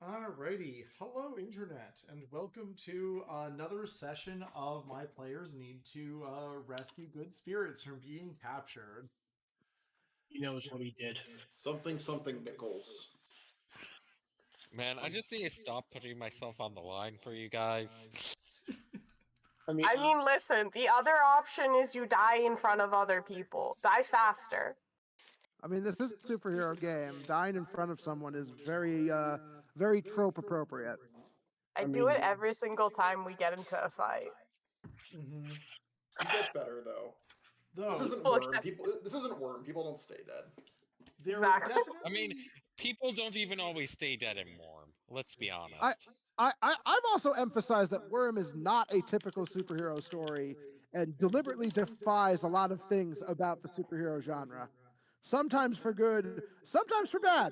Alrighty, hello Internet, and welcome to another session of My Players Need to Rescue Good Spirits from Being Captured. He knows what he did. Something Nichols. Man, I just need to stop putting myself on the line for you guys. I mean, Listen, the other option is you die in front of other people. Die faster. I mean, this is a superhero game. Dying in front of someone is very trope appropriate. I do it every single time we get into a fight. Mm-hmm. You get better though. This isn't Well, Worm. This isn't Worm. People don't stay dead. There Exactly. definitely... I mean, people don't even always stay dead in Worm. Let's be honest. I've also emphasized that Worm is not a typical superhero story and deliberately defies a lot of things about the superhero genre. Sometimes for good, sometimes for bad.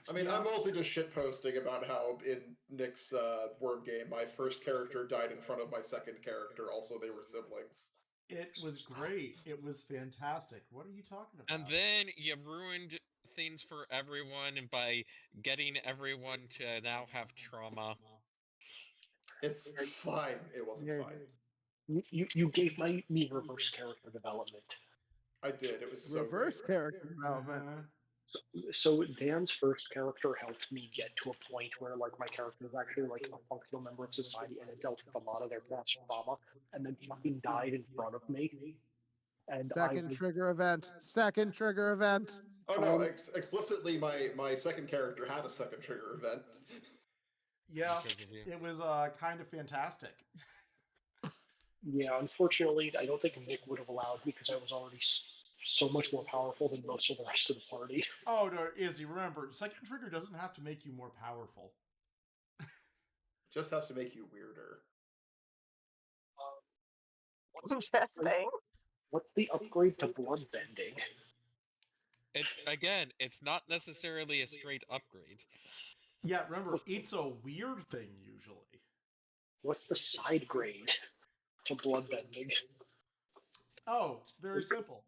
I mean, I'm mostly just shitposting about how in Nick's Worm game, my first character died in front of my second character. Also, they were siblings. It was great. It was fantastic. What are you talking about? And then you ruined things for everyone by getting everyone to now have trauma. It's fine. It wasn't fine. you gave me reverse character development. I did. It was so Reverse great. character development. So Dan's first character helped me get to a point where like my character was actually like a functional member of society and it dealt with a lot of their past trauma, and then fucking died in front of me. And Second trigger event. Second trigger event. Oh no! Explicitly, my second character had a second trigger event. Yeah, it was kind of fantastic. Yeah, unfortunately, I don't think Nick would have allowed me because I was already so much more powerful than most of the rest of the party. Oh no, Izzy, remember, second trigger doesn't have to make you more powerful. Just has to make you weirder. Interesting. What's the upgrade to blood bending? It's not necessarily a straight upgrade. Yeah, remember, it's a weird thing usually. What's the side grade to blood bending? Oh, very simple.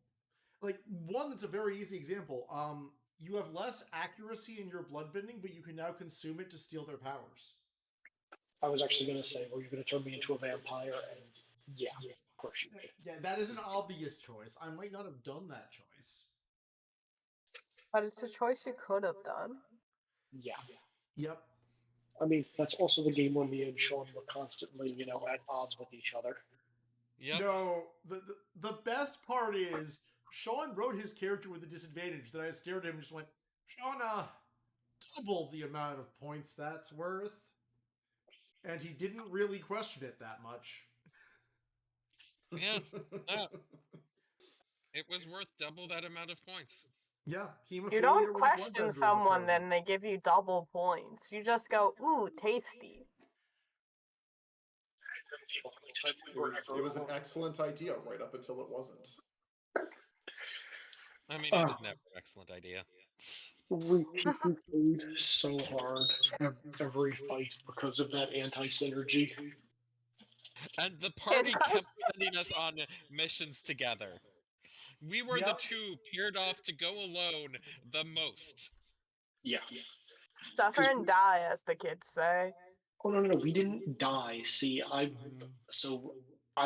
Like, one that's a very easy example. You have less accuracy in your blood bending, but you can now consume it to steal their powers. I was actually going to say, well, you're going to turn me into a vampire, and yeah, of course you did. Yeah, that is an obvious choice. I might not have done that choice. But it's a choice you could have done. Yeah. Yep. I mean, that's also the game where me and Sean were constantly, at odds with each other. Yep. No, the best part is Sean wrote his character with a disadvantage. Then I stared at him and just went, Sean, double the amount of points that's worth. And he didn't really question it that much. Yeah. It was worth double that amount of points. Yeah. You don't question someone, then they give you double points. You just go, ooh, tasty. It was an excellent idea right up until it wasn't. I mean, it was never an excellent idea. We played so hard every fight because of that anti-synergy. And the party kept sending us on missions together. We were the two paired off to go alone the most. Yeah. Suffer and die, as the kids say. Oh, no, we didn't die. See, I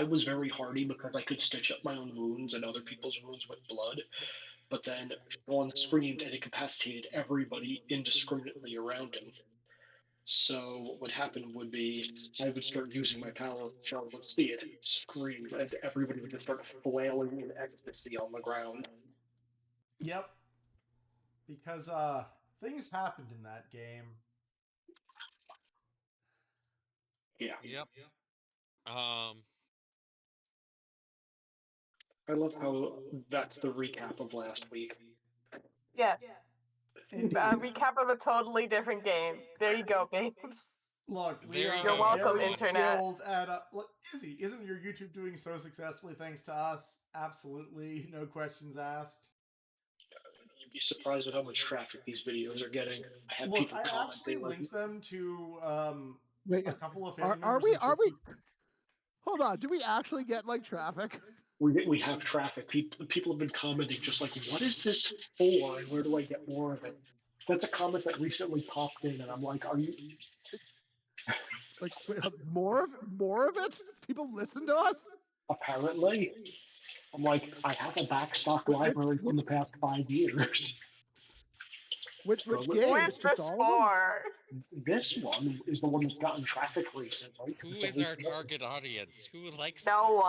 was very hardy because I could stitch up my own wounds and other people's wounds with blood. But then Sean screamed and incapacitated everybody indiscriminately around him. So what happened would be I would start using my power, Sean would see it, scream, and everybody would just start flailing in ecstasy on the ground. Yep. Because things happened in that game. Yeah. Yep. I love how that's the recap of last week. Yes. Recap of a totally different game. There you go, babes. Look, You're welcome, very Internet. skilled at look, Izzy, isn't your YouTube doing so successfully thanks to us? Absolutely, no questions asked. You'd be surprised at how much traffic these videos are getting. I have Look, people I commenting actually linked them to a couple of family Are members. we? Hold on. Do we actually get like traffic? We have traffic. People have been commenting just like, what is this for, and where do I get more of it? That's a comment that recently popped in, and I'm like, are you? Like more of it? People listen to us? Apparently, I'm like, I have a backstock library from the past 5 years. Which Who games? Who is Just this all of them? for? This one is the one that's gotten traffic recently. Who It's is only our 4. target audience? Who likes No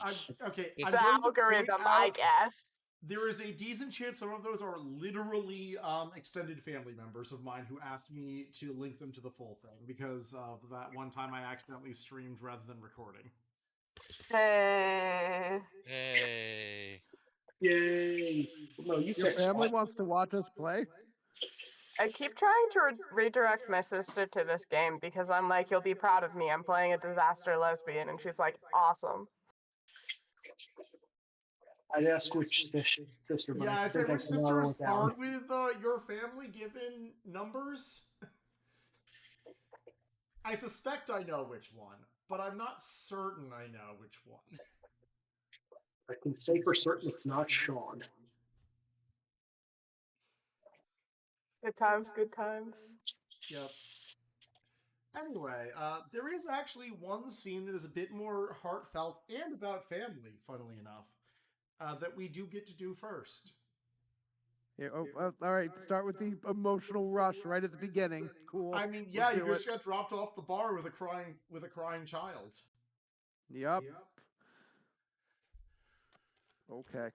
this? one. Okay, This- I'm The going to point algorithm, I out guess. there is a decent chance some of those are literally extended family members of mine who asked me to link them to the full thing because of that one time I accidentally streamed rather than recording. Hey. Hey. Yay! No, you Your fixed family that. wants to watch us play? I keep trying to redirect my sister to this game because I'm like, you'll be proud of me. I'm playing a disaster lesbian. And she's like, awesome. I'd ask which sister, but Yeah, I I'd say think I which can sister narrow is it down. hard with your family given numbers? I suspect I know which one, but I'm not certain I know which one. I can say for certain it's not Sean. Good times, good times. Yep. Anyway, there is actually one scene that is a bit more heartfelt and about family, funnily enough, that we do get to do first. Yeah, all right, start with the emotional rush right at the beginning. Cool. I mean, yeah, Let's you do just it. got dropped off the bar with a crying child. Yep. Okay.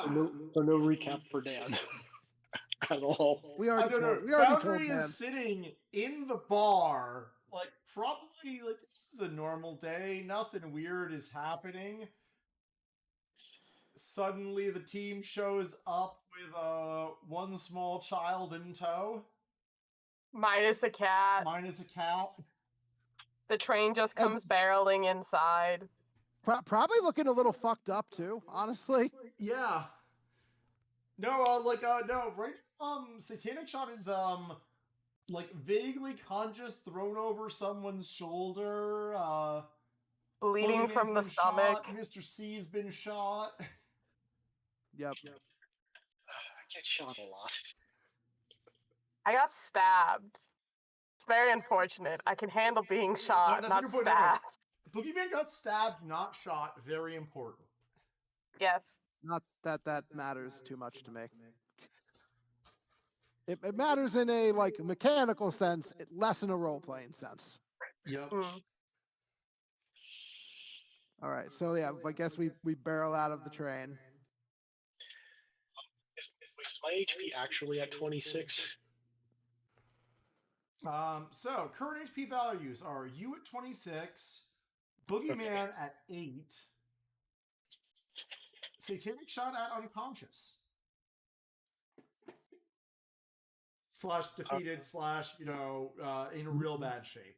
So no recap for Dan at all. We I already don't know. told, we already told Foundry Dan. is sitting in the bar, like probably like this is a normal day. Nothing weird is happening. Suddenly, the team shows up with one small child in tow, Minus a cat. minus a cat. The train just comes barreling inside. Probably looking a little fucked up too, honestly. Yeah. No, no, right? Satanic Shot is like vaguely conscious, thrown over someone's shoulder. Bleeding Boogeyman's from the been stomach. shot. Mr. C's been shot. Yep. I get shot a lot. I got stabbed. It's very unfortunate. I can handle being shot, That's a not good point. stabbed. Boogeyman got stabbed, not shot. Very important. Yes. Not that that matters too much to me. It matters in a like mechanical sense, less in a role playing sense. Yep. Mm. All right, so yeah, I guess we barrel out of the train. Is my HP actually at 26? So current HP values are you at 26, Boogeyman at 8, Satanic Shot at unconscious. / defeated / in real bad shape.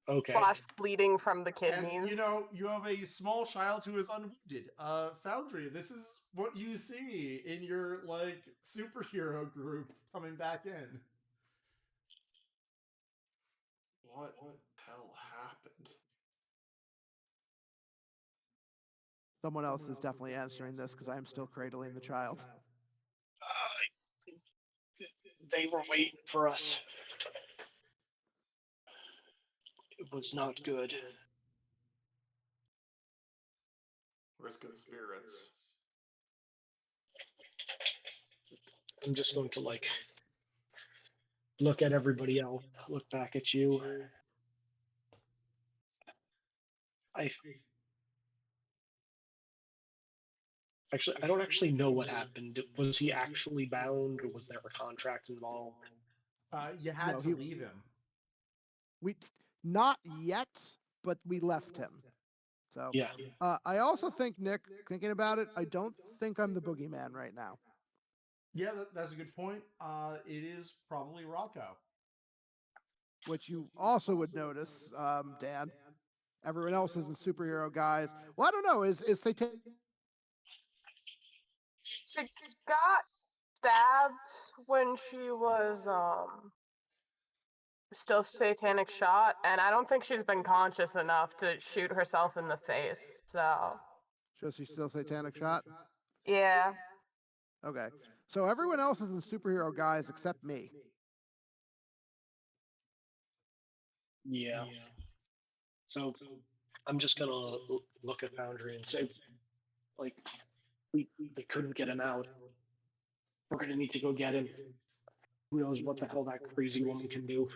Okay. / bleeding from the kidneys. And you have a small child who is unwounded. Foundry, this is what you see in your like superhero group coming back in. What the hell happened? Someone else is definitely answering this because I am still cradling the child. They were waiting for us. It was not good. Where's good spirits? I'm just going to like look at everybody else, look back at you. I don't actually know what happened. Was he actually bound, or was there a contract involved? You had No, to he- leave him. We not yet, but we left him. So Yeah. I also think, Nick, thinking about it, I don't think I'm the boogeyman right now. Yeah, that's a good point. It is probably Rocco. Which you also would notice, Dan. Everyone else is the superhero guys. Well, I don't know. Is Satan? She got stabbed when she was still Satanic Shot, and I don't think she's been conscious enough to shoot herself in the face. So So she's still Satanic Shot? yeah. Okay. So everyone else is in superhero guise except me. Yeah. So I'm just gonna look at Foundry and say, like, they couldn't get him out. We're gonna need to go get him. Who knows what the hell that crazy woman can do?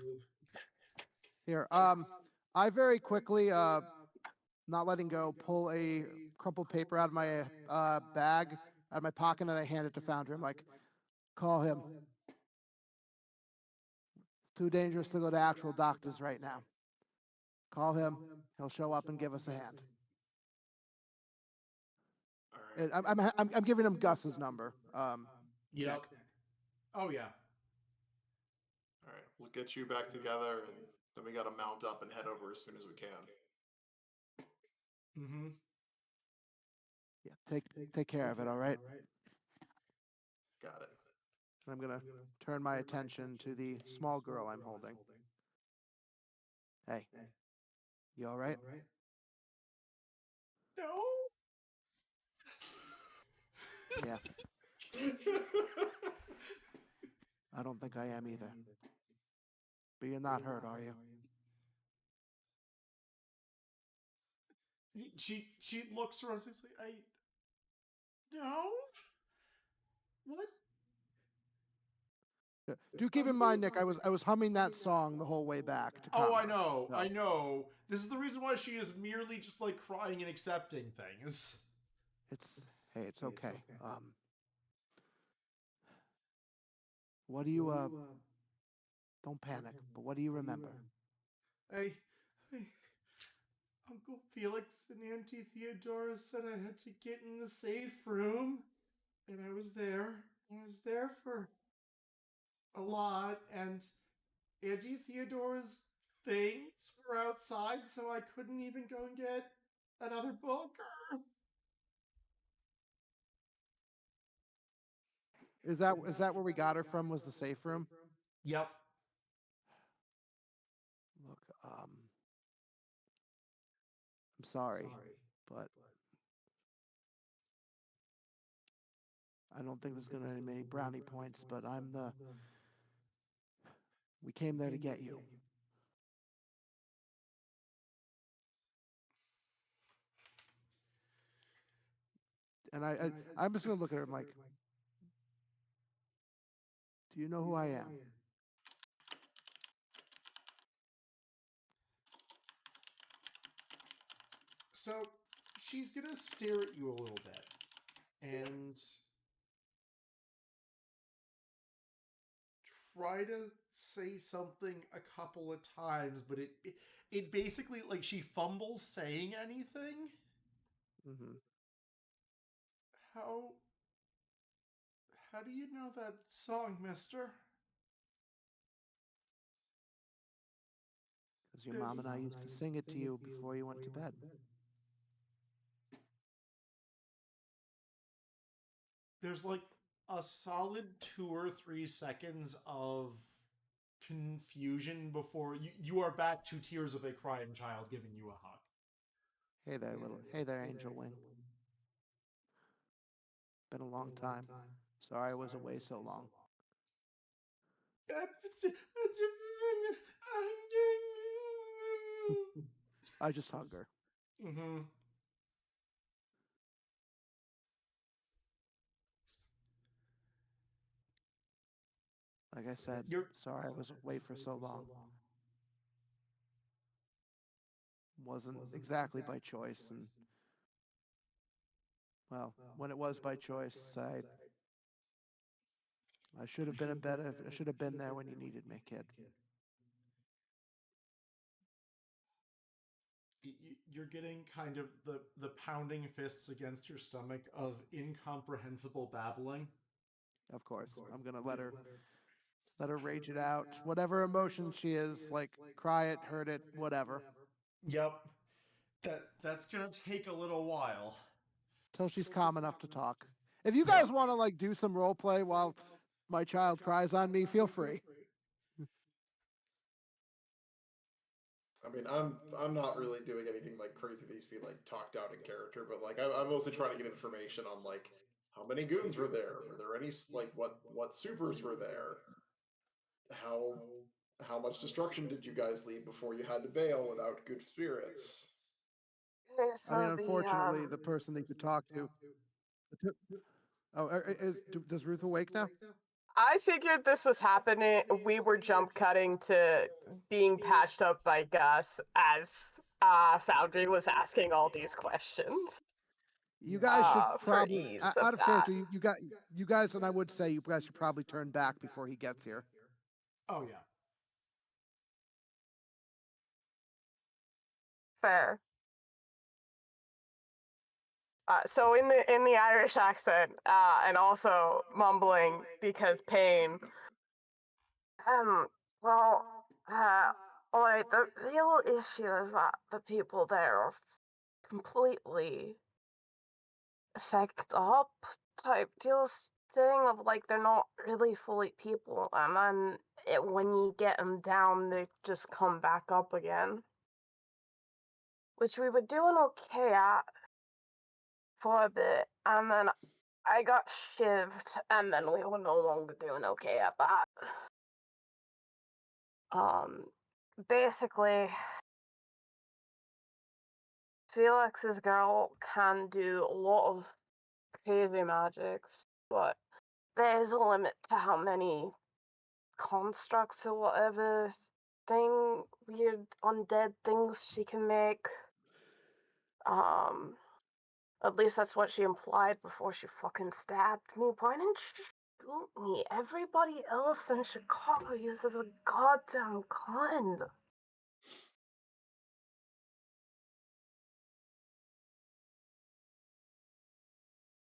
Here, I very quickly, not letting go, pull a crumpled paper out of my bag, out of my pocket, and I hand it to Foundry. I'm like, call him. Too dangerous to go to actual doctors right now. Call him. He'll show up and give us a hand. All right. I'm giving him Gus's number. Yep. Nick. Oh yeah. All right. We'll get you back together, and then we got to mount up and head over as soon as we can. Mm-hmm. Yeah, take care of it, all right? Got it. I'm gonna turn my attention to the small girl I'm holding. Hey, you all right? No. Yeah, I don't think I am either. But you're not hurt, are you? She looks around and says, "I no. What? Yeah. Do keep in mind, Nick, I was humming that song the whole way back to Oh, I combat. know. So, I know. This is the reason why she is merely just like crying and accepting things. it's okay. What do you don't panic, but what do you remember? I Uncle Felix and Auntie Theodora said I had to get in the safe room, and I was there. I was there for a lot, and Auntie Theodora's things were outside, so I couldn't even go and get another book. Is that where we got her from? Was the safe room? Yep. Look, I'm sorry, but I don't think there's gonna be many brownie points, but we came there to get you. And I'm just gonna look at her. I'm like, do you know who I am? So she's gonna stare at you a little bit, and try to say something a couple of times, but it basically, like, she fumbles saying anything. Mm-hmm. How do you know that song, mister? Because your mom and I used to sing it to you before you went to bed. There's like a solid 2 or 3 seconds of confusion before you are back to tears of a crying child giving you a hug. Hey there, Angel Wing. Been a long time. Sorry I was away so long. I just hugged her. Mm-hmm. Like I said, sorry I was away for so long. Wasn't exactly by choice, and well, when it was by choice, I should have been I should have been there when you needed me, kid. You're getting kind of the pounding fists against your stomach of incomprehensible babbling. Of course, I'm gonna let her rage it out. Whatever emotion she is, like cry it, hurt it, whatever. Yep. That's gonna take a little while. Till she's calm enough to talk. If you guys want to like do some role play while my child cries on me, feel free. I mean, I'm not really doing anything like crazy that needs to be like talked out in character, but like I'm mostly trying to get information on like How many goons were there? Were there any like what supers were there? How much destruction did you guys leave before you had to bail without good spirits? I mean, So unfortunately, the person that you talk to. Oh, does Ruth awake now? I figured this was happening. We were jump cutting to being patched up by Gus as Foundry was asking all these questions. You guys should For probably, ease of out of that. character, you guys, and I would say you guys should probably turn back before he gets here. Oh yeah. Fair. So in the Irish accent, and also mumbling because pain. Well, alright, the real issue is that the people there are completely fucked up type deals thing of like they're not really fully people, and then when you get them down, they just come back up again. Which we were doing okay at for a bit, and then I got shivved, and then we were no longer doing okay at that. Basically, Felix's girl can do a lot of crazy magics, but there's a limit to how many constructs or whatever weird undead things she can make. At least that's what she implied before she fucking stabbed me. Why didn't she shoot me? Everybody else in Chicago uses a goddamn gun.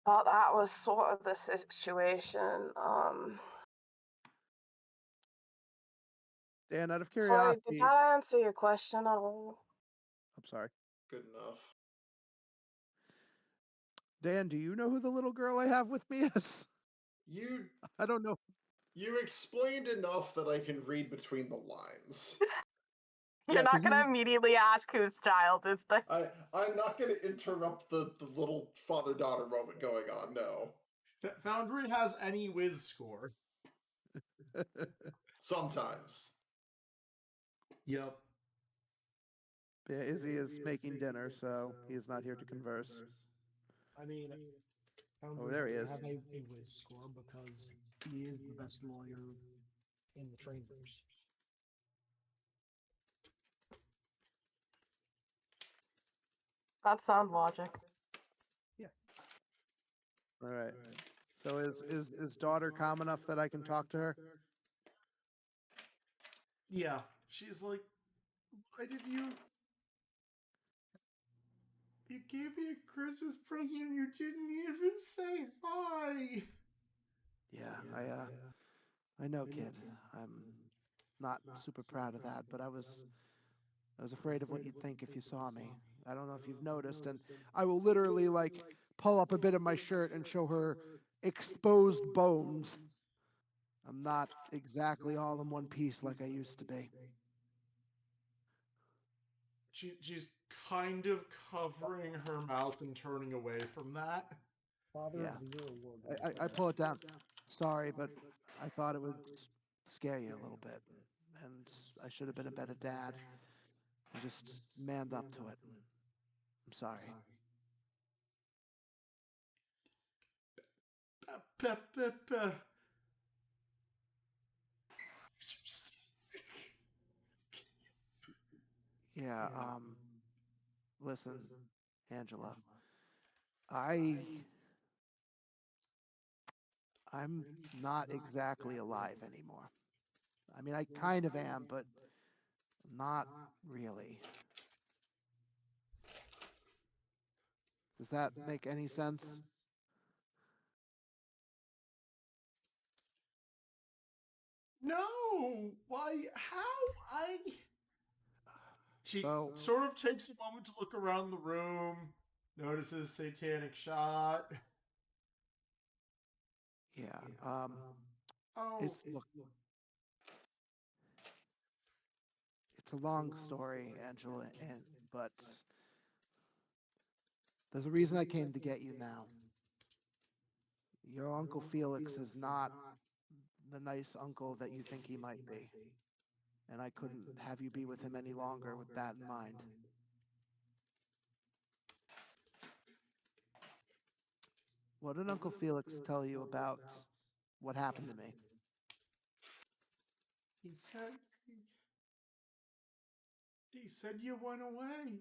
But that was sort of the situation. Dan, out of Sorry, did curiosity, that answer your question at all? I'm sorry. Good enough. Dan, do you know who the little girl I have with me is? You I don't know. you explained enough that I can read between the lines. You're Yeah, 'cause not gonna immediately ask whose child is this. I'm not going to interrupt the little father-daughter moment going on. No. Foundry has any whiz score. Sometimes. Yep. Yeah, Izzy is making dinner, so he is not here to converse. I mean, Oh, there he is. have a whiz score because he is the best lawyer in the trainers. That's sound logic. All right. So is daughter calm enough that I can talk to her? Yeah. She's like, why did you? You gave me a Christmas present and you didn't even say hi. Yeah, I know, kid. I'm not super proud of that, but I was afraid of what you'd think if you saw me. I don't know if you've noticed, and I will literally like pull up a bit of my shirt and show her exposed bones. I'm not exactly all in one piece like I used to be. She's kind of covering her mouth and turning away from that. Father Yeah. of the Year award. I pull it down. Sorry, but I thought it would scare you a little bit, and I should have been a better dad. I just manned up to it. I'm sorry. Yeah, listen, Angela. I'm not exactly alive anymore. I mean, I kind of am, but not really. Does that make any sense? No! Why? How? She So, sort of takes a moment to look around the room, notices satanic shot. yeah, Oh, look, it's a long story, Angela, but there's a reason I came to get you now. Your Uncle Felix is not the nice uncle that you think he might be. And I couldn't have you be with him any longer with that in mind. What did Uncle Felix tell you about what happened to me? He said you went away.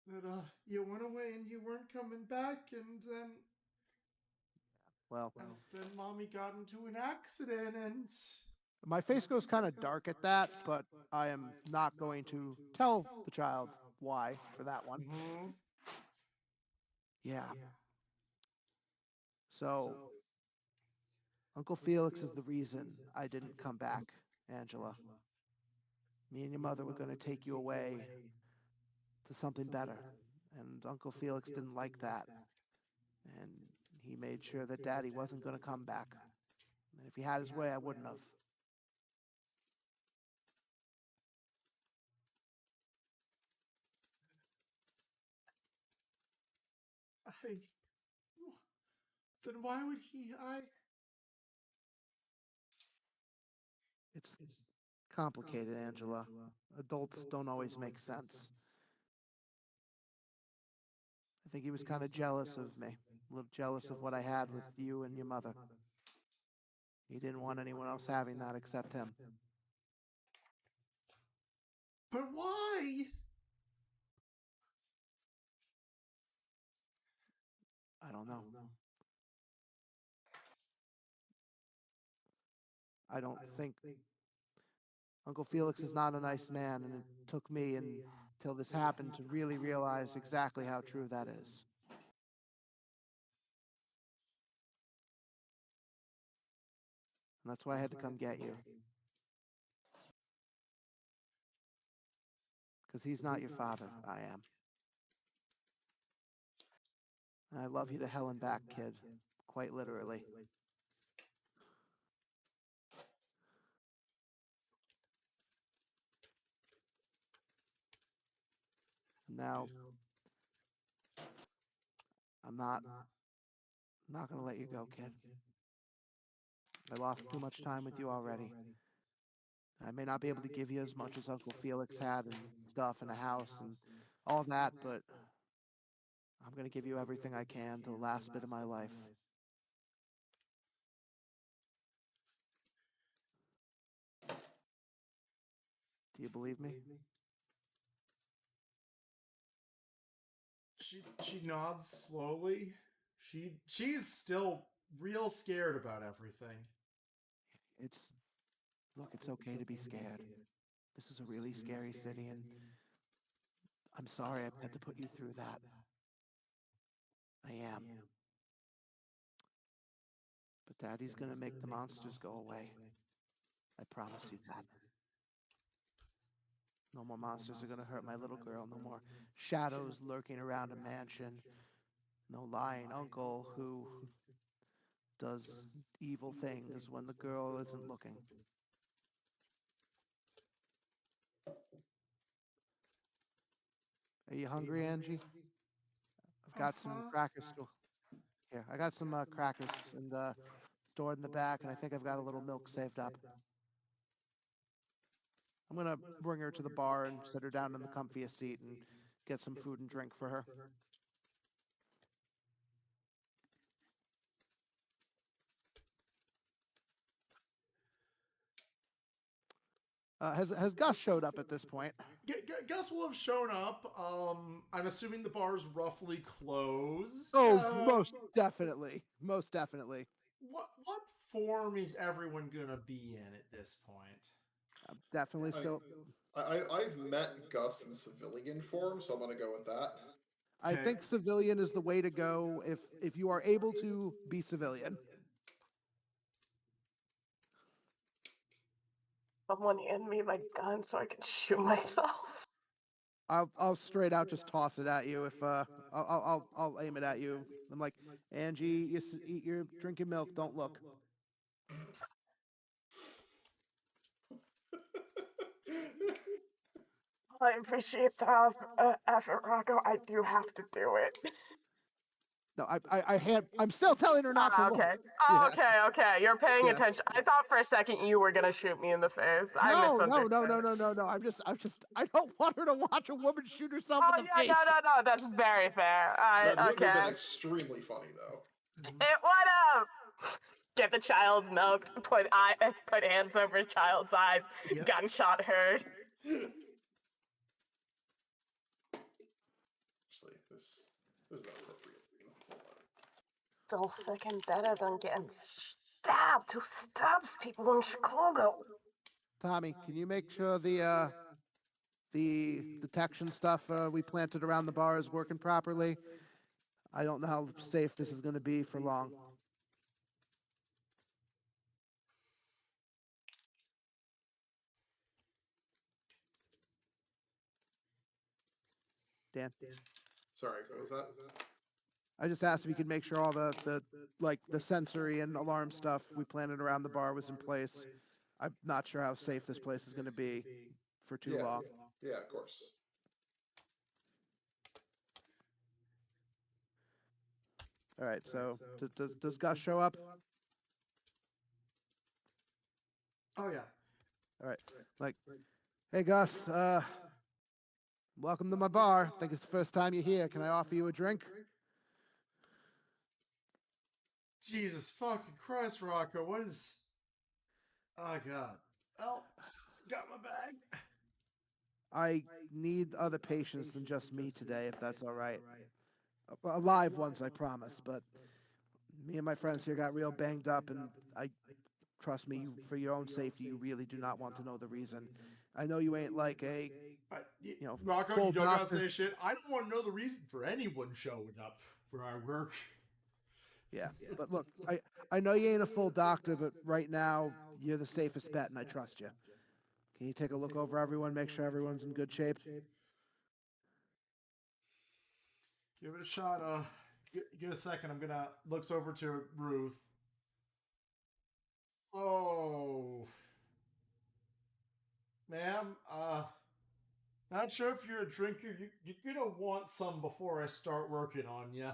That you went away and you weren't coming back, and Well, then Mommy got into an accident, and my face goes kind of dark at that, but I am not going to tell the child why for that one. Mhm. Yeah. So, Uncle Felix is the reason I didn't come back, Angela. Me and your mother were going to take you away to something better. And Uncle Felix didn't like that. And he made sure that Daddy wasn't going to come back. And if he had his way, I wouldn't have. then why would he? It's complicated, Angela. Adults don't always make sense. I think he was kind of jealous of me, a little jealous of what I had with you and your mother. He didn't want anyone else having that except him. But why? I don't know. I don't think Uncle Felix is not a nice man, and it took me until this happened to really realize exactly how true that is. And that's why I had to come get you. Because he's not your father, I am. And I love you to hell and back, kid. Quite literally. Now, I'm not gonna let you go, kid. I lost too much time with you already. I may not be able to give you as much as Uncle Felix had and stuff and a house and all that, but I'm gonna give you everything I can to the last bit of my life. Do you believe me? She nods slowly. She's still real scared about everything. Look, it's okay to be scared. This is a really scary city, and I'm sorry I've had to put you through that. I am. But Daddy's gonna make the monsters go away. I promise you that. No more monsters are gonna hurt my little girl. No more shadows lurking around a mansion. No lying uncle who does evil things when the girl isn't looking. Are you hungry, Angie? I've got some crackers still. Here, I got some crackers and stored in the back, and I think I've got a little milk saved up. I'm gonna bring her to the bar and sit her down in the comfiest seat and get some food and drink for her. Has Gus showed up at this point? Gus will have shown up. I'm assuming the bar's roughly closed. Oh, most definitely. Most definitely. What form is everyone gonna be in at this point? Definitely still. I've met Gus in civilian form, so I'm gonna go with that. I think civilian is the way to go if you are able to be civilian. Someone hand me my gun so I can shoot myself. I'll straight out just toss it at you if I'll aim it at you. I'm like, Angie, eat your drink your milk, don't look. I appreciate the effort, Rocco. I do have to do it. No, I'm still telling her not to look. Okay. Yeah. Okay. You're paying Yeah. attention. I thought for a second you were gonna shoot me in the face. I No. misunderstood. I don't want her to watch a woman shoot herself Oh in the yeah, face. no. That's very fair. That would have been Okay. extremely funny, though. It would have. Get the child milked. Put hands over child's eyes. Yep. Gunshot heard. Actually, this is not appropriate. Hold on. Still fucking better than getting stabbed. Who stabs people in Chicago? Tommy, can you make sure the detection stuff we planted around the bar is working properly? I don't know how safe this is going to be for long. Dan, Sorry, what was that? I just asked if you could make sure all the sensory and alarm stuff we planted around the bar was in place. I'm not sure how safe this place is going to be for too long. Yeah, of course. All right, so does Gus show up? Oh yeah. All right, like, hey Gus, welcome to my bar. Think it's the first time you're here. Can I offer you a drink? Jesus fucking Christ, Rocco. What is? Oh god. Oh, got my bag. I need other patients than just me today, if that's all right. Alive ones, I promise. But me and my friends here got real banged up, and trust me, for your own safety, you really do not want to know the reason. I know you ain't like a Rocco, full you don't gotta doctor. say shit. I don't want to know the reason for anyone showing up where I work. Yeah, but look, I know you ain't a full doctor, but right now you're the safest bet, and I trust you. Can you take a look over everyone, make sure everyone's in good shape? Give it a shot. Give it a second. I'm gonna looks over to Ruth. Oh, ma'am. Not sure if you're a drinker. You're gonna want some before I start working on you.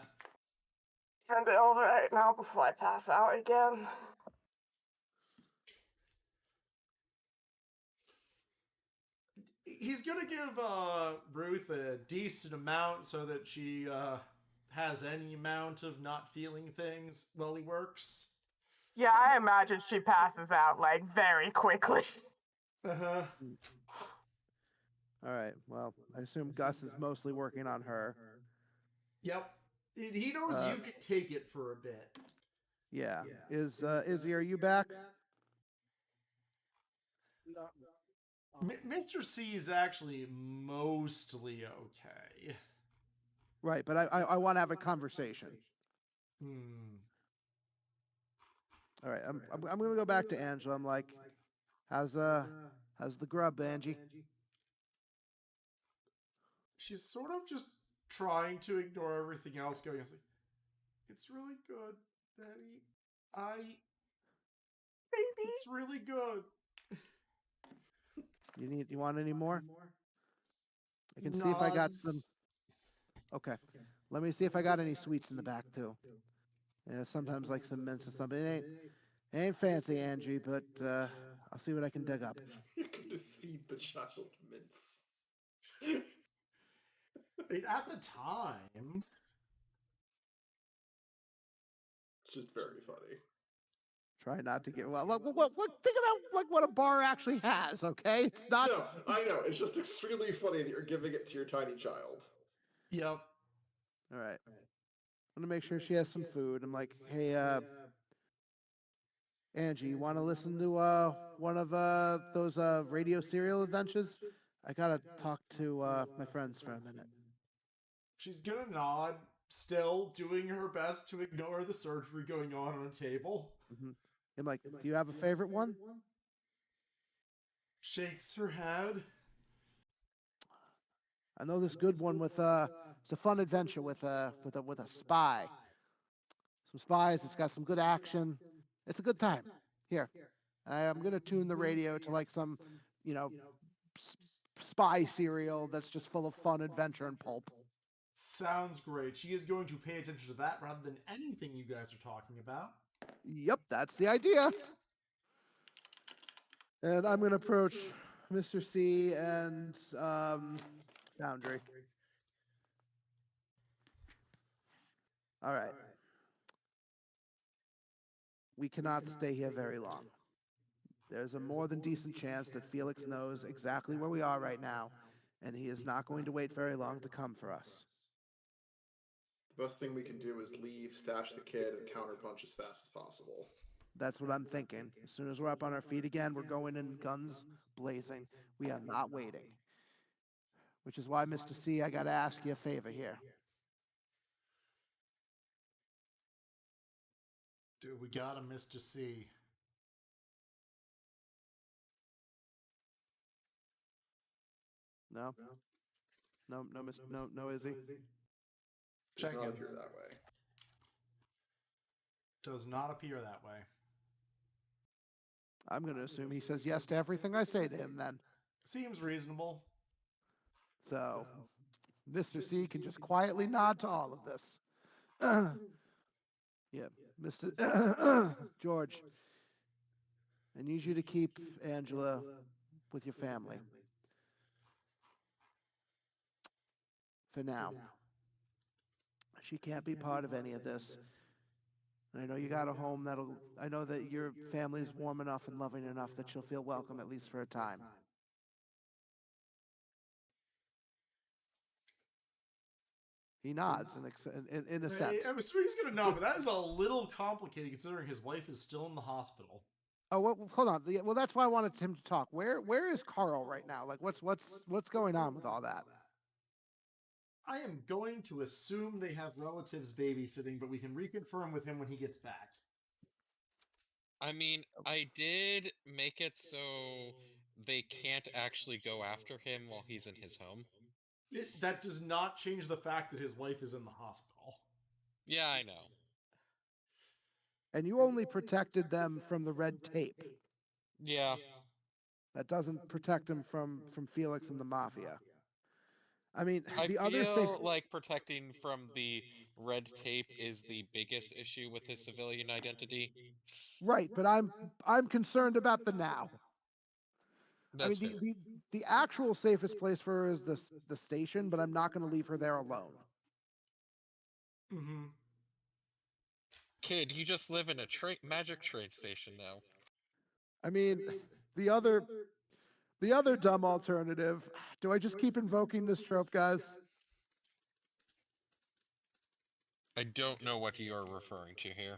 Can I over right now before I pass out again? He's gonna give Ruth a decent amount so that she has any amount of not feeling things while he works. Yeah, I imagine she passes out like very quickly. Uh-huh. All right. Well, I assume Gus is mostly working on her. Yep. He knows you can take it for a bit. Yeah. Izzy, are you back? Mr. C is actually mostly okay. Right, but I want to have a conversation. All right, I'm gonna go back to Angela. I'm like, how's the grub, Angie? She's sort of just trying to ignore everything else going. It's really good, Betty. It's really good. You want any more? I can see if I got some. Okay, let me see if I got any sweets in the back too. Yeah, sometimes like some mints or something. It ain't fancy, Angie, but I'll see what I can dig up. You're gonna feed the child mints. At the time, It's just very funny. Try not to get well. Look, think about like what a bar actually has. Okay, it's not. No, I know. It's just extremely funny that you're giving it to your tiny child. Yep. All right. I'm gonna make sure she has some food. I'm like, hey, Angie, you want to listen to one of those radio serial adventures? I gotta talk to my friends for a minute. She's gonna nod, still doing her best to ignore the surgery going on a table. Mm-hmm. I'm like, do you have a favorite one? Shakes her head. I know this good one with it's a fun adventure with a spy. Some spies. It's got some good action. It's a good time. Here, I'm gonna tune the radio to like some, you know, spy serial that's just full of fun, adventure, and pulp. Sounds great. She is going to pay attention to that rather than anything you guys are talking about. Yep, that's the idea. And I'm going to approach Mr. C and Foundry. All right. We cannot stay here very long. There's a more than decent chance that Felix knows exactly where we are right now, and he is not going to wait very long to come for us. The best thing we can do is leave, stash the kid, and counterpunch as fast as possible. That's what I'm thinking. As soon as we're up on our feet again, we're going in guns blazing. We are not waiting. Which is why, Mr. C, I got to ask you a favor here. Dude, we got a Mr. C. No? No, Izzy? Does Check not in. appear that way. Does not appear that way. I'm going to assume he says yes to everything I say to him then. Seems reasonable. So, Mr. C can just quietly nod to all of this. Yeah, Mr. George, I need you to keep Angela with your family. For now. She can't be part of any of this. And I know you got a home I know that your family is warm enough and loving enough that she'll feel welcome at least for a time. He nods in a sense. I'm assuming he's going to know, but that is a little complicated considering his wife is still in the hospital. Oh, well, hold on. Well, that's why I wanted him to talk. Where is Carl right now? Like, what's going on with all that? I am going to assume they have relatives babysitting, but we can reconfirm with him when he gets back. I mean, I did make it so they can't actually go after him while he's in his home. That does not change the fact that his wife is in the hospital. Yeah, I know. And you only protected them from the red tape. Yeah. That doesn't protect him from Felix and the Mafia. I mean, I the feel other safe... like protecting from the red tape is the biggest issue with his civilian identity. Right, but I'm concerned about the now. That's I mean, the actual safest place for her is the station, but I'm not going to leave her there alone. Mm-hmm. Kid, you just live in a magic train station now. I mean, the other dumb alternative. Do I just keep invoking this trope, guys? I don't know what you are referring to here.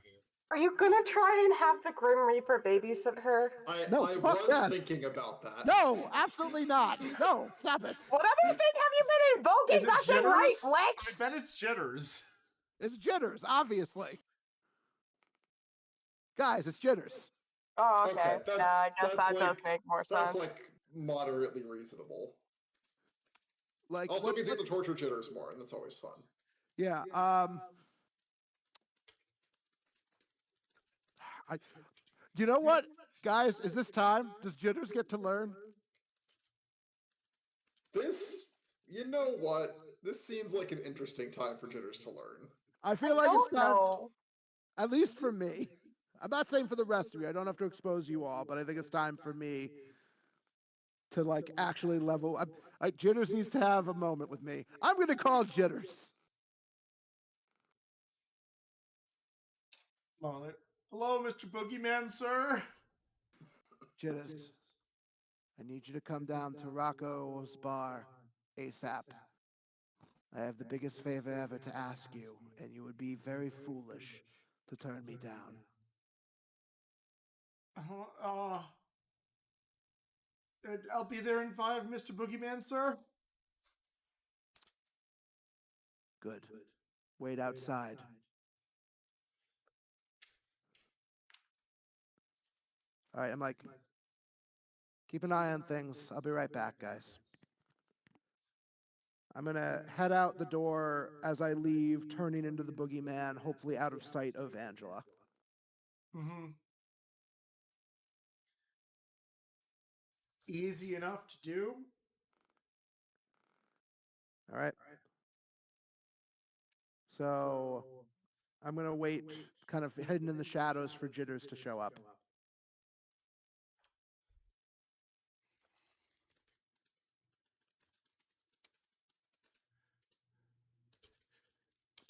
Are you gonna try and have the Grim Reaper babysit her? No, I fuck was that. thinking about that. No, absolutely not. No, stop it. What other thing have you been invoking? Is it That's jitters? right, I Lex! bet it's jitters. It's jitters, obviously. Guys, it's jitters. Oh, okay. Okay, Yeah, I guess that's that does make more sense. That's like moderately reasonable. Like, Also means you have to torture jitters more, and that's always fun. Yeah. You know what, guys? Is this time? Does jitters get to learn? You know what? This seems like an interesting time for jitters to learn. I feel like it's time, know. at least for me. I'm not saying for the rest of you. I don't have to expose you all, but I think it's time for me to like actually level. Jitters needs to have a moment with me. I'm going to call Jitters. Hello, Mr. Boogeyman, sir. Jitters, I need you to come down to Rocco's bar ASAP. I have the biggest favor ever to ask you, and you would be very foolish to turn me down. I'll be there in 5, Mr. Boogeyman, sir. Good. Wait outside. All right, I'm like, keep an eye on things. I'll be right back, guys. I'm going to head out the door as I leave, turning into the boogeyman, hopefully out of sight of Angela. Mm-hmm. Easy enough to do. All right. So I'm gonna wait, kind of hidden in the shadows, for Jitters to show up.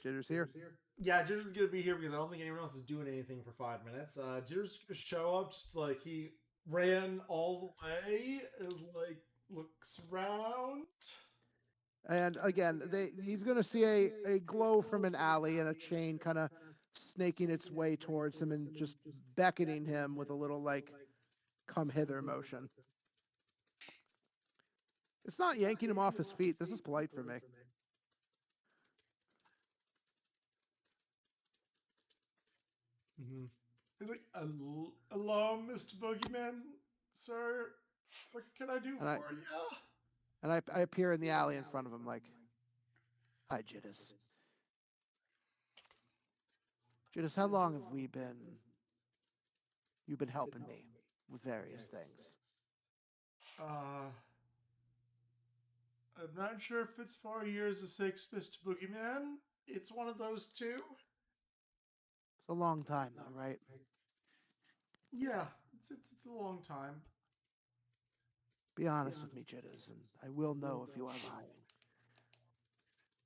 Jitters here. Yeah, Jitter's gonna be here because I don't think anyone else is doing anything for 5 minutes. Jitter's gonna show up just like he ran all the way, is like looks around. And again, he's going to see a glow from an alley and a chain kind of snaking its way towards him and just beckoning him with a little like come hither motion. It's not yanking him off his feet. This is polite for me. Mm-hmm. He's like, "Hello, Mr. Boogeyman, sir. What can I do for you?" And I appear in the alley in front of him like, "Hi, Jitters. Jitters, how long have you've been helping me with various things?" I'm not sure if it's 4 years or 6, Mr. Boogeyman. It's one of those two. It's a long time though, right? Yeah, it's a long time. Be honest with me, Jitters, and I will know if you are lying.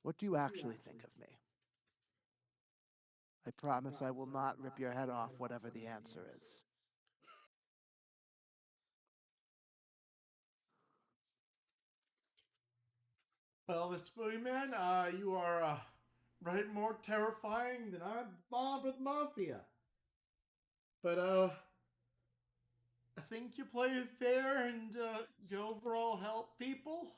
What do you actually think of me? I promise I will not rip your head off, whatever the answer is. Well, Mr. Boogeyman, you are right more terrifying than I'm Bob of the Mafia. But I think you play it fair and you overall help people.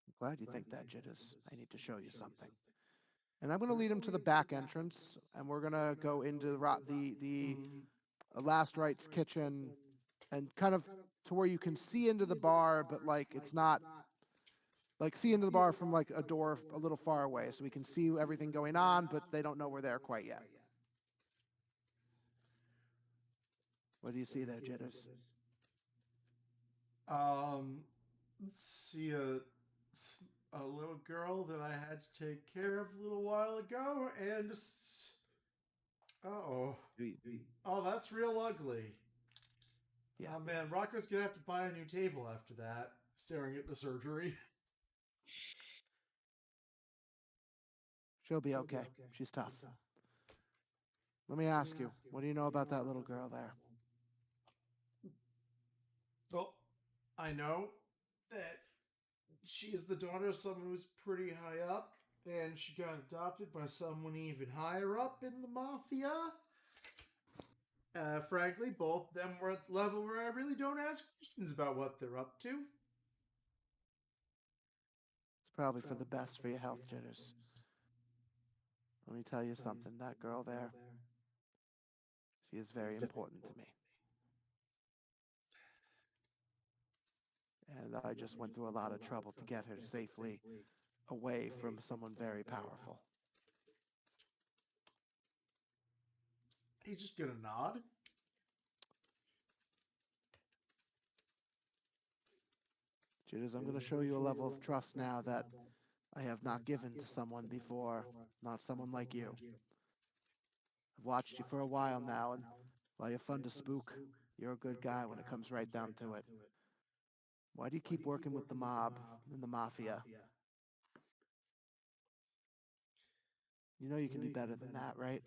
I'm glad you think that, Jitters. I need to show you something. And I'm going to lead him to the back entrance, and we're going to go into the Last Rites kitchen, and kind of to where you can see into the bar, but like it's not like see into the bar from like a door a little far away, so we can see everything going on, but they don't know we're there quite yet. What do you see there, Jitters? Let's see a little girl that I had to take care of a little while ago, and oh, that's real ugly. Yeah. Oh man, Rocco's gonna have to buy a new table after that. Staring at the surgery. She'll be okay. She's tough. Let me ask you, what do you know about that little girl there? Well, I know that she is the daughter of someone who's pretty high up, and she got adopted by someone even higher up in the mafia. Frankly, both of them were at the level where I really don't ask questions about what they're up to. It's probably for the best for your health, Jitters. Let me tell you something. That girl there, she is very important to me. And I just went through a lot of trouble to get her safely away from someone very powerful. He's just gonna nod. Jitters, I'm going to show you a level of trust now that I have not given to someone before, not someone like you. I've watched you for a while now, and while you're fun to spook, you're a good guy when it comes right down to it. Why do you keep working with the mob and the mafia? You know you can do better than that, right?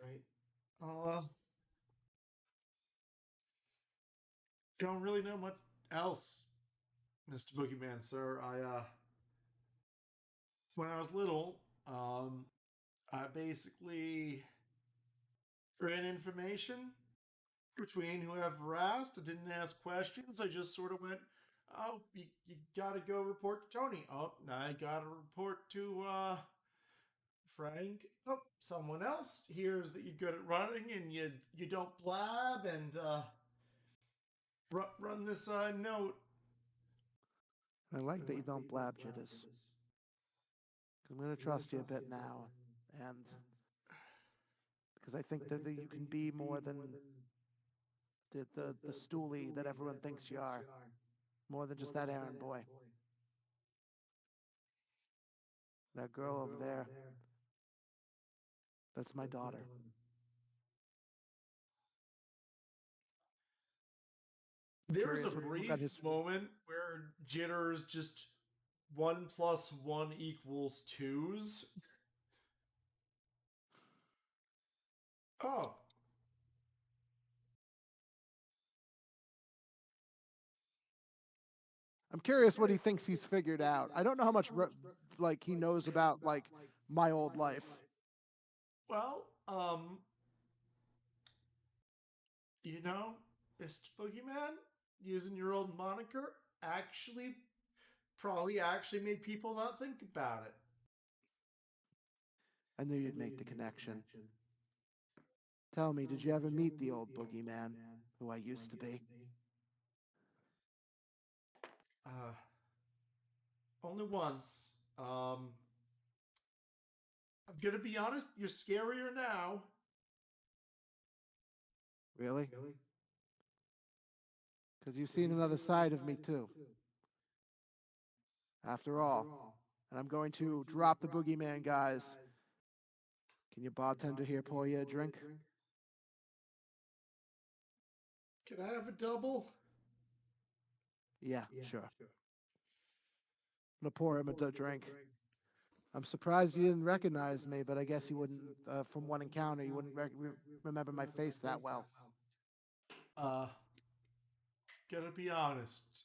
Don't really know much else, Mr. Boogeyman, sir. When I was little, I basically ran information between whoever asked. I didn't ask questions. I just sort of went, "Oh, you gotta go report to Tony. Oh, now I gotta report to Frank. Oh, someone else hears that you're good at running and you don't blab, and run this note." I like that you don't blab, Jitters. I'm going to trust you a bit now, and because I think that you can be more than the stoolie that everyone thinks you are, more than just that errand boy. That girl over there. That's my daughter. There was a Curious what the look brief on his- moment where Jitters just 1 + 1 = 2s. Oh. I'm curious what he thinks he's figured out. I don't know how much like he knows about like my old life. Well, you know, Mr. Boogeyman, using your old moniker probably made people not think about it. I knew you'd make the connection. Tell me, did you ever meet the old boogeyman who I used to be? Only once. I'm gonna be honest, you're scarier now. Really? Because you've seen another side of me too. After all, and I'm going to drop the boogeyman, guys. Can your bartender here pour you a drink? Can I have a double? Yeah, sure. I'm gonna pour him a drink. I'm surprised you didn't recognize me, but I guess you wouldn't, from one encounter, you wouldn't remember my face that well. Gotta be honest,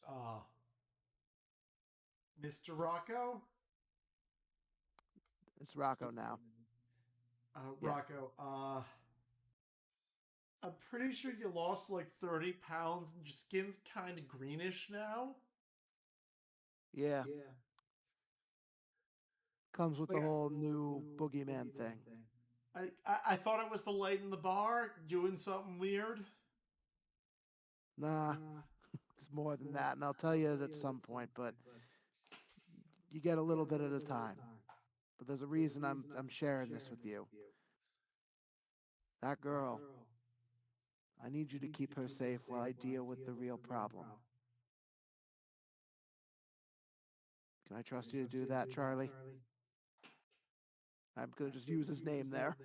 Mr. Rocco? It's Rocco now. Rocco, I'm pretty sure you lost like 30 pounds and your skin's kind of greenish now. Yeah. Comes with the whole new boogeyman thing. I thought it was the light in the bar doing something weird. Nah, it's more than that, and I'll tell you it at some point, but you get a little bit at a time. But there's a reason I'm sharing this with you. That girl, I need you to keep her safe while I deal with the real problem. Can I trust you to do that, Charlie? I'm going to just use his name there.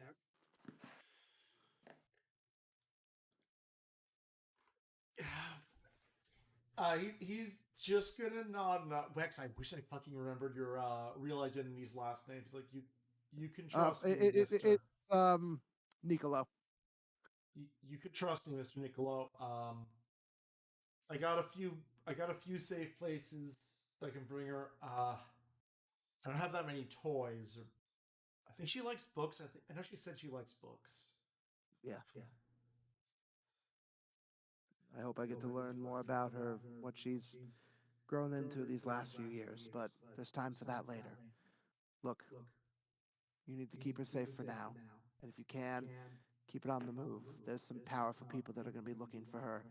He's just gonna nod. Wex, I wish I fucking remembered your real identity's last name. He's like, you can trust me, Mister. It's Nicolo. You could trust me, Mister Nicolo. I got a few safe places I can bring her. I don't have that many toys. I think she likes books. I know she said she likes books. Yeah. I hope I get to learn more about her, what she's grown into these last few years, but there's time for that later. Look, you need to keep her safe for now, and if you can, keep it on the move. There's some powerful people that are going to be looking for her,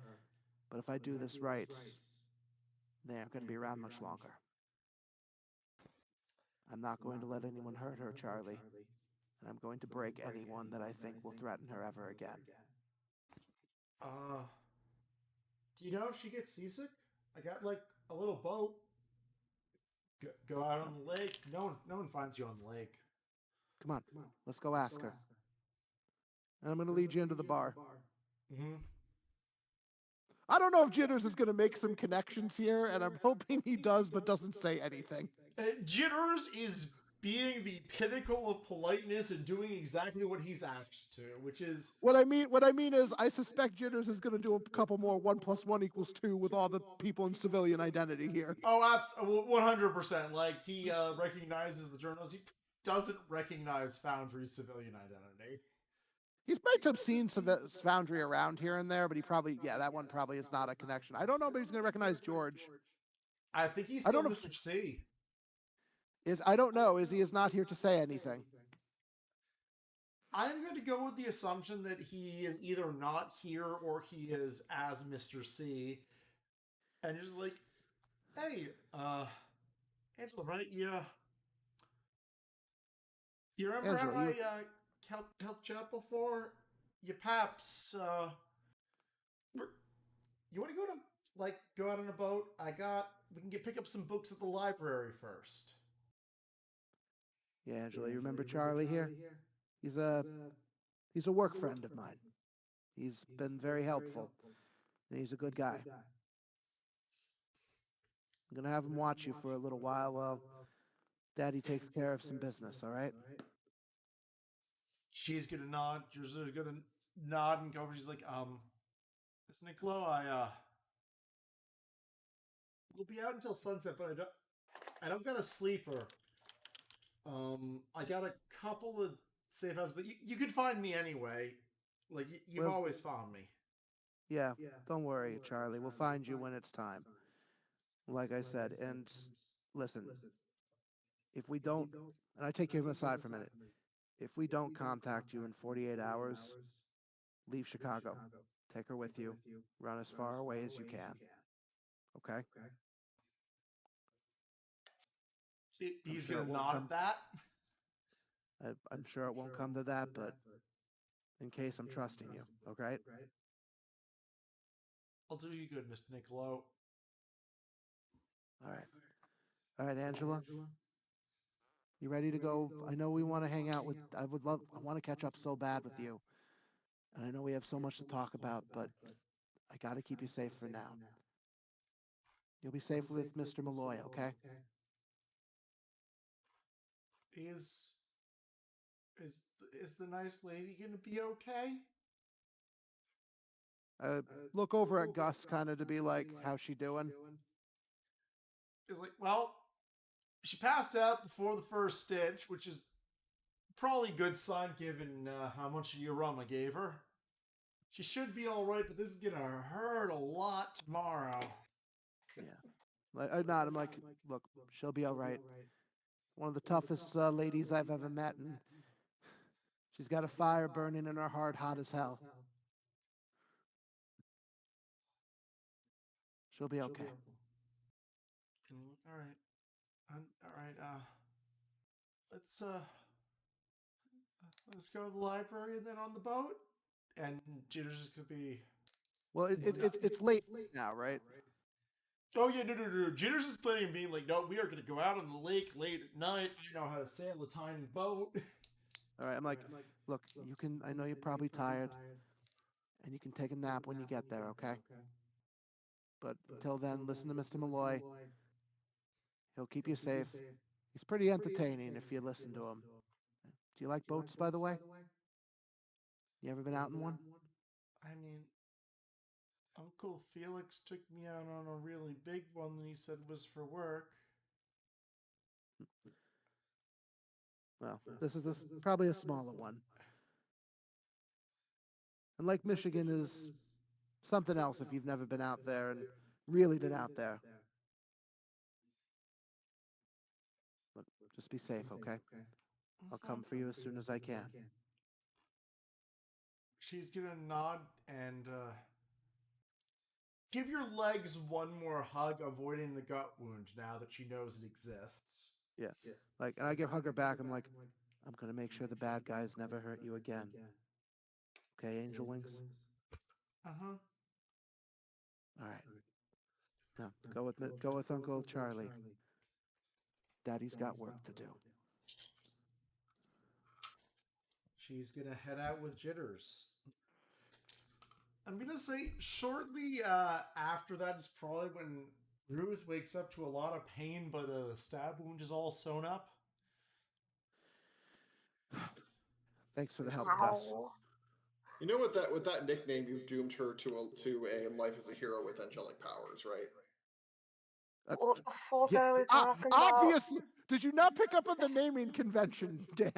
but if I do this right, they aren't going to be around much longer. I'm not going to let anyone hurt her, Charlie, and I'm going to break anyone that I think will threaten her ever again. Do you know if she gets seasick? I got like a little boat. Go out on the lake. No one finds you on the lake. Come on, let's go ask her. And I'm going to lead you into the bar. Mm-hmm. I don't know if Jitters is going to make some connections here, and I'm hoping he does, but doesn't say anything. Jitters is being the pinnacle of politeness and doing exactly what he's asked to, which is what I mean is I suspect Jitters is going to do a couple more 1 + 1 = 2 with all the people in civilian identity here. Oh, 100%. Like he recognizes the journals. He doesn't recognize Foundry's civilian identity. He's might have seen Foundry around here and there, but he probably, that one probably is not a connection. I don't know, but he's going to recognize George. I think he's still Mr. C. I don't know. He is not here to say anything. I'm going to go with the assumption that he is either not here or he is as Mr. C. And just like, hey, Angela, right? Yeah. You remember Angela, how I helped you out before? Your paps, you want to go out on a boat? We can pick up some books at the library first. Yeah, Angela, you remember Charlie here? He's a work friend of mine. He's been very helpful, and he's a good guy. I'm gonna have him watch you for a little while Daddy takes care of some business, all right? She's gonna nod. You're gonna nod and go over. She's like, Miss Niccolo, we'll be out until sunset, but I don't got a sleeper. I got a couple of safe houses, but you can find me anyway. Like you've Well, always found me. yeah, don't worry, Charlie. We'll find you when it's time. Like I said, and listen, if we don't, and I take him aside for a minute, if we don't contact you in 48 hours, leave Chicago. Take her with you. Run as far away as you can. Okay? He's sure gonna it won't nod come- at that. I'm sure it won't come to that, but in case I'm trusting you, okay? I'll do you good, Mr. Niccolo. All right. All right, Angela. You ready to go? I know we want to hang out with, I want to catch up so bad with you. And I know we have so much to talk about, but I got to keep you safe for now. You'll be safe with Mr. Malloy, okay? Is is the nice lady gonna be okay? Look over at Gus kind of to be like, how's she doing? He's like, well, she passed out before the first stitch, which is probably a good sign given how much of your rum I gave her. She should be all right, but this is gonna hurt a lot tomorrow. Yeah. I nod. I'm like, look, she'll be all right. One of the toughest ladies I've ever met, and she's got a fire burning in her heart, hot as hell. She'll be okay. All right, all right. Let's let's go to the library and then on the boat. And Jitter's just gonna be. Well, it's late now, right? Oh yeah, no. Jitter's is planning on being like, no, we are gonna go out on the lake late at night. I know how to sail a tiny boat. All right. I'm like, look, you can. I know you're probably tired, and you can take a nap when you get there, okay? But until then, listen to Mr. Malloy. He'll keep you safe. He's pretty entertaining if you listen to him. Do you like boats, by the way? You ever been out in one? I mean, Uncle Felix took me out on a really big one that he said was for work. Well, this is probably a smaller one. And Lake Michigan is something else if you've never been out there and really been out there. Look, just be safe, okay? I'll come for you as soon as I can. She's gonna nod and give your legs one more hug, avoiding the gut wound now that she knows it exists. Yeah. Like, and I give hug her back. I'm like, I'm gonna make sure the bad guys never hurt you again. Okay, Angel Wings? Uh-huh. All right. Now, go with Uncle Charlie. Daddy's got work to do. She's gonna head out with Jitters. I'm gonna say shortly after that is probably when Ruth wakes up to a lot of pain, but the stab wound is all sewn up. Thanks for the help, Gus. Ow. You know, with that nickname, you've doomed her to a life as a hero with angelic powers, right? What the fuck Yeah, are we talking about? obviously. Did you not pick up on the naming convention, Dan?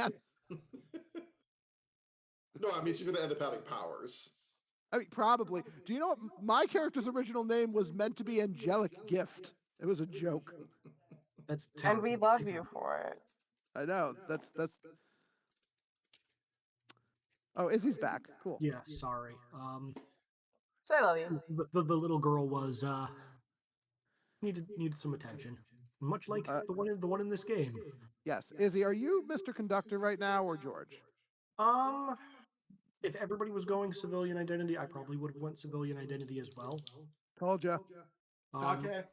No, I mean she's gonna end up having powers. I mean, probably. Do you know what? My character's original name was meant to be Angelic Gift. It was a joke. That's And terrible. we love you for it. I know. That's. Oh, Izzy's back. Cool. Yeah, sorry. Say love you. The little girl was needed some attention, much like the one in this game. Yes. Izzy, are you Mr. Conductor right now or George? If everybody was going civilian identity, I probably would have went civilian identity as well. Told ya. Um, Okay.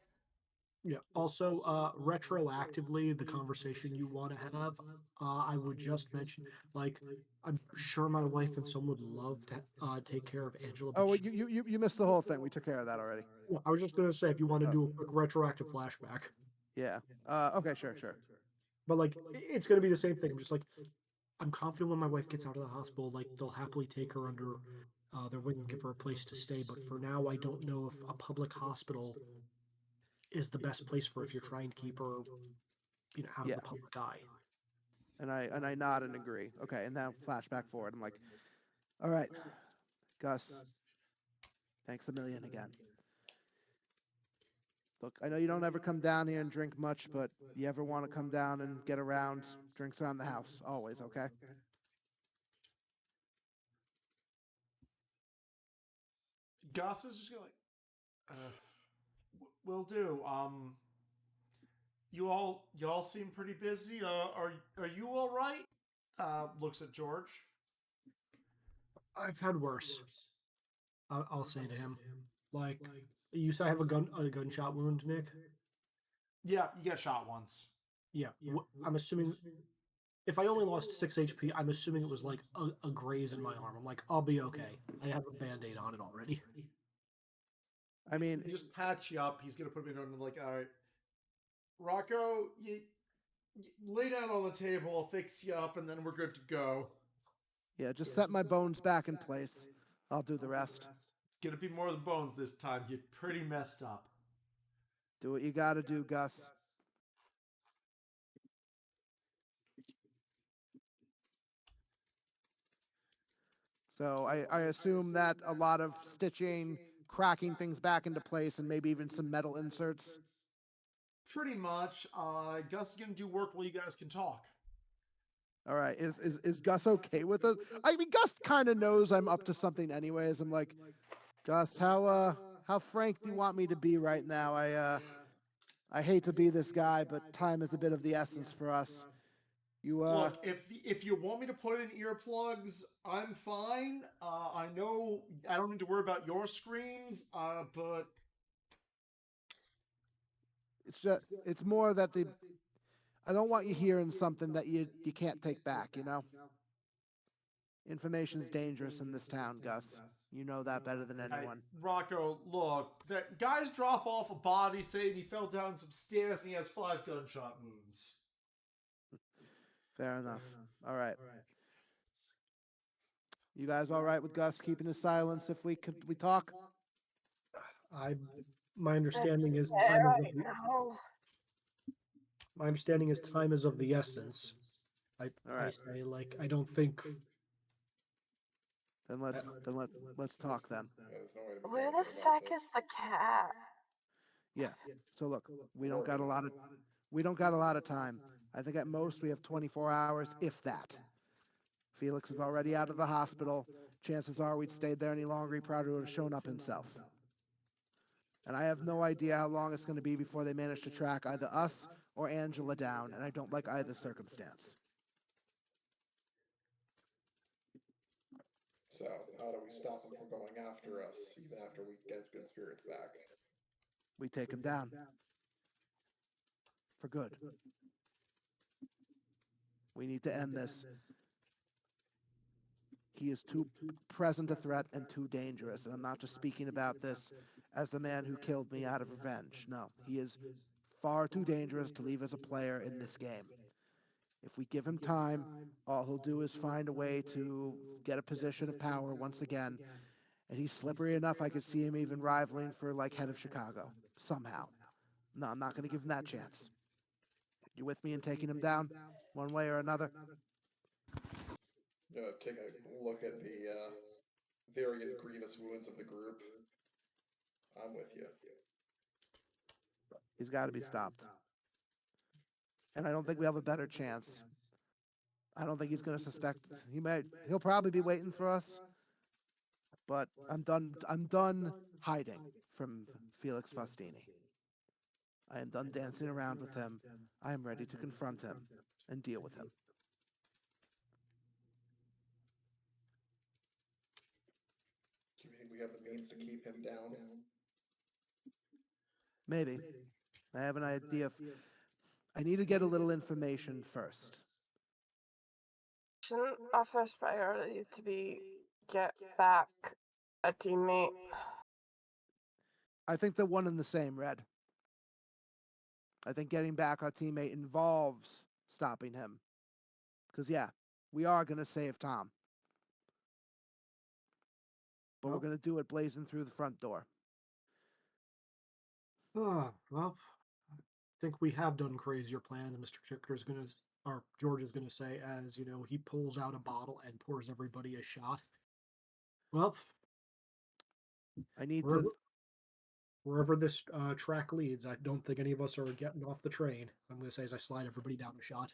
Yeah. Also, retroactively, the conversation you want to have, I would just mention, like, I'm sure my wife and son would love to take care of Angela. Oh, wait, you missed the whole thing. We took care of that already. Yeah, I was just gonna say if you want to do a quick retroactive flashback. Yeah. Okay, sure. But like, it's gonna be the same thing. I'm just like, I'm confident when my wife gets out of the hospital, like they'll happily take her under their wing and give her a place to stay. But for now, I don't know if a public hospital is the best place for if you're trying to keep her, out of the public eye. And I nod and agree. Okay, and now flashback forward. I'm like, all right, Gus, thanks a million again. Look, I know you don't ever come down here and drink much, but you ever want to come down and get around, drinks around the house, always, okay? Gus is just gonna will do. Y'all seem pretty busy. Are you all right? Looks at George. I've had worse. I'll say to him, like, you said I have a gunshot wound, Nick. Yeah, you got shot once. Yeah, I'm assuming if I only lost 6 HP, I'm assuming it was like a graze in my arm. I'm like, I'll be okay. I have a band-aid on it already. I mean, he just patch you up. He's gonna put me on like, all right, Rocco, you lay down on the table. I'll fix you up, and then we're good to go. Yeah, just set my bones back in place. I'll do the rest. It's gonna be more than bones this time. You're pretty messed up. Do what you gotta do, Gus. So I assume that a lot of stitching, cracking things back into place, and maybe even some metal inserts. Pretty much. Gus is gonna do work while you guys can talk. All right, is Gus okay with it? I mean, Gus kind of knows I'm up to something anyways. I'm like, Gus, how frank do you want me to be right now? I hate to be this guy, but time is a bit of the essence for us. You Look, if you want me to put in earplugs, I'm fine. I know I don't need to worry about your screams, but it's more that I don't want you hearing something that you can't take back, you know? Information's dangerous in this town, Gus. You know that better than anyone. Rocco, look, that guy's drop off a body saying he fell down some stairs and he has 5 gunshot wounds. Fair enough. All right. You guys all right with Gus keeping his silence if we talk? My understanding is my understanding is time is of the essence. I say, like, I don't think. Then let's talk then. Where the fuck is the cat? Yeah. So look, we don't got a lot of time. I think at most we have 24 hours, if that. Felix is already out of the hospital. Chances are we'd stayed there any longer, he probably would have shown up himself. And I have no idea how long it's going to be before they manage to track either us or Angela down, and I don't like either circumstance. So, how do we stop them from going after us, even after we get good spirits back? We take him down. For good. We need to end this. He is too present a threat and too dangerous, and I'm not just speaking about this as the man who killed me out of revenge. No, he is far too dangerous to leave as a player in this game. If we give him time, all he'll do is find a way to get a position of power once again, and he's slippery enough I could see him even rivaling for, like, head of Chicago, somehow. No, I'm not going to give him that chance. You with me in taking him down, one way or another? Take a look at the various grievous wounds of the group. I'm with you. He's got to be stopped. And I don't think we have a better chance. I don't think he's going to suspect. He'll probably be waiting for us. But I'm done hiding from Felix Faustini. I am done dancing around with him. I am ready to confront him and deal with him. Do you think we have the means to keep him down? Maybe. I have an idea. I need to get a little information first. Shouldn't our first priority to be get back a teammate? I think they're one and the same, Red. I think getting back our teammate involves stopping him. Because, yeah, we are going to save Tom. But we're going to do it blazing through the front door. Well, I think we have done crazier plans. Mr. Chicker's gonna, or George is gonna say, as he pulls out a bottle and pours everybody a shot. Well, I need wherever, to. wherever this track leads, I don't think any of us are getting off the train. I'm gonna say as I slide everybody down a shot.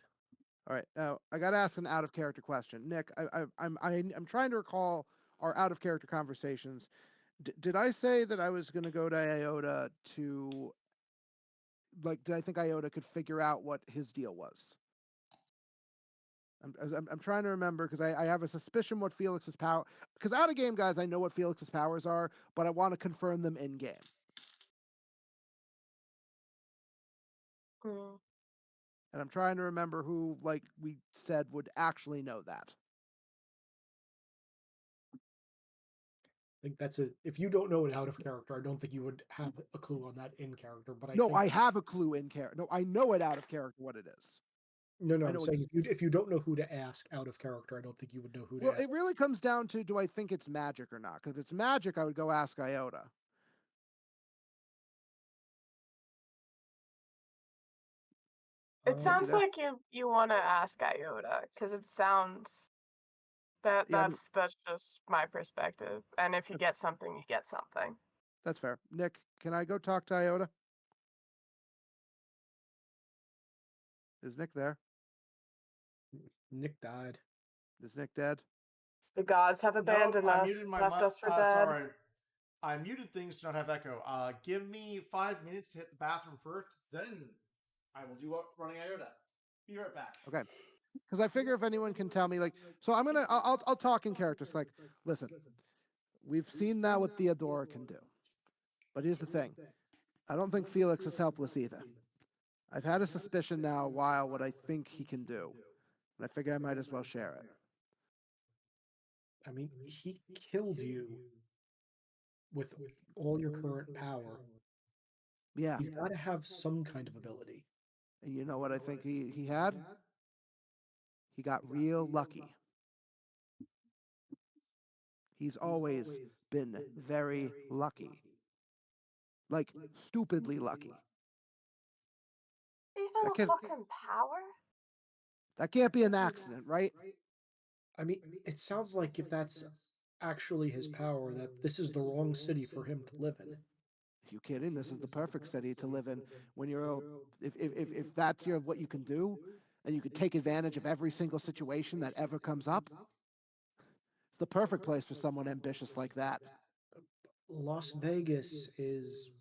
All right. Now, I got to ask an out of character question. Nick, I'm trying to recall our out of character conversations. Did I say that I was going to go to Iota to, like, did I think Iota could figure out what his deal was? I'm trying to remember because I have a suspicion what Felix's power. Because out of game, guys, I know what Felix's powers are, but I want to confirm them in game. Hmm. And I'm trying to remember who, like we said, would actually know that. I think that's it. If you don't know it out of character, I don't think you would have a clue on that in character. But No, think I have a clue in character. No, I know it out of character what it is. no, I I'm know saying if you don't know who to ask out of character, I don't think you would know who to Well, ask. it really comes down to, do I think it's magic or not? Because if it's magic, I would go ask Iota. It sounds there? like you want to ask Iota because it sounds Yeah, I mean, that's just my perspective. And if you get something, you get something. that's fair. Nick, can I go talk to Iota? Is Nick there? Nick died. Is Nick dead? The gods have Nope, abandoned I us, muted my left us for dead. Sorry. I muted things to not have echo. Give me 5 minutes to hit the bathroom first, then I will do running Iota. Be right back. Okay. Because I figure if anyone can tell me, like, so I'll talk in characters. Like, listen, we've seen that what Theodora can do. But here's the thing. I don't think Felix is helpless either. I've had a suspicion now a while what I think he can do. And I figure I might as well share it. I mean, he killed you with all your current power. Yeah. He's got to have some kind of ability. And you know what I think he had? He got real lucky. He's always been very lucky. Like, stupidly lucky. Even fucking power? That can't be an accident, right? I mean, it sounds like if that's actually his power, that this is the wrong city for him to live in. Are you kidding? This is the perfect city to live in when you're, if that's what you can do, and you can take advantage of every single situation that ever comes up. It's the perfect place for someone ambitious like that. Las Vegas is.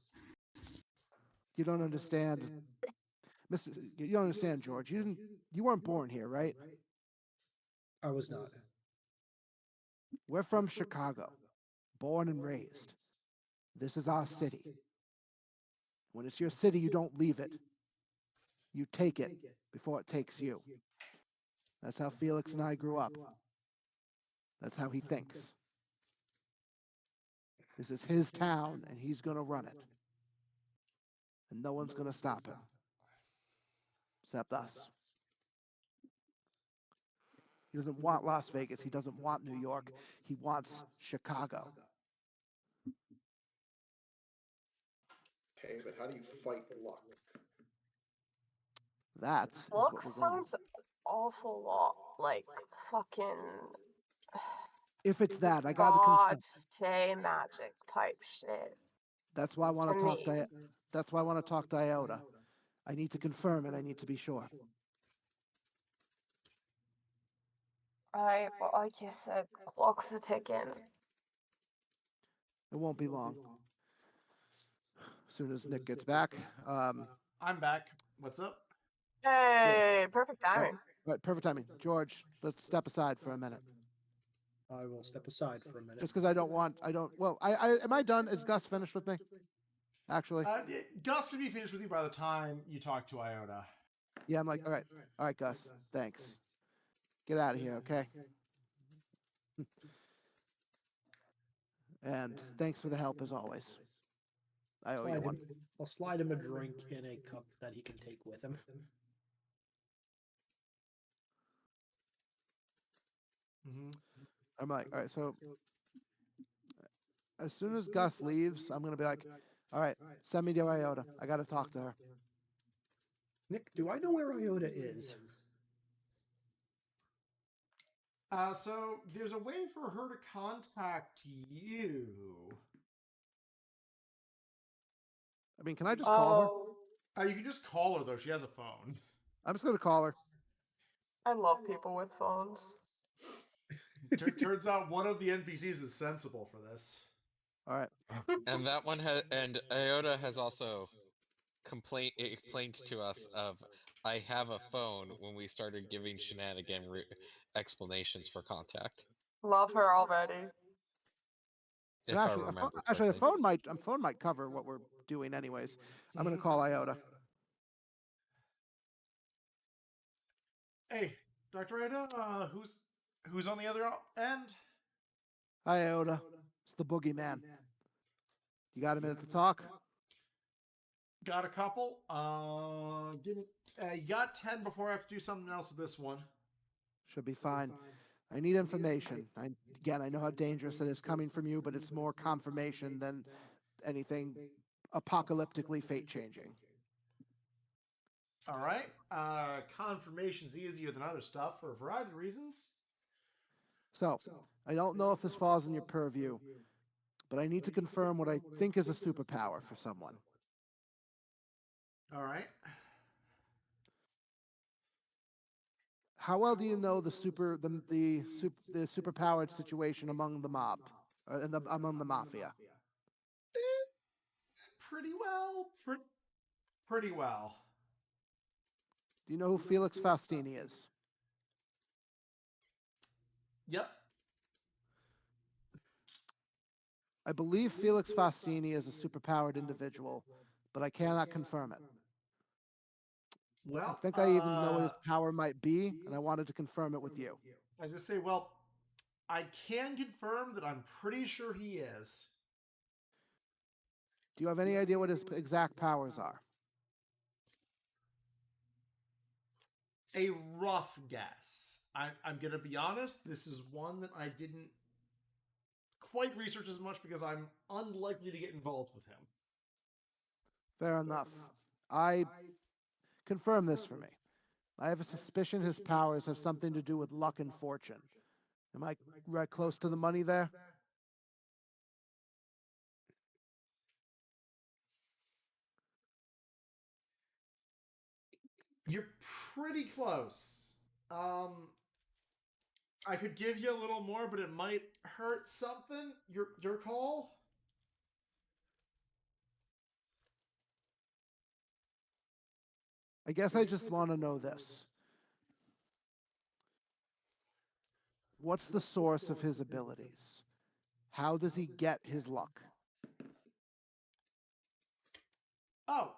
You don't understand, You don't understand, George. You weren't born here, right? I was not. We're from Chicago, born and raised. This is our city. When it's your city, you don't leave it. You take it before it takes you. That's how Felix and I grew up. That's how he thinks. This is his town, and he's going to run it. And no one's going to stop him. Except us. He doesn't want Las Vegas. He doesn't want New York. He wants Chicago. Okay, but how do you fight luck? That is Luck what we're going to sounds awful lot like fucking If it's that, I got to god confirm. fey magic type shit. That's why I want to to talk me. That's why I want to talk to Iota. I need to confirm it. I need to be sure. Alright, but like you said, clocks are ticking. It won't be long. As soon as Nick gets back. I'm back. What's up? Hey, perfect timing. Right, perfect timing. George, let's step aside for a minute. I will step aside for a minute. Just because I don't. Well, am I done? Is Gus finished with me? actually. Gus can be finished with you by the time you talk to Iota. Yeah, I'm like, all right, Gus, thanks. Get out of here, okay? And thanks for the help as always. I owe you one. I'll slide him a drink in a cup that he can take with him. Mm-hmm. I'm like, all right, so as soon as Gus leaves, I'm gonna be like, all right, send me to Iota. I gotta talk to her. Nick, do I know where Iota is? So there's a way for her to contact you. I mean, can I just call her? You can just call her though. She has a phone. I'm just gonna call her. I love people with phones. Turns out one of the NPCs is sensible for this. All right. And that one and Iota has also explained to us of I have a phone when we started giving shenanigan explanations for contact. Love her already. If And actually, I remember a correctly. phone might cover what we're doing anyways. I'm gonna call Iota. Hey, Dr. Iota, who's on the other end? Hi, Iota. It's the boogeyman. You got a minute to talk? Got a couple. Give me. You got 10 before I have to do something else with this one. Should be fine. I need information. I know how dangerous it is coming from you, but it's more confirmation than anything apocalyptically fate-changing. All right. Confirmation's easier than other stuff for a variety of reasons. So, I don't know if this falls in your purview, but I need to confirm what I think is a superpower for someone. All right. How well do you know the superpowered situation among the mob, or among the mafia? Pretty well. Pretty well. Do you know who Felix Faustini is? Yep. I believe Felix Faustini is a superpowered individual, but I cannot confirm it. Well, I think I even know what his power might be, and I wanted to confirm it with you. I was gonna say, well, I can confirm that I'm pretty sure he is. Do you have any idea what his exact powers are? A rough guess. I'm gonna be honest. This is one that I didn't quite research as much because I'm unlikely to get involved with him. Fair enough. Confirm this for me. I have a suspicion his powers have something to do with luck and fortune. Am I right close to the money there? You're pretty close. I could give you a little more, but it might hurt something. Your call? I guess I just want to know this. What's the source of his abilities? How does he get his luck? Oh.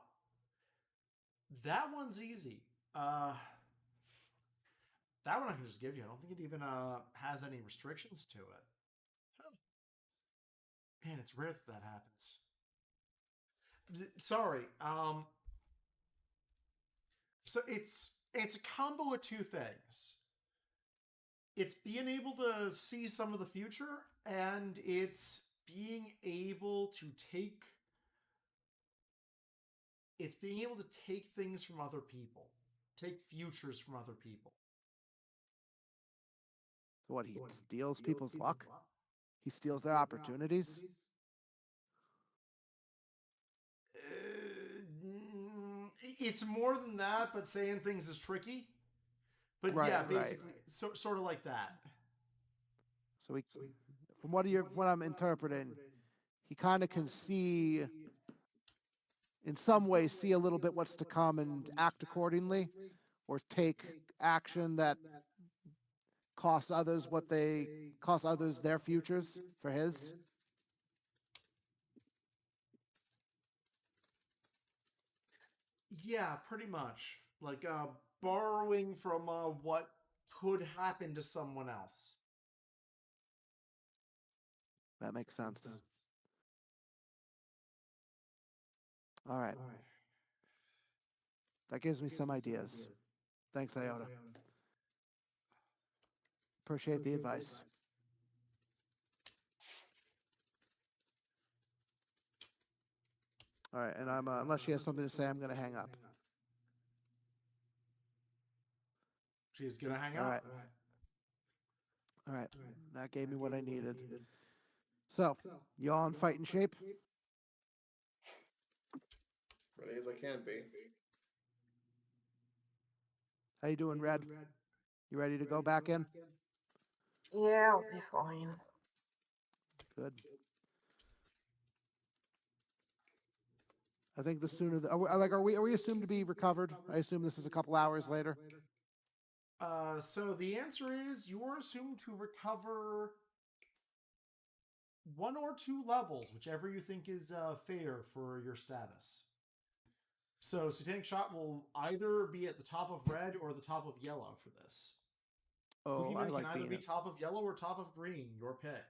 That one's easy. That one I can just give you. I don't think it even has any restrictions to it. Oh. Man, it's rare that happens. Sorry. So it's a combo of two things. It's being able to see some of the future, and it's being able to take things from other people. Take futures from other people. So what, he steals people's luck? He steals their opportunities? It's more than that, but saying things is tricky. But right, yeah, basically, right. sort of like that. So from what I'm interpreting, he kind of can see, in some ways, see a little bit what's to come and act accordingly, or take action that costs others their futures for his. Yeah, pretty much. Like borrowing from what could happen to someone else. That makes sense. All right. That gives me some ideas. Thanks, Iota. Appreciate the advice. All right, and I'm unless she has something to say, I'm gonna hang up. She's gonna hang All out. right. All right. That gave me what I needed. So, you all in fighting shape? Ready as I can be. How you doing, Red? You ready to go back in? Yeah, I'll be fine. Good. I think the sooner the are we assumed to be recovered? I assume this is a couple hours later. So the answer is you are assumed to recover 1 or 2 levels, whichever you think is fair for your status. So Satanic Shot will either be at the top of red or the top of yellow for this. Oh, I Boogeyman like can either being be it. top of yellow or top of green, your pick.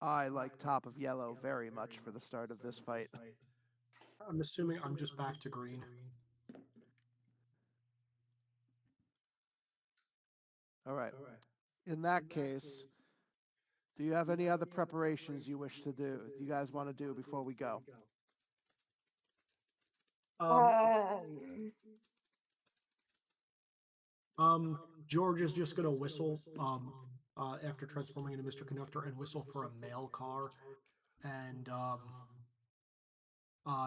I like top of yellow very much for the start of this fight. I'm assuming I'm just back to green. All right. In that case, do you have any other preparations you wish to do? Do you guys want to do before we go? George is just gonna whistle after transforming into Mr. Conductor and whistle for a mail car and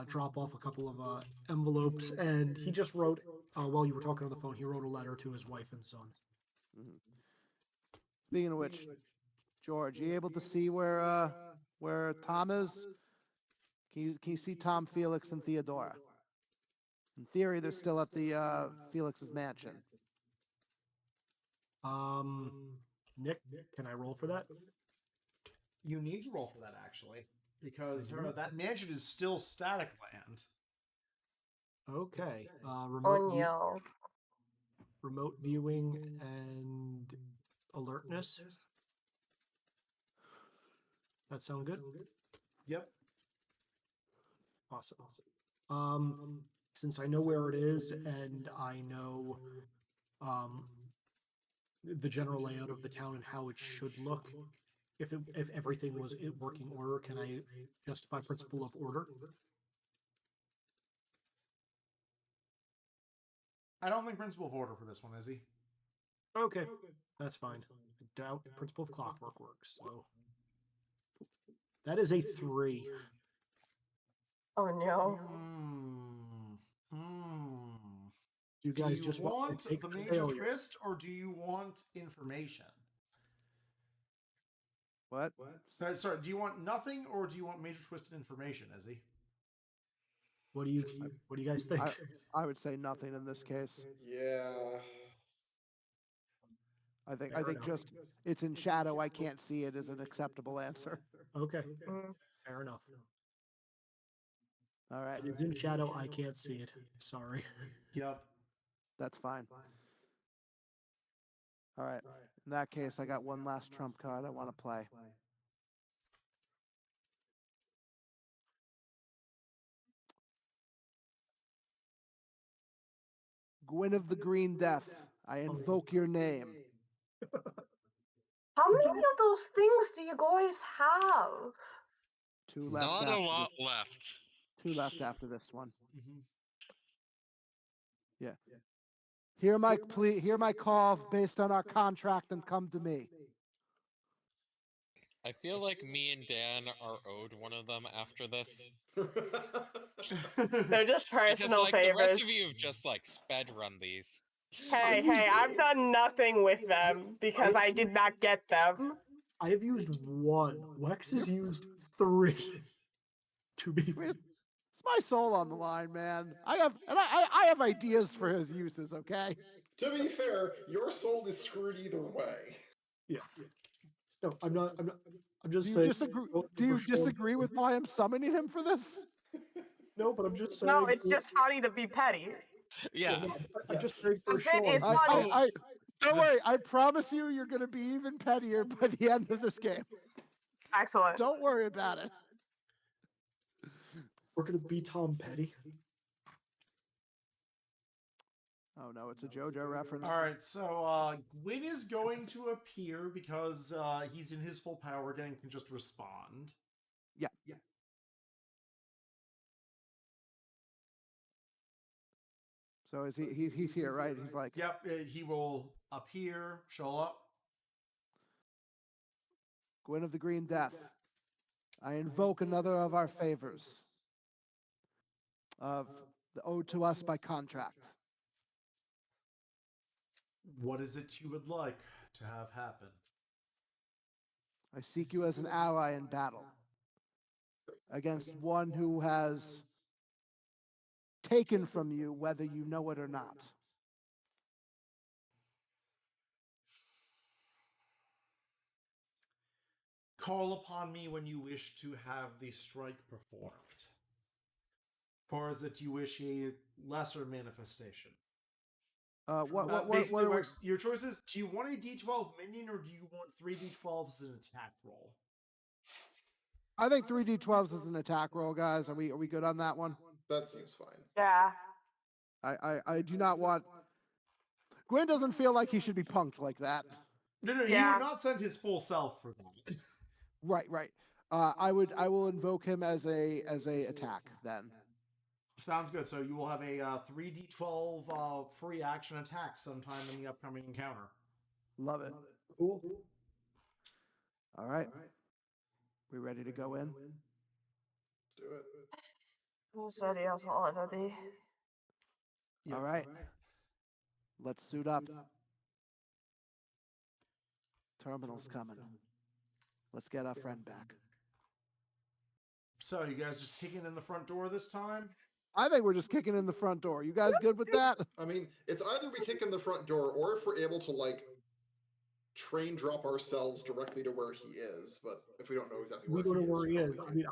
drop off a couple of envelopes. And he just wrote while you were talking on the phone, he wrote a letter to his wife and son. Mm-hmm. Speaking of which, George, you able to see where Tom is? Can you see Tom, Felix, and Theodora? In theory, they're still at the Felix's mansion. Nick, can I roll for that? You need to roll for that, actually, because that mansion is still static land. Okay. Oh, Remote viewing and alertness. That sound good? Yep. Awesome. Since I know where it is and I know the general layout of the town and how it should look, if everything was in working order, can I justify principle of order? I don't think principle of order for this one, is he? Okay, that's fine. I doubt principle of clockwork works. So that is a 3. Oh no. You Do guys you just want to take the major failure. twist, or do you want information? What? Sorry, do you want nothing, or do you want major twist and information, Izzy? What do you guys think? I would say nothing in this case. Yeah. I think just it's in shadow. I can't see it as an acceptable answer. Okay, fair enough. All right. It is in shadow. I can't see it. Sorry. Yep. That's fine. All right. In that case, I got one last trump card I want to play. Gwyn of the Green Death, I invoke your name. How many of those things do you guys have? 2 left. Not a lot left. 2 left after this one. Mm-hmm. Yeah. Hear my plea. Hear my call based on our contract, and come to me. I feel like me and Dan are owed one of them after this. They're just Because personal like the favors. rest of you have just like sped run these. Hey, I've done nothing with them because I did not get them. I have used 1. Wex has used 3. To be fair. It's my soul on the line, man. I have ideas for his uses. Okay. To be fair, your soul is screwed either way. Yeah. No, I'm not. I'm just Do you saying. disagree? Do you disagree with why I'm summoning him for this? No, but I'm just saying. No, it's just funny to be petty. Yeah. I'm just saying The for bit is Sean. funny. Don't worry. I promise you're going to be even pettier by the end of this game. Excellent. Don't worry about it. We're gonna be Tom Petty. Oh no, it's a JoJo reference. All right, so Gwyn is going to appear because he's in his full power again and can just respond. Yeah. So is he's here, right? He's like, Yep, he will appear, show up. Gwyn of the Green Death, I invoke another of our favors of the owed to us by contract. What is it you would like to have happen? I seek you as an ally in battle against one who has taken from you, whether you know it or not. Call upon me when you wish to have the strike performed. Or is it you wish a lesser manifestation? Basically, what Wex, your choice is: do you want a D12 minion or do you want 3D12s as an attack roll? I think 3D12s is an attack roll, guys. Are we good on that one? That seems fine. Yeah. I do not want. Gwyn doesn't feel like he should be punked like that. No, he Yeah. would not send his full self for that. Right. I will invoke him as a attack then. Sounds good. So you will have a 3D12 free action attack sometime in the upcoming encounter. Love it. Cool. All right. We ready to go in? Let's do it. Who's ready as already? All right. Let's suit up. Terminal's coming. Let's get our friend back. So you guys just kicking in the front door this time? I think we're just kicking in the front door. You guys good with that? I mean, it's either we kick in the front door, or if we're able to like train drop ourselves directly to where he is. But if we don't know exactly We where don't know he where he is. probably I mean,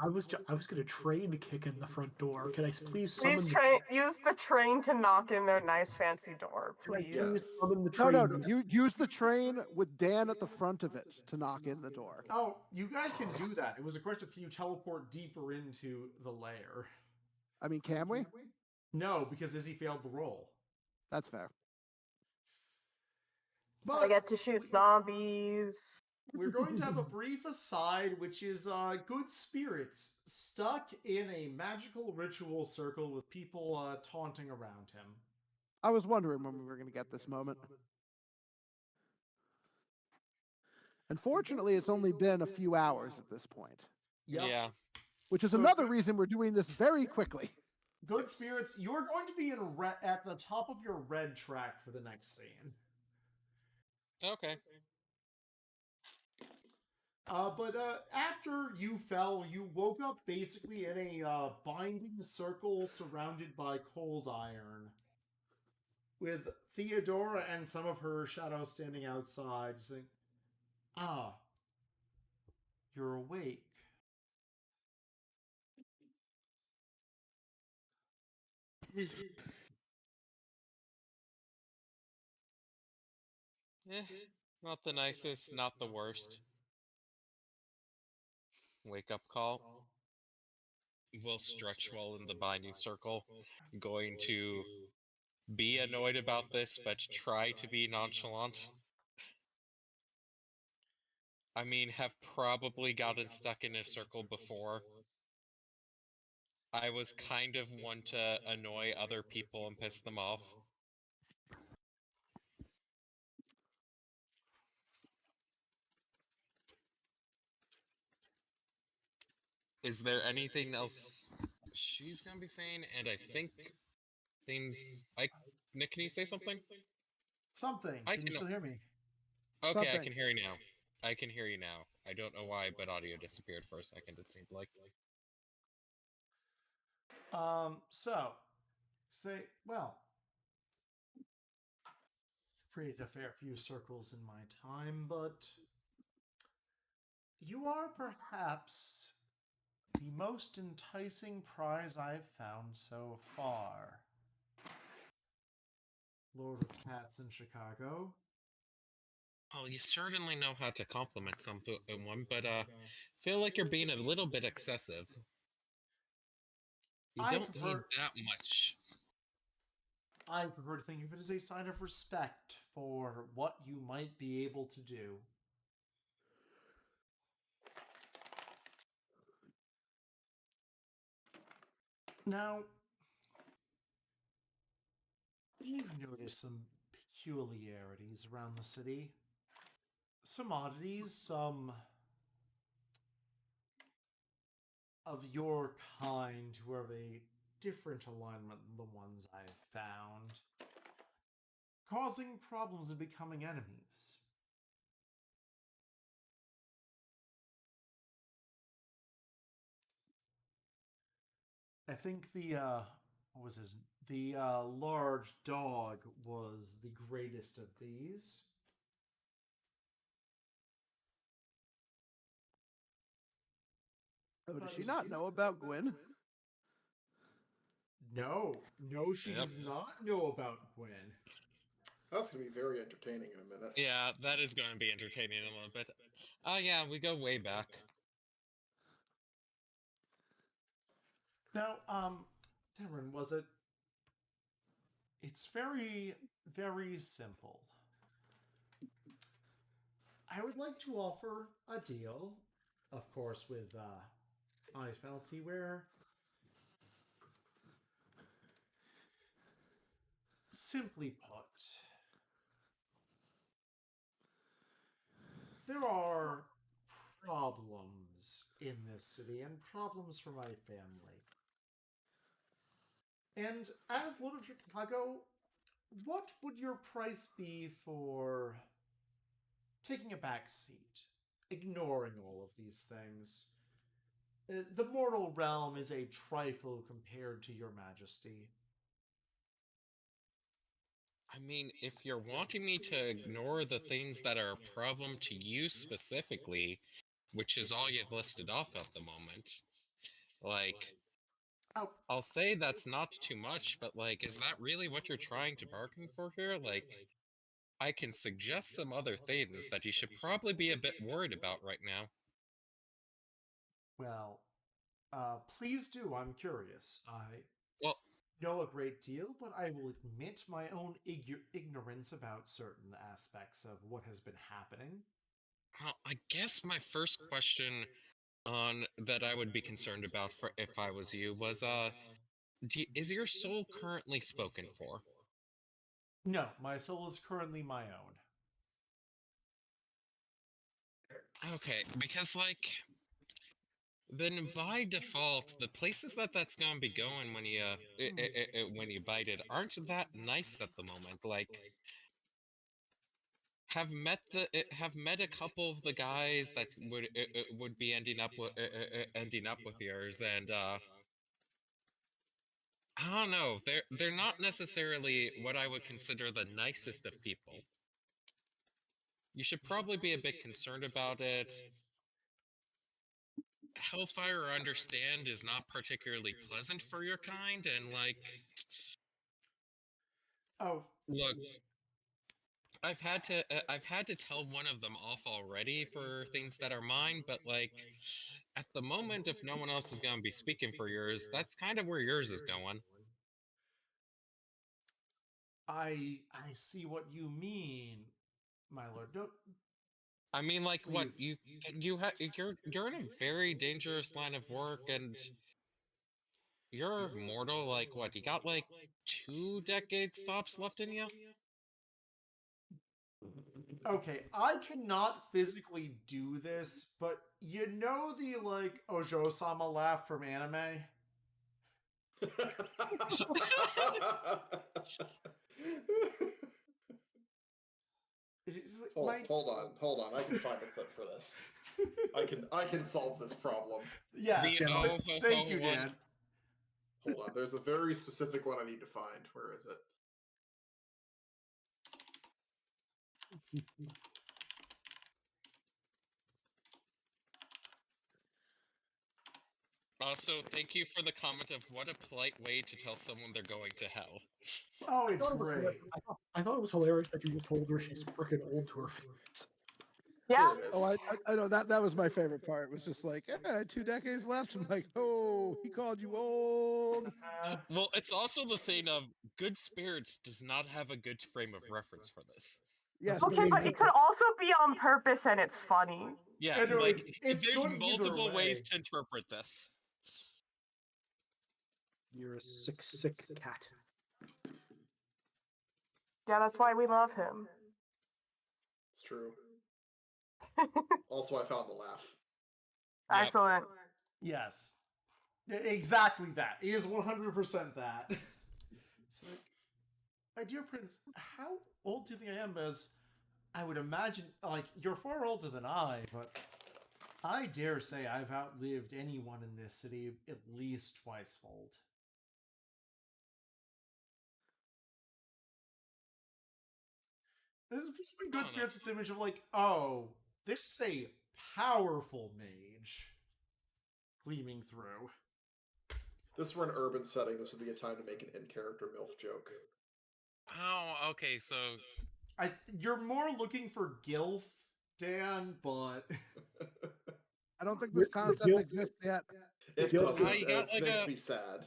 I was gonna train to kick in the front door. Can I please summon? Please use the train to knock in their nice fancy door, Can I please. Yes. summon the No, train? no. You use the train with Dan at the front of it to knock in the door. Oh, you guys can do that. It was a question of can you teleport deeper into the lair? I mean, can we? No, because Izzy failed the roll. That's fair. I But get to shoot zombies. we're going to have a brief aside, which is good spirits stuck in a magical ritual circle with people taunting around him. I was wondering when we were going to get this moment. Unfortunately, it's only been a few hours at this point. Yep. Yeah. Which is So another good- reason we're doing this very quickly. Good spirits, you're going to be at the top of your red track for the next scene. Okay. But after you fell, you woke up basically in a binding circle surrounded by cold iron, with Theodora and some of her shadows standing outside, saying, "Ah, you're awake." Not the nicest, not the worst. Wake up call. We'll stretch while in the binding circle. Going to be annoyed about this, but try to be nonchalant. I mean, have probably gotten stuck in a circle before. I was kind of one to annoy other people and piss them off. Is there anything else she's gonna be saying? And I think things. Nick, can you say something? Something. I Can you can- still hear me? Okay, I Something. can hear you now. I can hear you now. I don't know why, but audio disappeared for a second, it seemed like. So, say, well, created a fair few circles in my time, but you are perhaps The most enticing prize I've found so far. Lord of Cats in Chicago. Well, you certainly know how to compliment someone, but feel like you're being a little bit excessive. You don't need that much. I prefer to think of it as a sign of respect for what you might be able to do. Now, you've noticed some peculiarities around the city. Some oddities, some of your kind who have a different alignment than the ones I've found, causing problems and becoming enemies. I think the what was his? The large dog was the greatest of these. Oh, does she not know about Gwen? No, she does not know about Gwen. That's going to be very entertaining in a minute. Yeah, that is going to be entertaining a little bit. Oh yeah, we go way back. Now, Cameron, was it? It's very, very simple. I would like to offer a deal, of course, with honest penalty, where simply put, there are problems in this city and problems for my family. And as Lord of Chicago, what would your price be for taking a back seat, ignoring all of these things? The mortal realm is a trifle compared to your majesty. I mean, if you're wanting me to ignore the things that are a problem to you specifically, which is all you've listed off at the moment, like, Oh, I'll say that's not too much, but like, is that really what you're trying to bargain for here? Like, I can suggest some other things that you should probably be a bit worried about right now. well, please do. I'm curious. I Well, know a great deal, but I will admit my own ignorance about certain aspects of what has been happening. I guess my first question on that I would be concerned about for if I was you was is your soul currently spoken for? No, my soul is currently my own. Okay, because like then by default the places that that's going to be going when you when you bite it aren't that nice at the moment. Like have met a couple of the guys that would be ending up with yours, and I don't know, they're not necessarily what I would consider the nicest of people. You should probably be a bit concerned about it. Hellfire, understand, is not particularly pleasant for your kind, and like, Oh, look, I've had to tell one of them off already for things that are mine, but like, at the moment, if no one else is going to be speaking for yours, that's kind of where yours is going. I see what you mean, my lord. Don't, I mean, like, what please. you're in a very dangerous line of work, and you're mortal. Like, what, you got like 2 decade stops left in you? Okay, I cannot physically do this, but you know the like Ojo-sama laugh from anime? It's like, hold on. I can find a clip for this. I can solve this problem. Yes. The oh, Thank you, one. Dan. Hold on. There's a very specific one I need to find. Where is it? Also, thank you for the comment of what a polite way to tell someone they're going to hell. Oh, I it's thought it was great. I thought it was hilarious that you just told her she's freaking old to her face. Yeah. Here it is. Oh, I know that was my favorite part. It was just like, 2 decades left. I'm like, oh, he called you old. Well, it's also the thing of good spirits does not have a good frame of reference for this. Yes, Okay, but it could also be on purpose and it's funny. Yeah, I know, like it's there's good either multiple ways way. to interpret this. You're a sick cat. Yeah, that's why we love him. It's true. Also, I found the laugh. Yep. Excellent. Yes. Exactly that. It is 100% that. It's like, my dear prince, how old do you think I am? As I would imagine, like, you're far older than I, but I dare say I've outlived anyone in this city at least twicefold. This is in good spirits. It's image of like, oh, this is a powerful mage gleaming through. This were an urban setting. This would be a time to make an in-character MILF joke. Oh, okay, so You're more looking for Gilf, Dan, but I don't think this concept exists yet. It Gil- doesn't. you got It like makes a- me sad.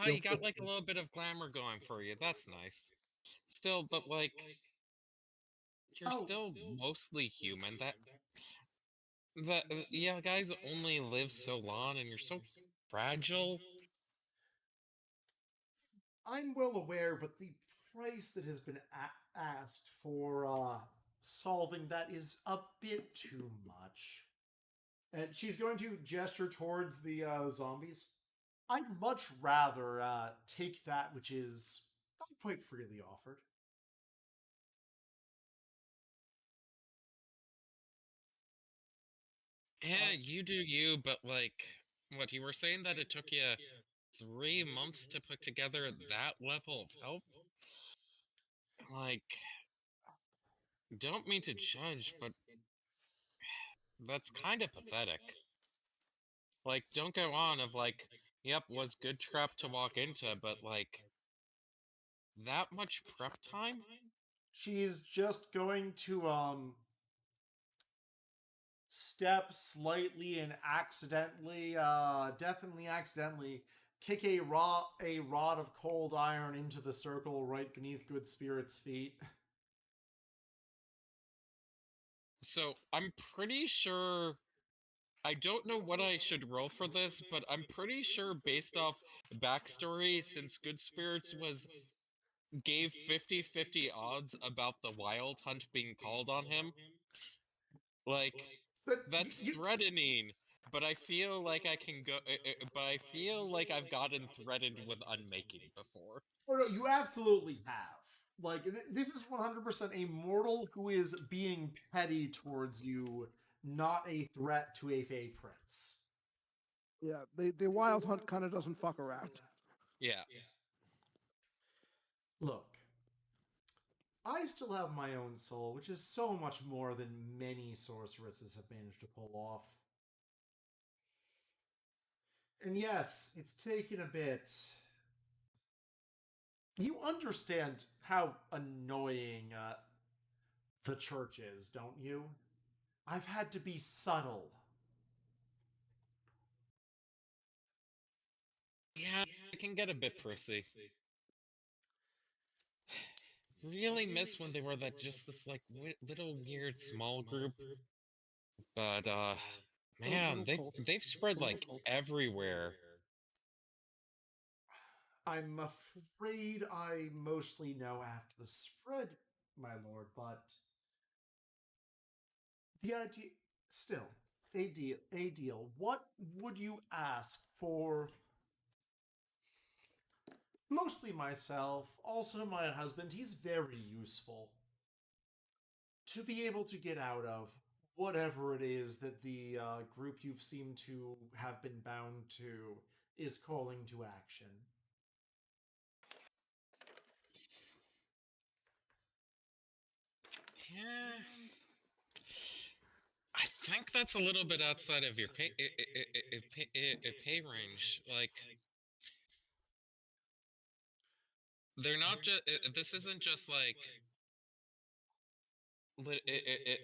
you got like a little bit of glamour going for you. That's nice. Still, but like you're still mostly human. Yeah, guys only live so long, and you're so fragile. I'm well aware, but the price that has been asked for solving that is a bit too much. And she's going to gesture towards the zombies. I'd much rather take that which is not quite freely offered. Yeah, you do you, but like, what you were saying that it took you 3 months to put together that level of help? Like, don't mean to judge, but that's kind of pathetic. Like, don't go on of like, yep, was good trap to walk into, but like, that much prep time? She's just going to step slightly and definitely accidentally kick a rod of cold iron into the circle right beneath Good Spirit's feet. So, I'm pretty sure I don't know what I should roll for this, but I'm pretty sure based off backstory, since Good Spirits gave 50-50 odds about the wild hunt being called on him, like, that's threatening, but I feel like I can go, but I feel like I've gotten threatened with unmaking before. Oh no, you absolutely have. Like, this is 100% a mortal who is being petty towards you, not a threat to a Fey Prince. Yeah, the wild hunt kind of doesn't fuck around. Yeah. Look, I still have my own soul, which is so much more than many sorceresses have managed to pull off. And yes, it's taken a bit. You understand how annoying the church is, don't you? I've had to be subtle. Yeah, it can get a bit prissy. Really miss when they were just this like little weird small group, but man, they've spread like everywhere. I'm afraid I mostly know after the spread, my lord, but the idea still a deal. What would you ask for? Mostly myself, also my husband. He's very useful to be able to get out of whatever it is that the group you've seemed to have been bound to is calling to action. Yeah. I think that's a little bit outside of your pay range. Like, they're not just. This isn't just like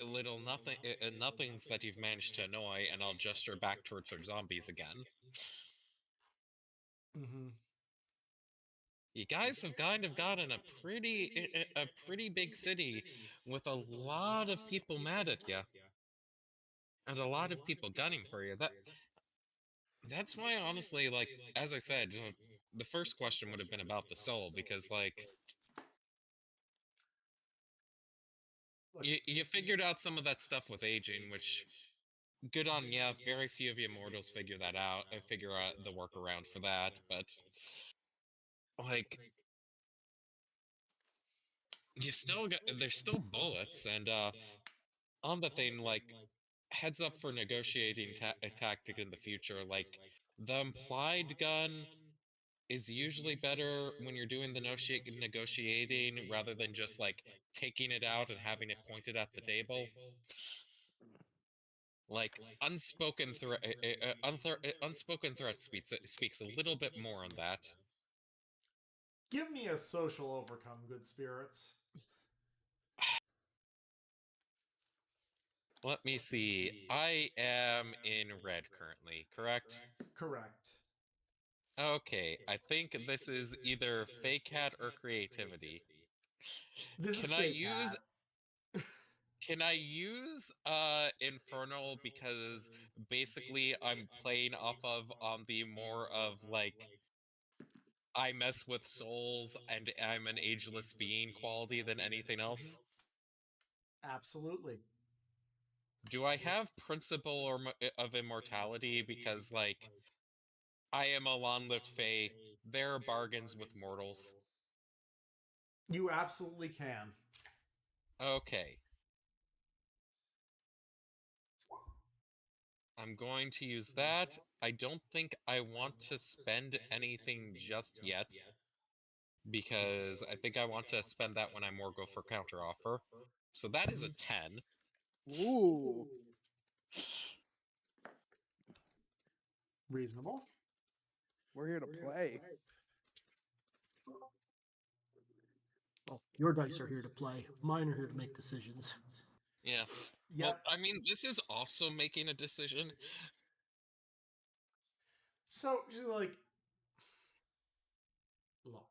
little nothings that you've managed to annoy, and I'll gesture back towards her zombies again. Mm-hmm. You guys have kind of gotten a pretty big city with a lot of people mad at you, and a lot of people gunning for you. That's why, honestly, like, as I said, the first question would have been about the soul, because, like, you figured out some of that stuff with aging, which, good on ya. Very few of you mortals figure that out, figure out the workaround for that, but, like, there's still bullets, and, on the thing, like, heads up for negotiating a tactic in the future, like, the implied gun is usually better when you're doing the negotiating rather than just like taking it out and having it pointed at the table. Like unspoken threat, unspoken threat speaks a little bit more on that. Give me a social overcome, good spirits. Let me see. I am in red currently, correct? Correct. Okay, I think this is either fake hat or creativity. This is Can I fake use hat. Can I use Infernal, because basically I'm playing off of on the more of like I mess with souls and I'm an ageless being quality than anything else? Absolutely. Do I have principle or of immortality, because like I am a long-lived fae, there are bargains with mortals. You absolutely can. Okay. I'm going to use that. I don't think I want to spend anything just yet, because I think I want to spend that when I more go for counteroffer. So that is a 10. Ooh. Reasonable. We're here to play. Well, your dice are here to play. Mine are here to make decisions. Yeah. Yeah. Well, I mean, this is also making a decision. So, like, look.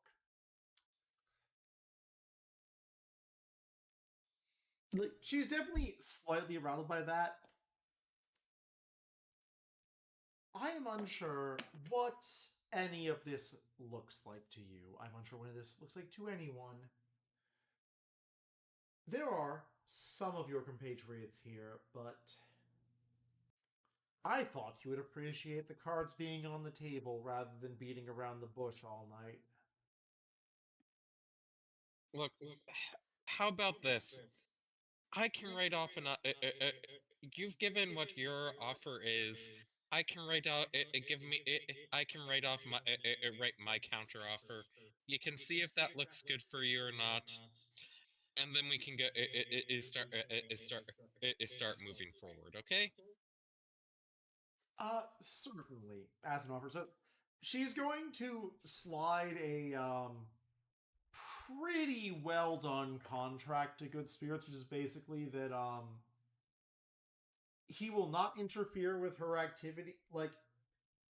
Like, she's definitely slightly rattled by that. I am unsure what any of this looks like to you. I'm unsure what this looks like to anyone. There are some of your compatriots here, but I thought you would appreciate the cards being on the table rather than beating around the bush all night. Look, how about this? I can write off you've given what your offer is. I can write out. Give me. I can write off my. Write my counter offer. You can see if that looks good for you or not, and then we can go. Start moving forward. Okay. Certainly, as an offer. So she's going to slide a pretty well done contract to Good Spirits, which is basically that he will not interfere with her activity. Like,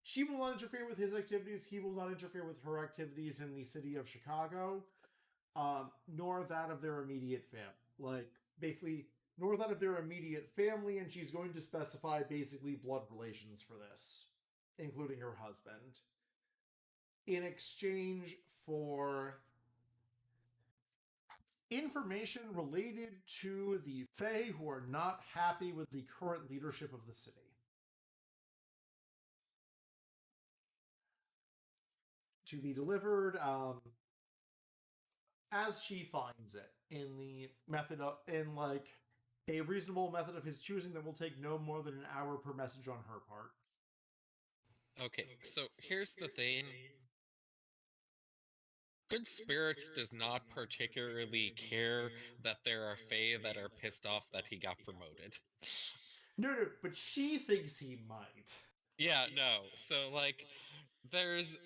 she will not interfere with his activities. He will not interfere with her activities in the city of Chicago, nor that of their immediate family. Like, basically, nor that of their immediate family, and she's going to specify basically blood relations for this, including her husband, in exchange for information related to the Fae who are not happy with the current leadership of the city. To be delivered as she finds it, in the method of, in like a reasonable method of his choosing that will take no more than an hour per message on her part. Okay. So here's the thing. Good Spirits does not particularly care that there are Fae that are pissed off that he got promoted. No, but she thinks he might. Yeah, no. So like there's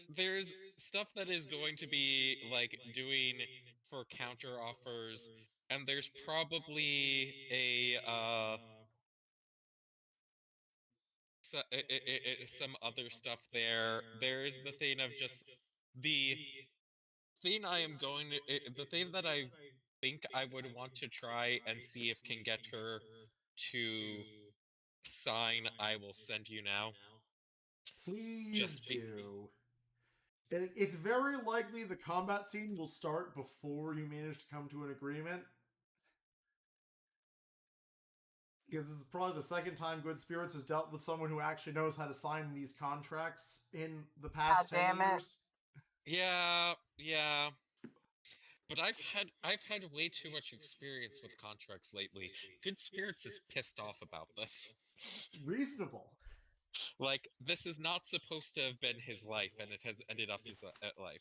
stuff that is going to be like doing for counter offers, and there's probably a some other stuff there. There's the thing of just the thing I am going to the thing that I think I would want to try and see if can get her to sign I will send you now. Please Just be do. It's very likely the combat scene will start before you manage to come to an agreement. Because this is probably the second time Good Spirits has dealt with someone who actually knows how to sign these contracts in the past God 10 damn it. years. yeah. But I've had way too much experience with contracts lately. Good Spirits is pissed off about this. Reasonable. Like, this is not supposed to have been his life, and it has ended up his life.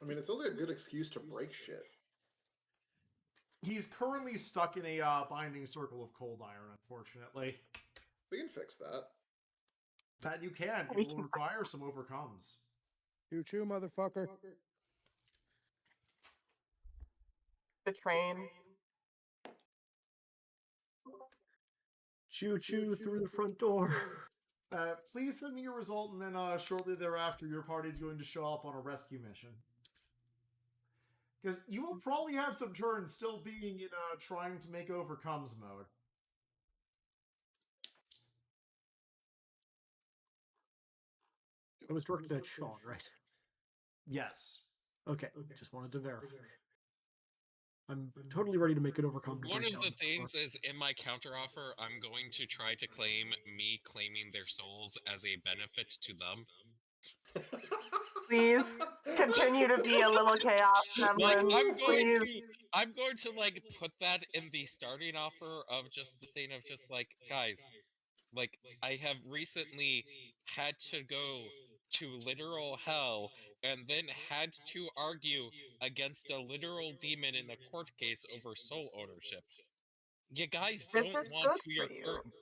I mean, it sounds like a good excuse to break shit. He's currently stuck in a binding circle of cold iron, unfortunately. We can fix that. That you can. It will require some overcomes. Choo-choo, motherfucker. The train. Choo choo through the front door. Please send me your result, and then shortly thereafter, your party is going to show up on a rescue mission. Because you will probably have some turns still being in trying to make overcomes mode. It was directed at Sean, right? Yes. Okay, just wanted to verify. I'm totally ready to make it overcome. One of the things is in my counteroffer, I'm going to try to claim me claiming their souls as a benefit to them. Please continue to be a little chaos Like gremlin. I'm going to like put that in the starting offer of just the thing of just like, guys, like I have recently had to go to literal hell and then had to argue against a literal demon in a court case over soul ownership. You guys This don't is want good who your for you. current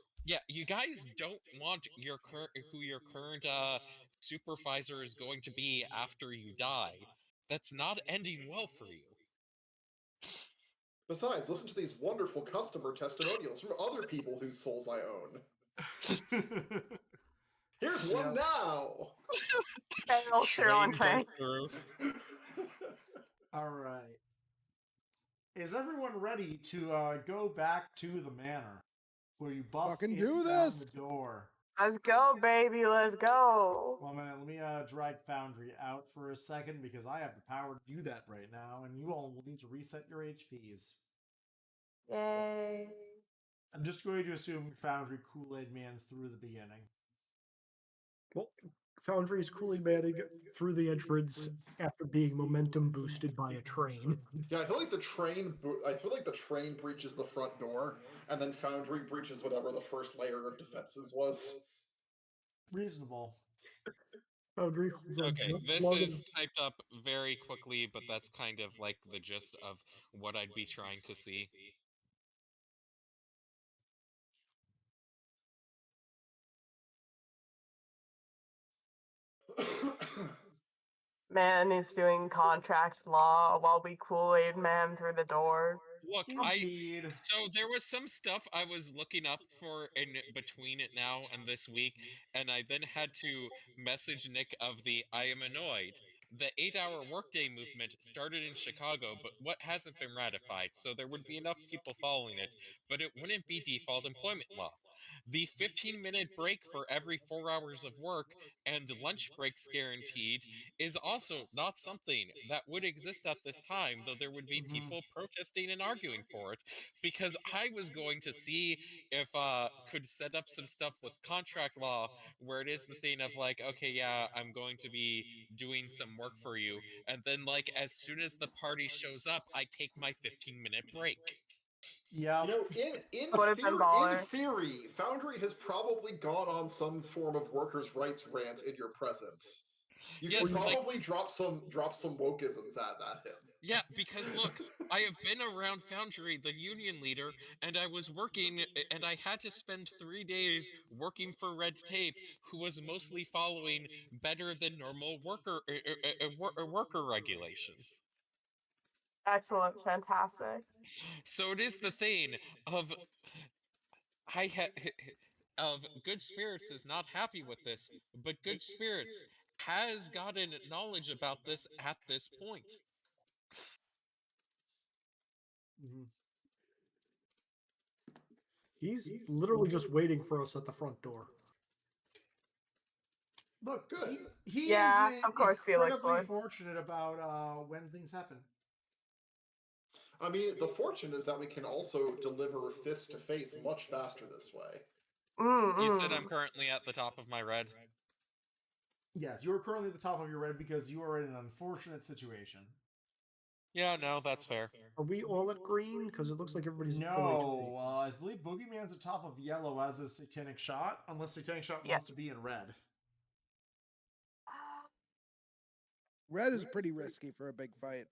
you guys don't want your current who your current supervisor is going to be after you die. That's not ending well for you. Besides, listen to these wonderful customer testimonials from other people whose souls I own. Here's one now! Peril Train train. comes through. All right. Is everyone ready to go back to the manor where you bust Fucking in do down this! the door? Let's go, baby. Let's go. Well, man, let me drag Foundry out for a second because I have the power to do that right now, and you all will need to reset your HPs. Yay. I'm just going to assume Foundry Kool-Aid Man's through the beginning. Well, Foundry's cooling manning through the entrance after being momentum boosted by a train. Yeah, I feel like the train breaches the front door, and then Foundry breaches whatever the first layer of defenses was. Reasonable. Foundry holds on Okay, just this long is enough. typed up very quickly, but that's kind of like the gist of what I'd be trying to see. Man is doing contract law while we Kool-Aid man through the door. Look, Indeed. so there was some stuff I was looking up for in between it now and this week, and I then had to message Nick of the I am annoyed. The 8-hour workday movement started in Chicago, but what hasn't been ratified, so there would be enough people following it, but it wouldn't be default employment law. The 15-minute break for every 4 hours of work and lunch breaks guaranteed is also not something that would exist at this time, though there would be people protesting and arguing for it, because I was going to see if could set up some stuff with contract law where it is the thing of like, okay, yeah, I'm going to be doing some work for you, and then like as soon as the party shows up, I take my 15-minute break. Yeah. You know, in theory, Foundry has probably gone on some form of workers' rights rant in your presence. You Yes, can probably drop some wokeisms at him. Yeah, because look, I have been around Foundry, the union leader, and I was working, and I had to spend 3 days working for Red Tape, who was mostly following better than normal worker regulations. Excellent, fantastic. So it is the thing of I ha- of Good Spirits is not happy with this, but Good Spirits has gotten knowledge about this at this point. Mhm. He's literally just waiting for us at the front door. Look, Good. he Yeah, is of course Felix incredibly would. fortunate about when things happen. I mean, the fortune is that we can also deliver fist to face much faster this way. You said I'm Mm-mm. currently at the top of my red. Yes, you are currently at the top of your red because you are in an unfortunate situation. Yeah, no, that's fair. Are we all at green? Because it looks like everybody's at full HP. No, I believe Boogeyman's at top of yellow as is Satanic Shot, unless Satanic Shot Yeah. wants to be in red. Red is pretty risky for a big fight.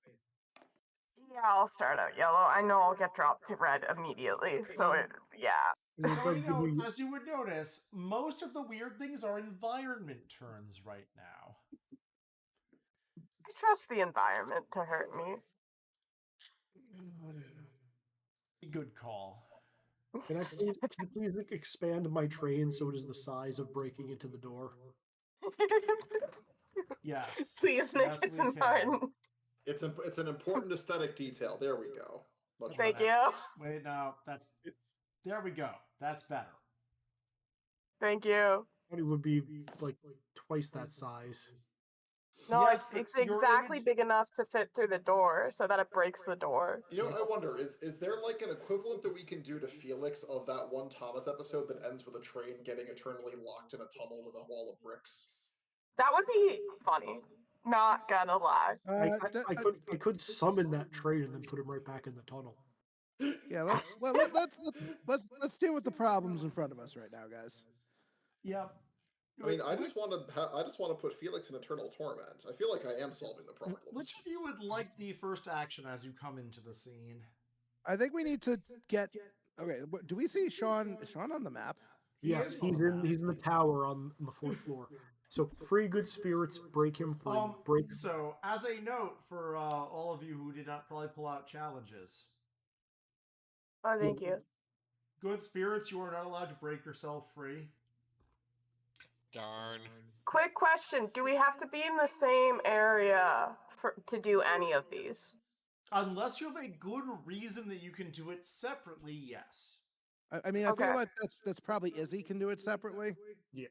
Yeah, I'll start out yellow. I know I'll get dropped to red immediately, so yeah. So, as you would notice, most of the weird things are environment turns right now. I trust the environment to hurt me. Good call. Can you please expand my train so it is the size of breaking into the door? Yes. Please, Nick, Yes, it's we can. important. It's an important aesthetic detail. There we go. Much Thank better. you. Wait, no, that's... There we go. That's better. Thank you. It would be like twice that size. No, Yes, but it's your exactly image- big enough to fit through the door so that it breaks the door. You know, I wonder, is there like an equivalent that we can do to Felix of that one Thomas episode that ends with a train getting eternally locked in a tunnel with a wall of bricks? That would be funny. Not gonna lie. I could summon that train and then put him right back in the tunnel. Yeah, let's deal with the problems in front of us right now, guys. Yep. I mean, I just want to put Felix in eternal torment. I feel like I am solving the problems. Which of you would like the first action as you come into the scene? I think we need to get. Okay, do we see Sean? Is Sean on the map? Yes, he's in the tower on the 4th floor. So free Good Spirits, break him free. So, as a note for all of you who did not probably pull out challenges. Oh, thank you. Good Spirits, you are not allowed to break yourself free. Darn. Quick question: do we have to be in the same area to do any of these? Unless you have a good reason that you can do it separately, yes. I mean, I feel like that's probably Izzy can do it separately. Yeah.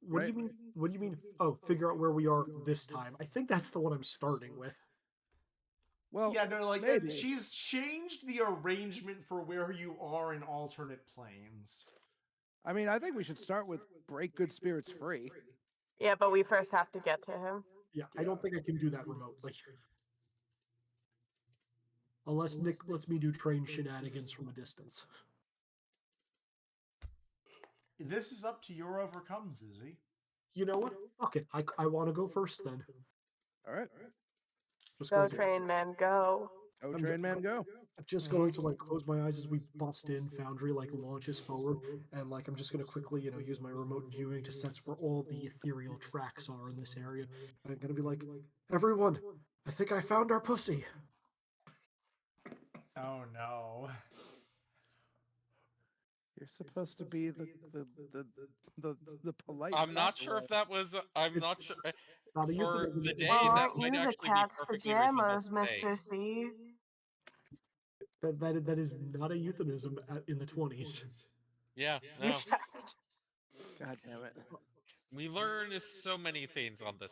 What do you mean? What do you mean? Oh, figure out where we are this time. I think that's the one I'm starting with. Well, yeah, no, like maybe. She's changed the arrangement for where you are in alternate planes. I mean, I think we should start with break Good Spirits free. Yeah, but we first have to get to him. Yeah, I don't think I can do that remotely. Unless Nick lets me do train shenanigans from a distance. This is up to your overcomes, Izzy. You know what? Fuck it. I want to go first then. All right. Just Go, going to- train man, go. Oh, train man, go. I'm just going to like close my eyes as we bust in. Foundry like launches forward, and like I'm just going to quickly, use my remote viewing to sense where all the ethereal tracks are in this area. I'm going to be like, everyone, I think I found our pussy. Oh no. You're supposed to be the polite. I'm not sure if that was. I'm not sure. Not a For euphemism. the day, Well, that aren't might you the actually be cat's perfectly reasonable pajamas, to say. Mr. C? That is not a euphemism in the 20s. Yeah, no. God damn it. We learned so many things on the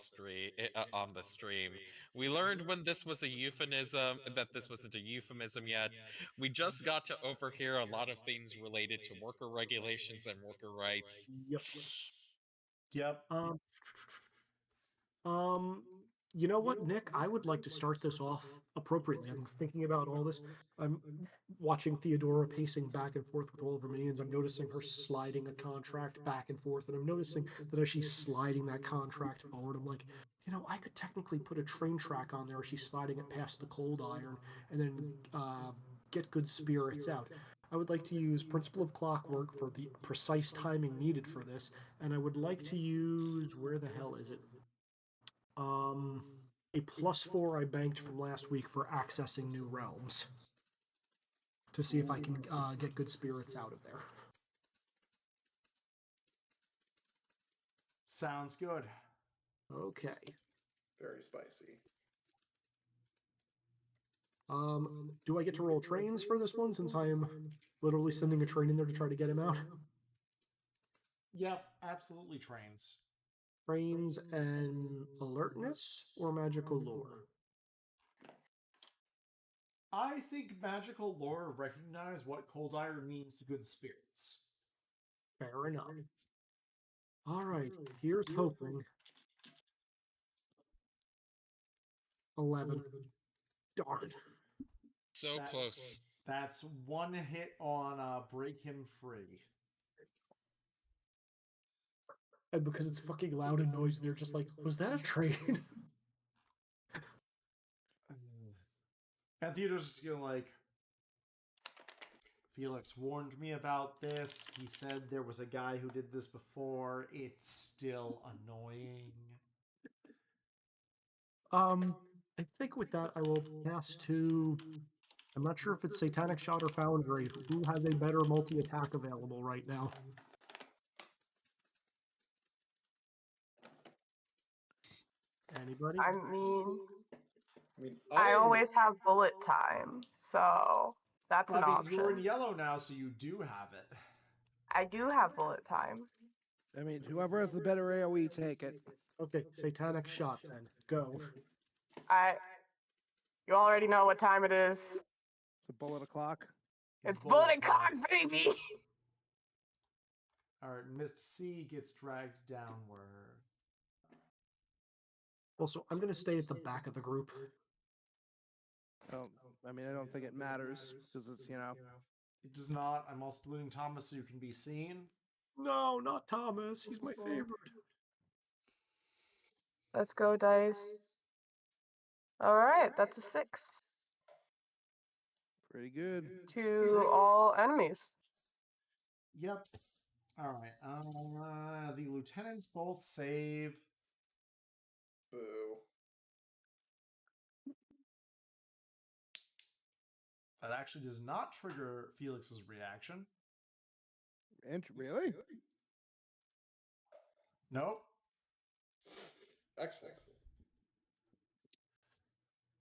stream. We learned when this was a euphemism, that this wasn't a euphemism yet. We just got to overhear a lot of things related to worker regulations and worker rights. Yep. Yep. You know what, Nick? I would like to start this off appropriately. I'm thinking about all this. I'm watching Theodora pacing back and forth with all of her minions. I'm noticing her sliding a contract back and forth, and I'm noticing that as she's sliding that contract forward, I'm like, I could technically put a train track on there as she's sliding it past the cold iron, and then get good spirits out. I would like to use Principle of Clockwork for the precise timing needed for this, and I would like to use, where the hell is it? A +4 I banked from last week for accessing new realms to see if I can get good spirits out of there. Sounds good. Okay. Very spicy. Do I get to roll trains for this one since I am literally sending a train in there to try to get him out? Yep, absolutely trains. Trains and alertness or magical lore? I think magical lore recognize what cold iron means to good spirits. Fair enough. All right, here's hoping. 11. Darn. So close. That's one hit on Break Him Free. And because it's fucking loud and noisy, they're just like, was that a train? And Theodore's just gonna like, Felix warned me about this. He said there was a guy who did this before. It's still annoying. I think with that, I will pass to. I'm not sure if it's Satanic Shot or Foundry. Who has a better multi-attack available right now? Anybody? I mean, I I always have bullet time, so that's an option. You're in yellow now, so you do have it. I do have bullet time. I mean, whoever has the better AoE, take it. Okay, Satanic Shot then. Go. You already know what time it is. It's a bullet o'clock. It's bullet o'clock, baby! Alright, Mist C gets dragged downward. Also, I'm going to stay at the back of the group. I don't think it matters because it's, It does not. I'm also deleting Thomas so you can be seen. No, not Thomas. He's my favorite. Let's go, dice. Alright, that's a 6. Pretty good. To 6. all enemies. Yep. Alright. The lieutenants both save. Boo. That actually does not trigger Felix's reaction. Really? Nope. Excellent.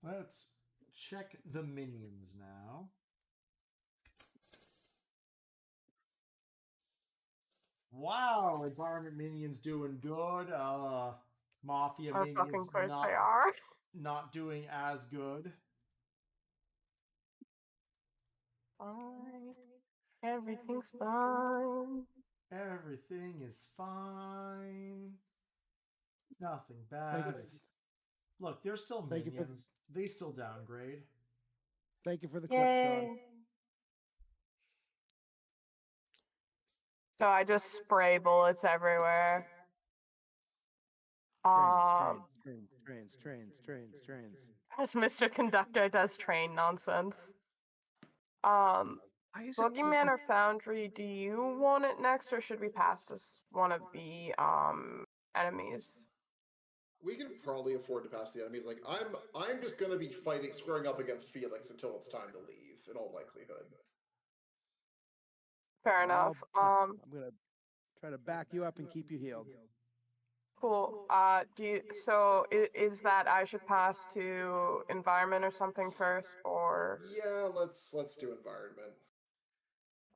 Let's check the minions now. Wow, environment minions doing good. Mafia Of minions fucking course they are. not doing as good. Fine. Everything's fine. Everything is fine. Nothing bad. Look, they're still minions. They still downgrade. Thank you for the clip, Yay. Sean. So I just spray bullets everywhere. Trains. As Mr. Conductor does train nonsense. Boogeyman or Foundry, do you want it next, or should we pass this one of the enemies? We can probably afford to pass the enemies. Like I'm just gonna be squaring up against Felix until it's time to leave, in all likelihood. Fair enough. I'm gonna try to back you up and keep you healed. Cool. Is that I should pass to environment or something first, or? Yeah, let's do environment.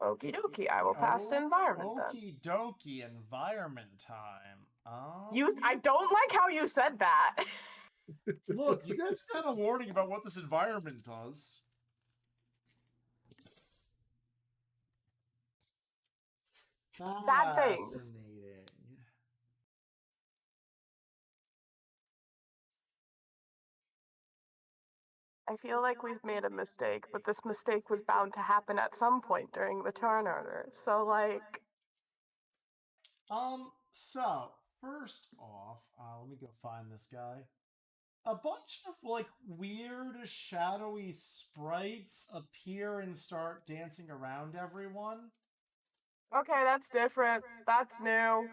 Okie dokie, I will pass to environment then. Okie dokie, environment time. I don't like how you said that. Look, you guys have had a warning about what this environment does. Bad things. Fascinating. I feel like we've made a mistake, but this mistake was bound to happen at some point during the turn order. So, like, So first off, let me go find this guy. A bunch of like weird, shadowy sprites appear and start dancing around everyone. okay, that's different. That's new.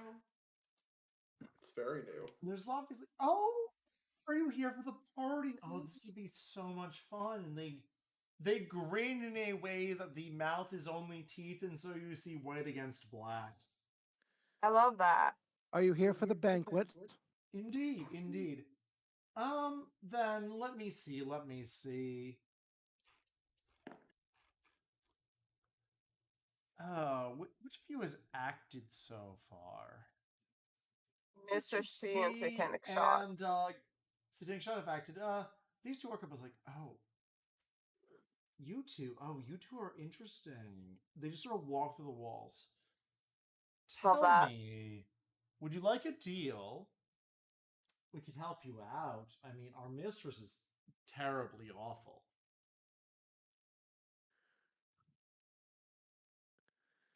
It's very new. There's obviously, oh, are you here for the party? Oh, this could be so much fun. And they grin in a way that the mouth is only teeth, and so you see white against black. I love that. Are you here for the banquet? Indeed, indeed. Then let me see. Which of you has acted so far? Mr. C and Satanic Shot. And Satanic Shot have acted. These two work up. I was like, oh, you two are interesting. They just sort of walk through the walls. Love Tell that. me, would you like a deal? We could help you out. I mean, our mistress is terribly awful.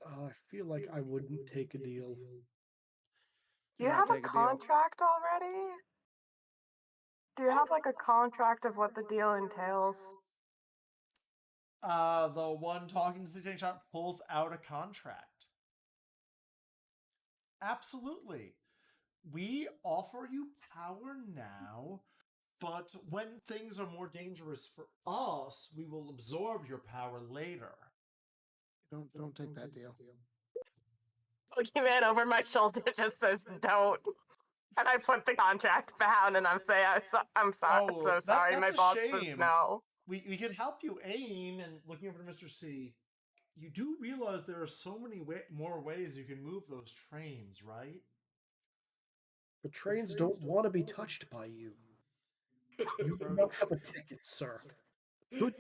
I feel like I wouldn't take a deal. Do you Not have a take a deal. contract already? Do you have like a contract of what the deal entails? The one talking to Satanic Shot pulls out a contract. Absolutely. We offer you power now, but when things are more dangerous for us, we will absorb your power later. Don't take that deal. Boogeyman over my shoulder just says don't. And I put the contract down and I'm saying I'm sorry, Oh, so sorry. that's My a boss says shame. no. We could help you aim, and looking over to Mr. C, you do realize there are so many more ways you can move those trains, right? The trains don't want to be touched by you. You do not have a ticket, sir. Good.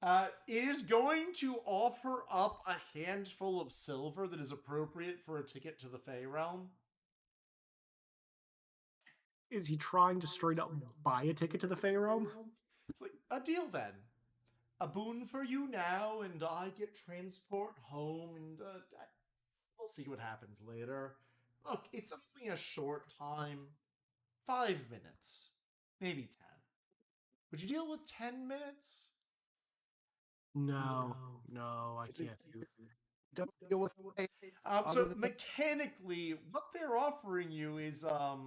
It is going to offer up a handful of silver that is appropriate for a ticket to the Fey Realm. Is he trying to straight up buy a ticket to the Fey Realm? It's like, a deal then. A boon for you now, and I get transport home, and we'll see what happens later. Look, it's only a short time. 5 minutes. Maybe 10. Would you deal with 10 minutes? No, I can't do it. Don't deal with it. So mechanically, what they're offering you is a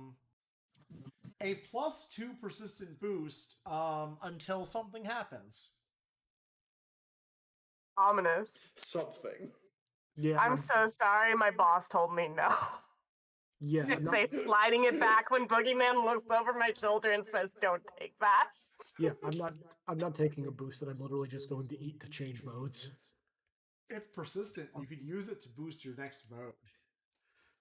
+2 persistent boost until something happens. Ominous. Something. Yeah, I'm so sorry. My boss told me no. yeah. It's say sliding it back when Boogeyman looks over my shoulder and says, "Don't take that." Yeah, I'm not taking a boost that I'm literally just going to eat to change modes. It's persistent. You could use it to boost your next mode.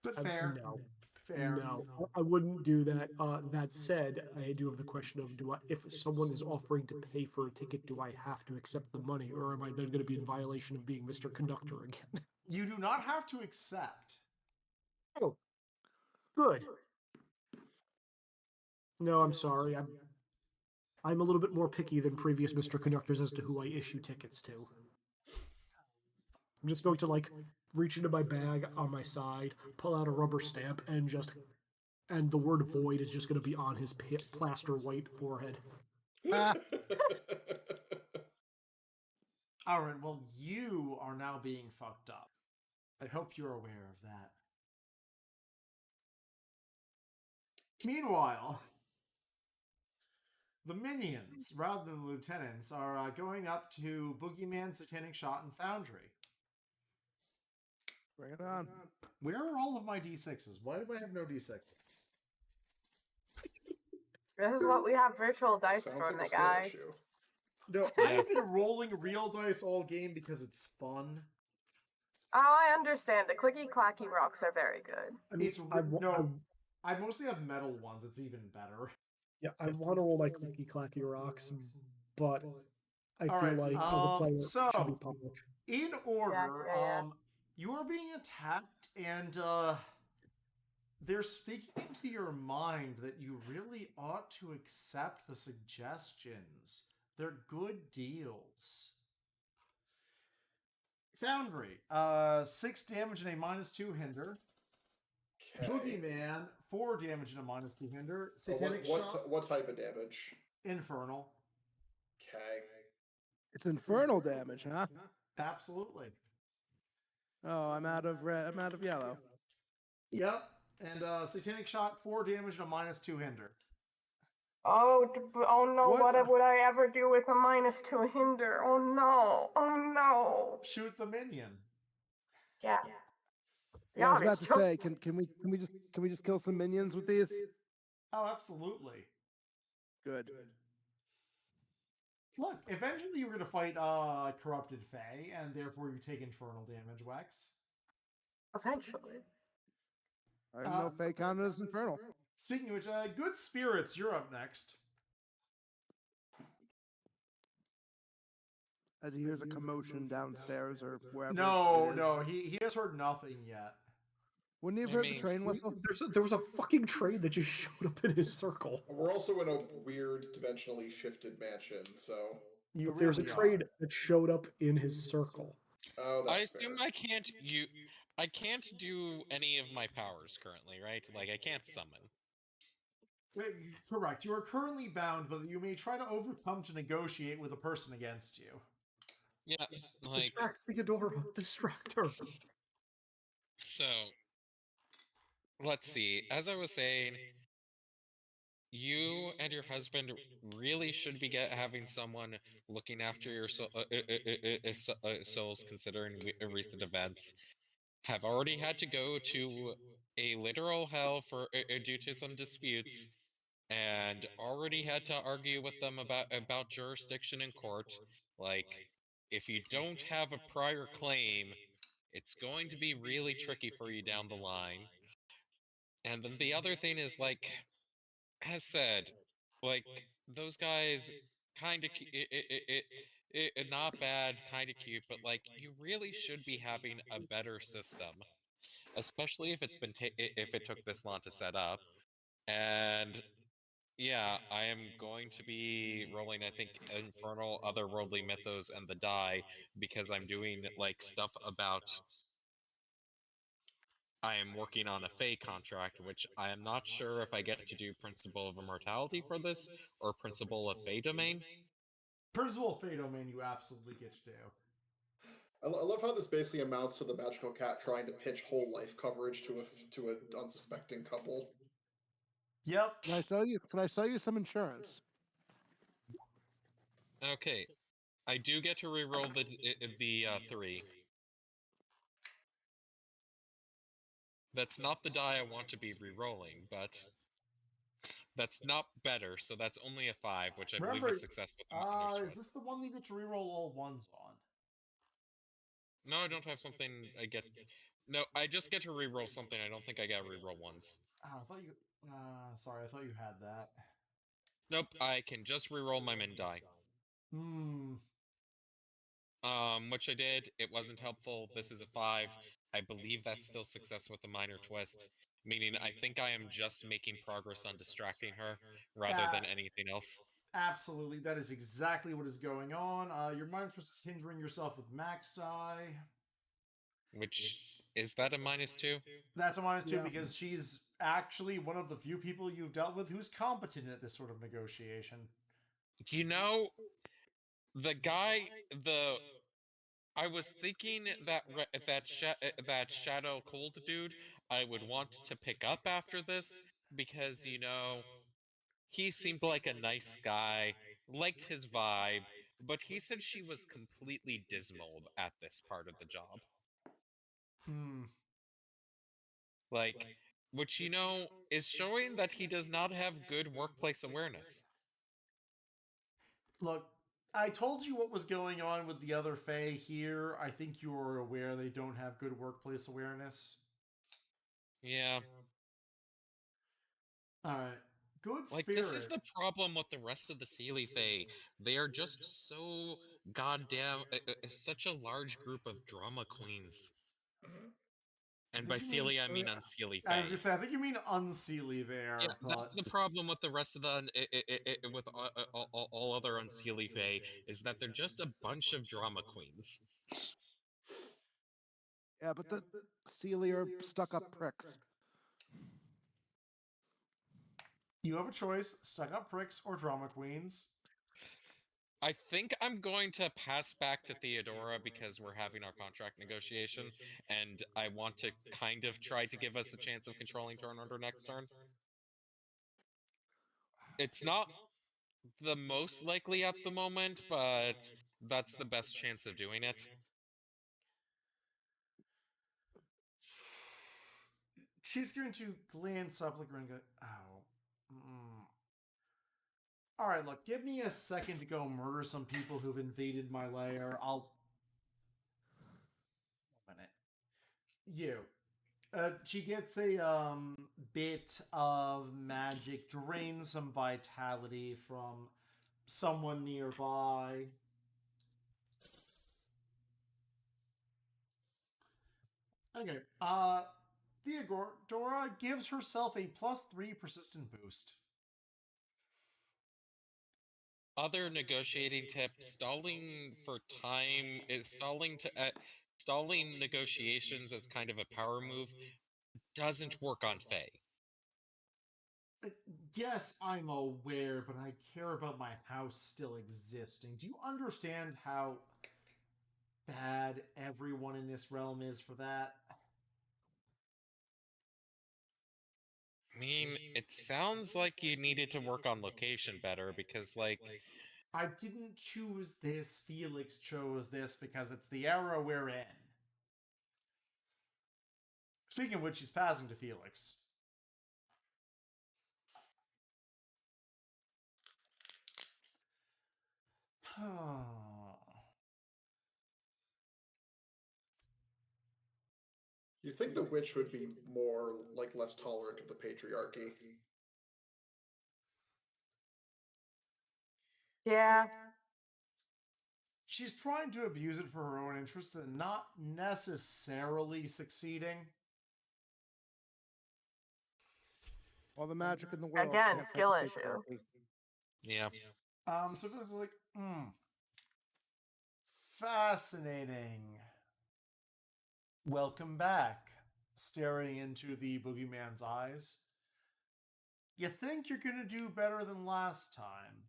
But fair. No. Fair. No, I wouldn't do that. That said, I do have the question of if someone is offering to pay for a ticket, do I have to accept the money, or am I then going to be in violation of being Mr. Conductor again? You do not have to accept. Oh, good. No, I'm sorry. I'm a little bit more picky than previous Mr. Conductors as to who I issue tickets to. I'm just going to reach into my bag on my side, pull out a rubber stamp, and the word void is just going to be on his plaster white forehead. All right, well, you are now being fucked up. I hope you're aware of that. Meanwhile, the minions, rather than the lieutenants, are going up to Boogeyman, Satanic Shot, and Foundry. Bring it on. Where are all of my D6s? Why do I have no D6s? This is what we have virtual dice Sounds for, like my a skill guy. issue. No, I've been rolling real dice all game because it's fun. Oh, I understand. The clicky clacky rocks are very good. I mean, It's I mostly have metal ones. It's even better. Yeah, I want to roll my clicky clacky rocks, but I All feel right, like as a player so, it should be public. In order, Yeah. you are being attacked, and they're speaking into your mind that you really ought to accept the suggestions They're good deals. Foundry, 6 damage and a -2 hinder. Okay. Boogeyman, 4 damage and a -2 hinder. Oh, Satanic Shot, what type of damage? Infernal. Okay. It's infernal damage, huh? Absolutely. Oh, I'm out of red. I'm out of yellow. Yep. And Satanic Shot, 4 damage and a -2 hinder. Oh, oh no, What? what would I ever do with a -2 hinder? Oh no, oh no. Shoot the minion. Yeah. Yeah, I was about it's to say, can we just kill some minions with these? Oh, absolutely. Good. Look, eventually you're going to fight Corrupted Fae, and therefore you take infernal damage, Wex. Eventually. I didn't know Fae counted as infernal. Speaking of which, Good Spirits, you're up next. As he hears a commotion downstairs or wherever. No, it is. no, he has heard nothing yet. Wouldn't he have I heard the mean, train whistle? There was a fucking train that just showed up in his circle. We're also in a weird dimensionally shifted mansion, so. You But there's a really train are. that showed up in his circle. Oh, I that's assume fair. I can't do any of my powers currently, right? Like I can't summon. Correct. You are currently bound, but you may try to overcome to negotiate with a person against you. Yeah, like Distract Theodora. Distract her. so. Let's see. As I was saying, you and your husband really should be having someone looking after your souls, considering recent events. Have already had to go to a literal hell for due to some disputes, and already had to argue with them about jurisdiction in court. Like, if you don't have a prior claim, it's going to be really tricky for you down the line. And then the other thing is, like, as said, like, those guys kind of not bad, kind of cute, but like, you really should be having a better system, especially if if it took this long to set up. And yeah, I am going to be rolling, I think, Infernal, Otherworldly Mythos, and the Die, because I'm doing like stuff about. I am working on a Fey contract, which I am not sure if I get to do Principle of Immortality for this, or Principle of Fey Domain. Principle of Fey Domain, you absolutely get to do. I love how this basically amounts to the magical cat trying to pitch whole life coverage to an unsuspecting couple. Yep. Can I sell you some insurance? Okay, I do get to reroll the 3. That's not the die I want to be re-rolling, but that's not better, so that's only a 5, which I believe is success with the minor is this the one that you get to reroll all ones on? No, I don't have something I get. No, I just get to reroll something. I don't think I get to reroll ones. Oh, I thought you. Sorry, I thought you had that. Nope, I can just reroll my min die. Hmm. Which I did. It wasn't helpful. This is a 5. I believe that's still success with a minor twist, meaning I think I am just making progress on distracting her rather than anything else. Absolutely, that is exactly what is going on. Your minor twist is hindering yourself with max die. Which is that a -2? That's a -2 Yeah. because she's actually one of the few people you've dealt with who's competent at this sort of negotiation. You know, the guy, I was thinking that that Shadow Cold dude I would want to pick up after this, because he seemed like a nice guy, liked his vibe, but he said she was completely dismal at this part of the job. Hmm. Like, which is showing that he does not have good workplace awareness. Look, I told you what was going on with the other Fae here. I think you are aware they don't have good workplace awareness. Yeah. Alright. Good Like, Spirit. this is the problem with the rest of the Sealy Fae. They are just so goddamn such a large group of drama queens. And by Sealy, I mean unsealy I was Fae. gonna say, I think you mean unsealy there. Yeah, but... that's the problem with the rest of the with all other unsealy Fae is that they're just a bunch of drama queens. Yeah, but the Sealy are stuck-up pricks. You have a choice: stuck-up pricks or drama queens. I think I'm going to pass back to Theodora because we're having our contract negotiation, and I want to kind of try to give us a chance of controlling turn order next turn. It's not the most likely at the moment, but that's the best chance of doing it. She's going to glance up like and go, "Oh, all right. Look, give me a second to go murder some people who've invaded my lair. I'll... 1 minute. You." She gets a bit of magic, drains some vitality from someone nearby. Okay. Theodora gives herself a +3 persistent boost. Other negotiating tip: stalling for time is stalling negotiations as kind of a power move doesn't work on Fae. Yes, I'm aware, but I care about my house still existing. Do you understand how bad everyone in this realm is for that? I mean, it sounds like you needed to work on location better because, like, I didn't choose this. Felix chose this because it's the era we're in. Speaking of which, he's passing to Felix. You think the witch would be more, like, less tolerant of the patriarchy? Yeah. She's trying to abuse it for her own interests and not necessarily succeeding. All the magic in the world. Again, can't fight skill the issue. patriarchy. yeah. So this is like, fascinating. Welcome back. Staring into the boogeyman's eyes. You think you're gonna do better than last time?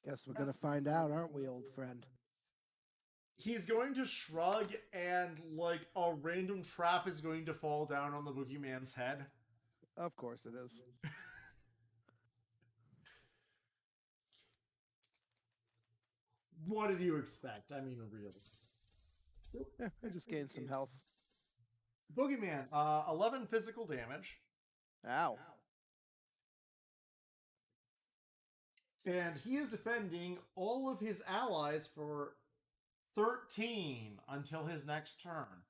Guess we're gonna find out, aren't we, old friend? He's going to shrug, and like a random trap is going to fall down on the boogeyman's head. Of course it is. What did you expect? I mean, really. Yeah, I just gained some health. Boogeyman, 11 physical damage. Ow. And he is defending all of his allies for 13 until his next turn.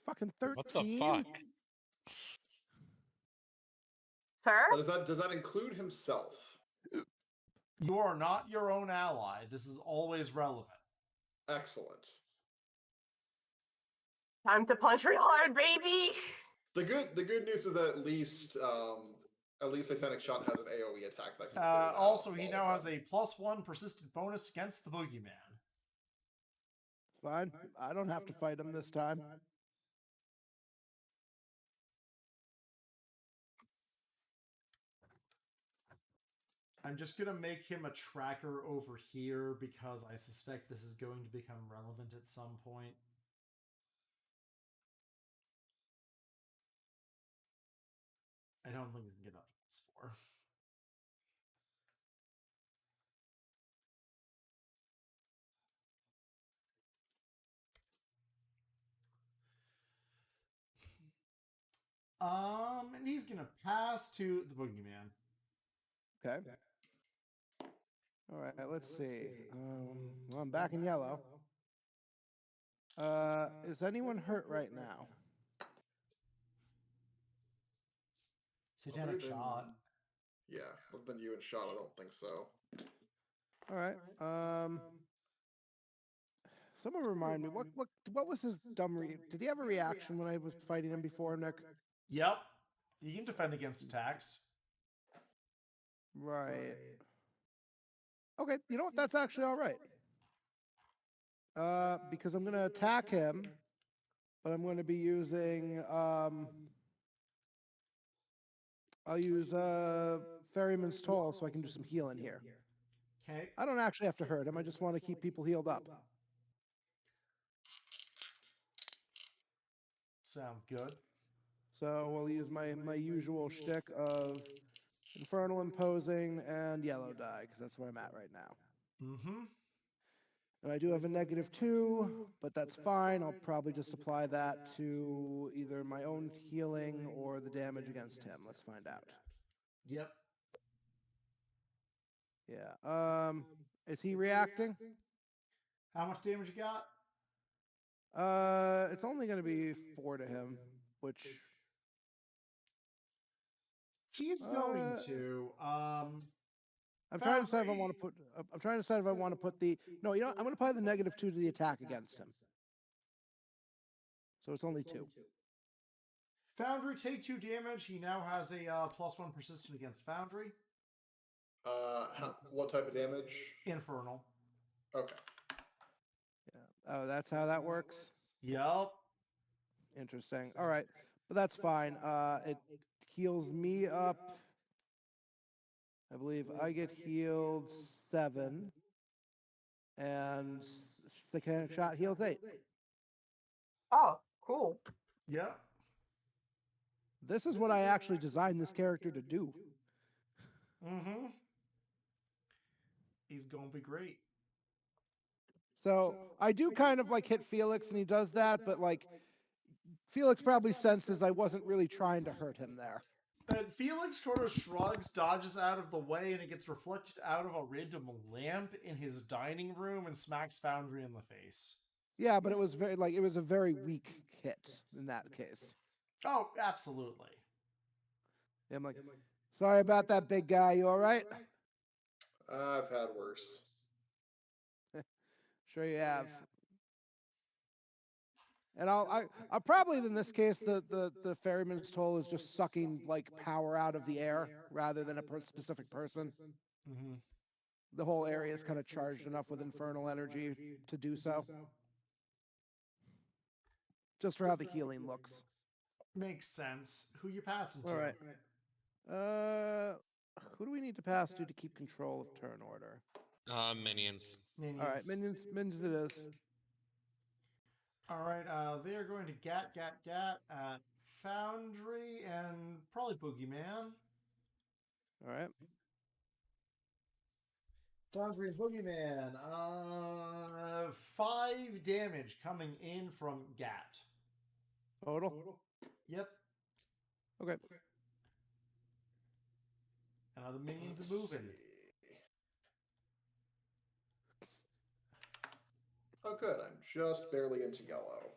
Fucking 13? What the fuck? Sir? Does that include himself? You are not your own ally. This is always relevant. Excellent. Time to punch real hard, baby! The good news is that at least Satanic Shot has an AoE attack that can clear that Also, off he all now of has them. a +1 persistent bonus against the boogeyman. Fine. I don't have to fight him this time. I'm just going to make him a tracker over here because I suspect this is going to become relevant at some point. I don't think we can get up to +4. And he's gonna pass to the boogeyman. Okay. All right, let's see. Well, I'm back in yellow. Is anyone hurt right now? Satanic Other than- Shot. Yeah, other than you and Shot, I don't think so. All right. Someone remind me, what was his dumb did he have a reaction when I was fighting him before, Nick? Yep. You can defend against attacks. Right. Okay, you know what? That's actually all right. Because I'm going to attack him, but I'm going to be using I'll use Ferryman's Toll so I can do some healing here. Okay. I don't actually have to hurt him. I just want to keep people healed up. Sound good. So we'll use my usual shtick of Infernal Imposing and Yellow Die, because that's where I'm at right now. Mm-hmm. And I do have a -2, but that's fine. I'll probably just apply that to either my own healing or the damage against him. Let's find out. Yep. Yeah. Is he reacting? How much damage you got? It's only going to be 4 to him, which He's going to. I'm trying to decide if I want to put. I'm trying to decide if I want to put the. No, you know, I'm going to apply the -2 to the attack against him. So it's only 2. Foundry, take 2 damage. He now has a +1 persistent against Foundry. What type of damage? Infernal. Okay. Yeah. Oh, that's how that works. Yep. Interesting. All right, but that's fine. It heals me up. I believe I get healed 7, and the kinetic shot heals 8. Oh, cool. Yep. This is what I actually designed this character to do. Mm-hmm. He's gonna be great. So I do kind of like hit Felix, and he does that, but like Felix probably senses I wasn't really trying to hurt him there. And Felix sort of shrugs, dodges out of the way, and it gets reflected out of a random lamp in his dining room and smacks Foundry in the face. Yeah, but it was it was a very weak hit in that case. Oh, absolutely. I'm like, sorry about that, big guy. You all right? I've had worse. Sure you have. And I'll probably in this case the ferryman's toll is just sucking like power out of the air rather than a specific person. Mm-hmm. The whole area is kind of charged enough with infernal energy to do so. Just for how the healing looks. Makes sense. Who you passing to? All right. Who do we need to pass to keep control of turn order? Minions. Minions. All right, minions it is. All right, they are going to gat at Foundry and probably Boogeyman. All right. Foundry and Boogeyman. 5 damage coming in from Gat. Total? Yep. Okay. And other minions Let's are moving. see. Oh, good. I'm just barely into yellow.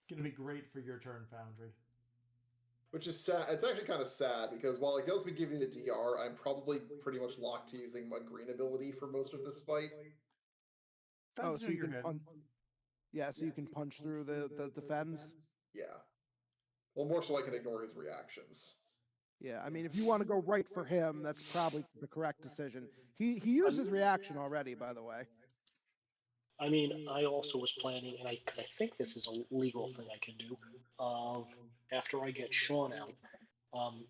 Gonna be great for your turn, Foundry. Which is sad. It's actually kind of sad because while it goes to giving the DR, I'm probably pretty much locked to using my green ability for most of this fight. Oh, Fence so knew you you're can hidden. yeah, so you can punch through the fence. Yeah. Well, more so I can ignore his reactions. Yeah, I mean, if you want to go right for him, that's probably the correct decision. He used his reaction already, by the way. I mean, I also was planning, and because I think this is a legal thing I can do, after I get Sean out,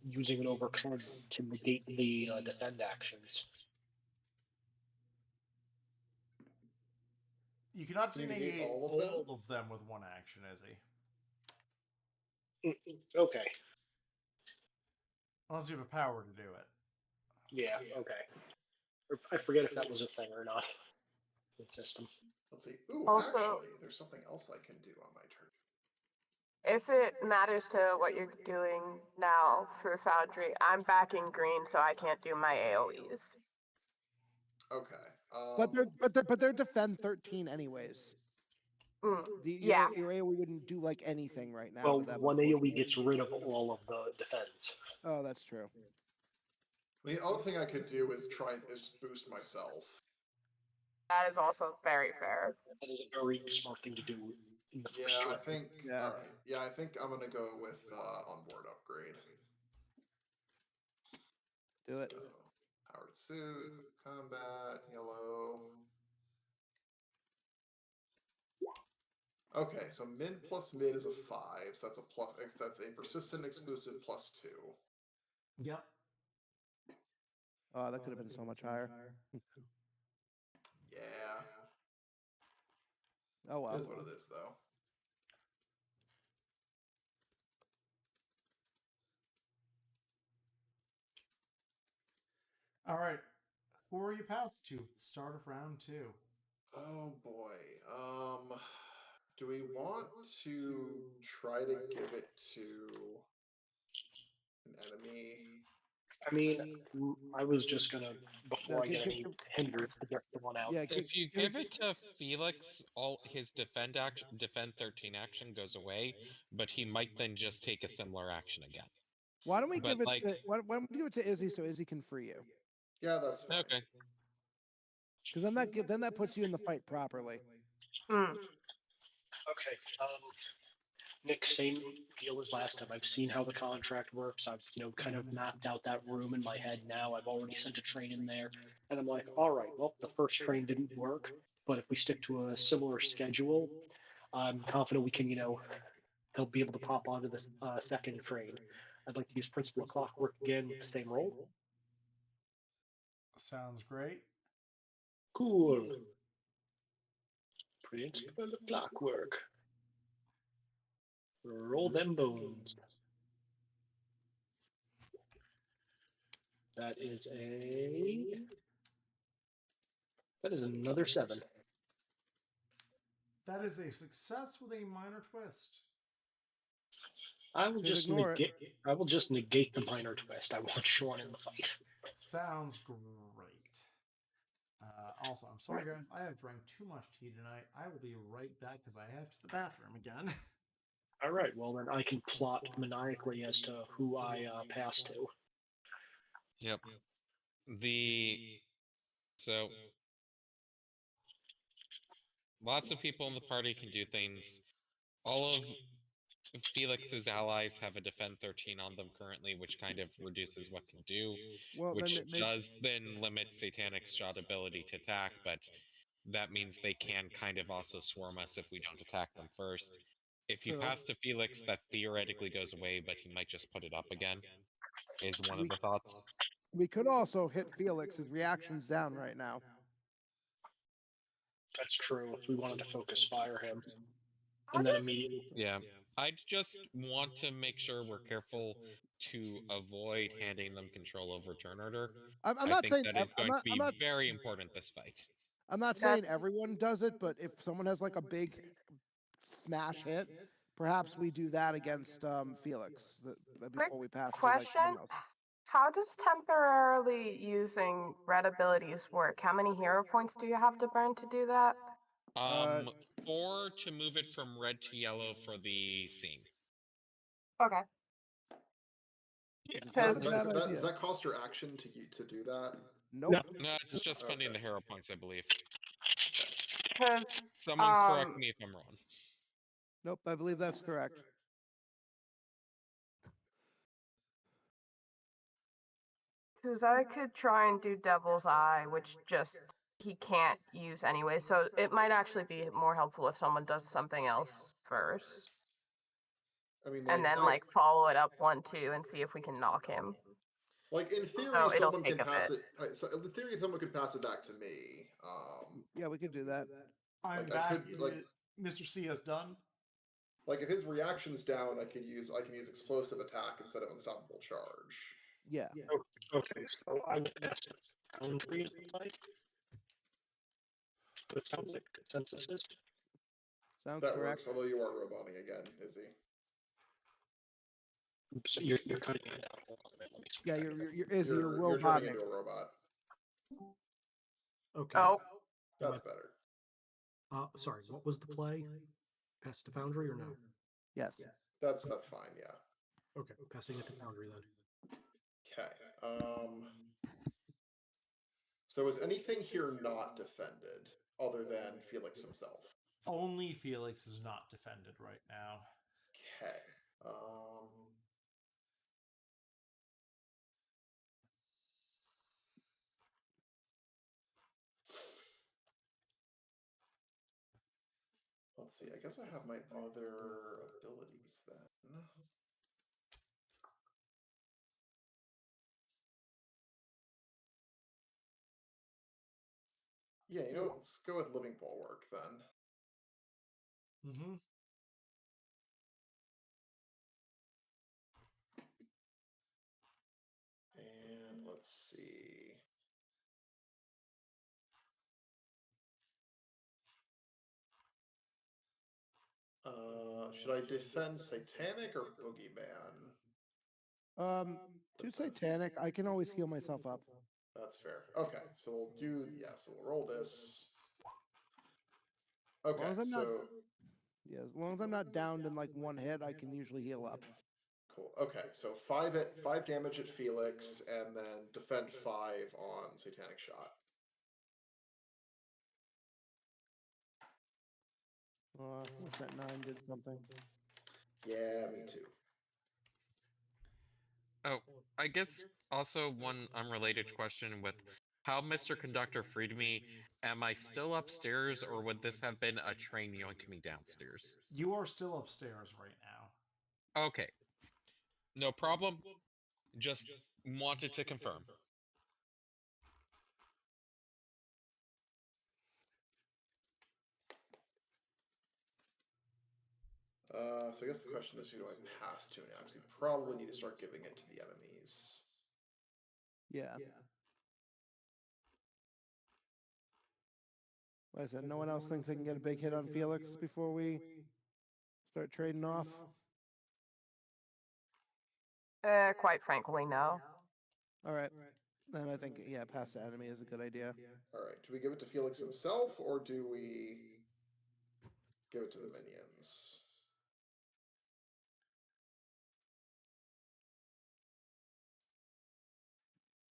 using an overcurrent to negate the defend actions. You cannot Can you negate negate all of them? with one action, Izzy. Okay. Unless you have a power to do it. Yeah, okay. I forget if that was a thing or not. The system. Let's see. Ooh, Also- actually, there's something else I can do on my turn. If it matters to what you're doing now for Foundry, I'm back in green, so I can't do my AoEs. Okay. But they're defend 13 anyways. Yeah. Your AoE wouldn't do like anything right now. Well, with that one before. AoE gets rid of all of the defense. Oh, that's true. The other thing I could do is just boost myself. That is also very fair. That is a very smart thing to do in the first Yeah, I round. think. Yeah. All right. Yeah, I think I'm gonna go with onboard upgrade. Do it. So, powered suit, combat, yellow. Okay, so mid plus mid is a 5, so that's a plus. That's a persistent exclusive +2. Yep. Oh, that could have been so much higher. Yeah, Oh it well. is what it is, though. All right. Who are you passed to? Start of round 2. Oh boy. Do we want to try to give it to an enemy? I mean, I was just gonna, before No, I get any hindered, get the one out. yeah, If you give it to Felix, all his defend 13 action goes away, but he might then just take a similar action again. why don't we But, give it like- to why don't we give it to Izzy so Izzy can free you? Yeah, that's fine. Okay. Because then that puts you in the fight properly. Hmm. Okay. Nick, same deal as last time. I've seen how the contract works. I've, kind of mapped out that room in my head now. I've already sent a train in there. And I'm like, all right, well, the first train didn't work. But if we stick to a similar schedule, I'm confident we can, he'll be able to pop onto the second train. I'd like to use Principle of Clockwork again with the same role. Sounds great. Cool. Principle of Clockwork. Roll them bones. That is another 7. That is a success with a minor twist. I will Just just ignore it. negate the minor twist. I want Sean in the fight. Sounds great. Also, I'm sorry, guys. I have drank too much tea tonight. I will be right back because I have to the bathroom again. All right, well then I can plot maniacally as to who I pass to. Yep. So lots of people in the party can do things. All of Felix's allies have a defend 13 on them currently, which kind of reduces what can do, Well, which then does then limit Satanic's shot ability to attack, but that means they can kind of also swarm us if we don't attack them first. If you True. pass to Felix, that theoretically goes away, but he might just put it up again, is one of the thoughts. we could also hit Felix. His reaction's down right now. That's true. If we wanted to focus fire him, How and then does- immediately. Yeah, I just want to make sure we're careful to avoid handing them control over turn order. I'm I not think saying that is I'm going to be not very important this fight. I'm not saying everyone does it, but if someone has like a big smash hit, perhaps we do that against Felix before we pass to like Question: someone else. How does temporarily using red abilities work? How many hero points do you have to burn to do that? 4 to move it from red to yellow for the scene. Okay. That's Does a bad idea. does that cost your action to do that? Nope. No, it's just spending Okay. the hero points, I believe. Because Someone correct me if I'm wrong. Nope. I believe that's correct. Because I could try and do Devil's Eye, which just he can't use anyway. So it might actually be more helpful if someone does something else first, I mean, and then follow it up 1-2 and see if we can knock him. like in theory, So it'll someone take can a pass bit. it. So in theory, someone could pass it back to me. Yeah, we could do that. I'm Like, I back. could, like- Mr. C has done. Like if his reaction's down, I can use explosive attack instead of unstoppable charge. Yeah. Okay, so I would pass the boundary of the fight. But it sounds like consensus is. Sounds That correct. works. Although you are roboting again, Izzy. Oops, you're cutting it out. Hold on a minute, let me switch Yeah, back you're over. you're Izzy, you're You're turning robotic. into a robot. Okay. Oh, That's better. Sorry, what was the play? Pass to Foundry or no? Yes. That's fine. Yeah. Okay, passing it to Foundry then. Okay. So is anything here not defended other than Felix himself? Only Felix is not defended right now. Okay. Let's see. I guess I have my other abilities then. Yeah, you know what? Let's go with Living Bulwark then. Mm-hmm. And let's see. Should I defend Satanic or Boogeyman? To Satanic, I can always heal myself up. That's fair. Okay, so we'll do, yeah, so we'll roll this. Okay, As long as I'm so... not, yeah, as long as I'm not downed in like one hit, I can usually heal up. Cool. Okay, so 5 damage at Felix, and then defend 5 on Satanic Shot. I wish that 9 did something. Yeah, me too. Oh, I guess also one unrelated question with how Mr. Conductor freed me. Am I still upstairs, or would this have been a train yoinking me downstairs? You are still upstairs right now. Okay. No problem. Just wanted to confirm. So I guess the question is, who do I pass to now? Because we probably need to start giving it to the enemies. Yeah. Like I said, no one else thinks they can get a big hit on Felix before we start trading off. Quite frankly, no. All right. Then I think, yeah, pass to enemy is a good idea. All right, do we give it to Felix himself, or do we give it to the minions?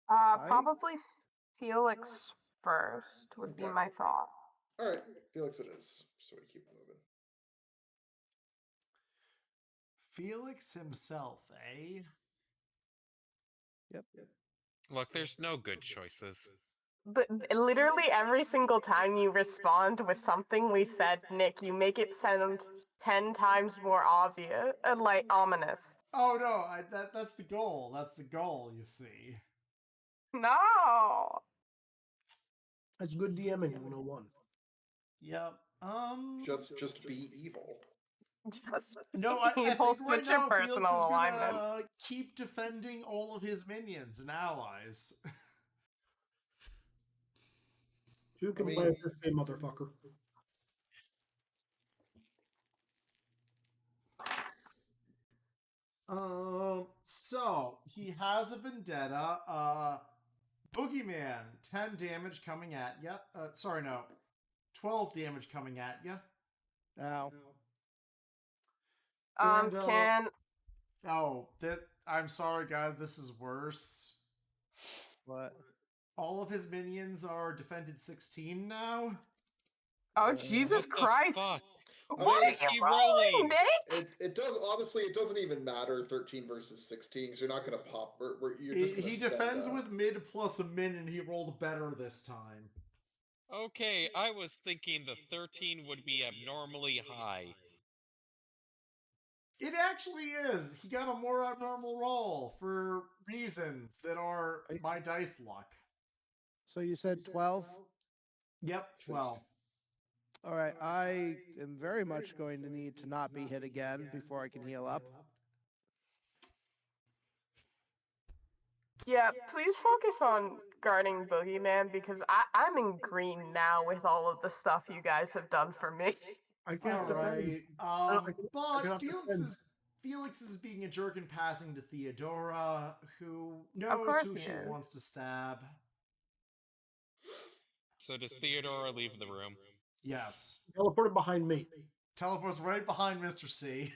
Probably Felix first would be Okay. my thought. All right, Felix it is. So we keep moving. Felix himself, eh? Yep. Look, there's no good choices. But literally every single time you respond with something we said, Nick, you make it sound 10 times more obvious, like ominous. Oh no, that's the goal. That's the goal, you see. No! That's good DMing 101. Yep. Just be evil. Just No, I evil, think right switch your now Felix is personal alignment. gonna keep defending all of his minions and allies. You can I play mean- with this game, motherfucker. So he has a vendetta. Boogeyman, 10 damage coming at ya. Sorry, no. 12 damage coming at ya. Ow. And, Can... Oh, I'm sorry, guys. This is worse. What? All of his minions are defended 16 now. Oh, Jesus What the Christ! fuck? What What are is you he rolling, rolling? Nick? It does, honestly, it doesn't even matter 13 versus 16, because you're not going to pop. You're just gonna He spend, defends with mid plus a min, and he rolled better this time. Okay, I was thinking the 13 would be abnormally high. It actually is. He got a more abnormal roll for reasons that are my dice luck. So you said 12? Yep, 12. All right. I am very much going to need to not be hit again before I can heal up. Yeah, please focus on guarding Boogeyman because I'm in green now with all of the stuff you guys have done for me. I can't All defend. right. I But cannot Felix is being a jerk and passing to Theodora, who Of knows course who he she is. wants to stab. So does Theodora leave the room? Yes. Teleported behind me. Teleport's right behind Mr. C.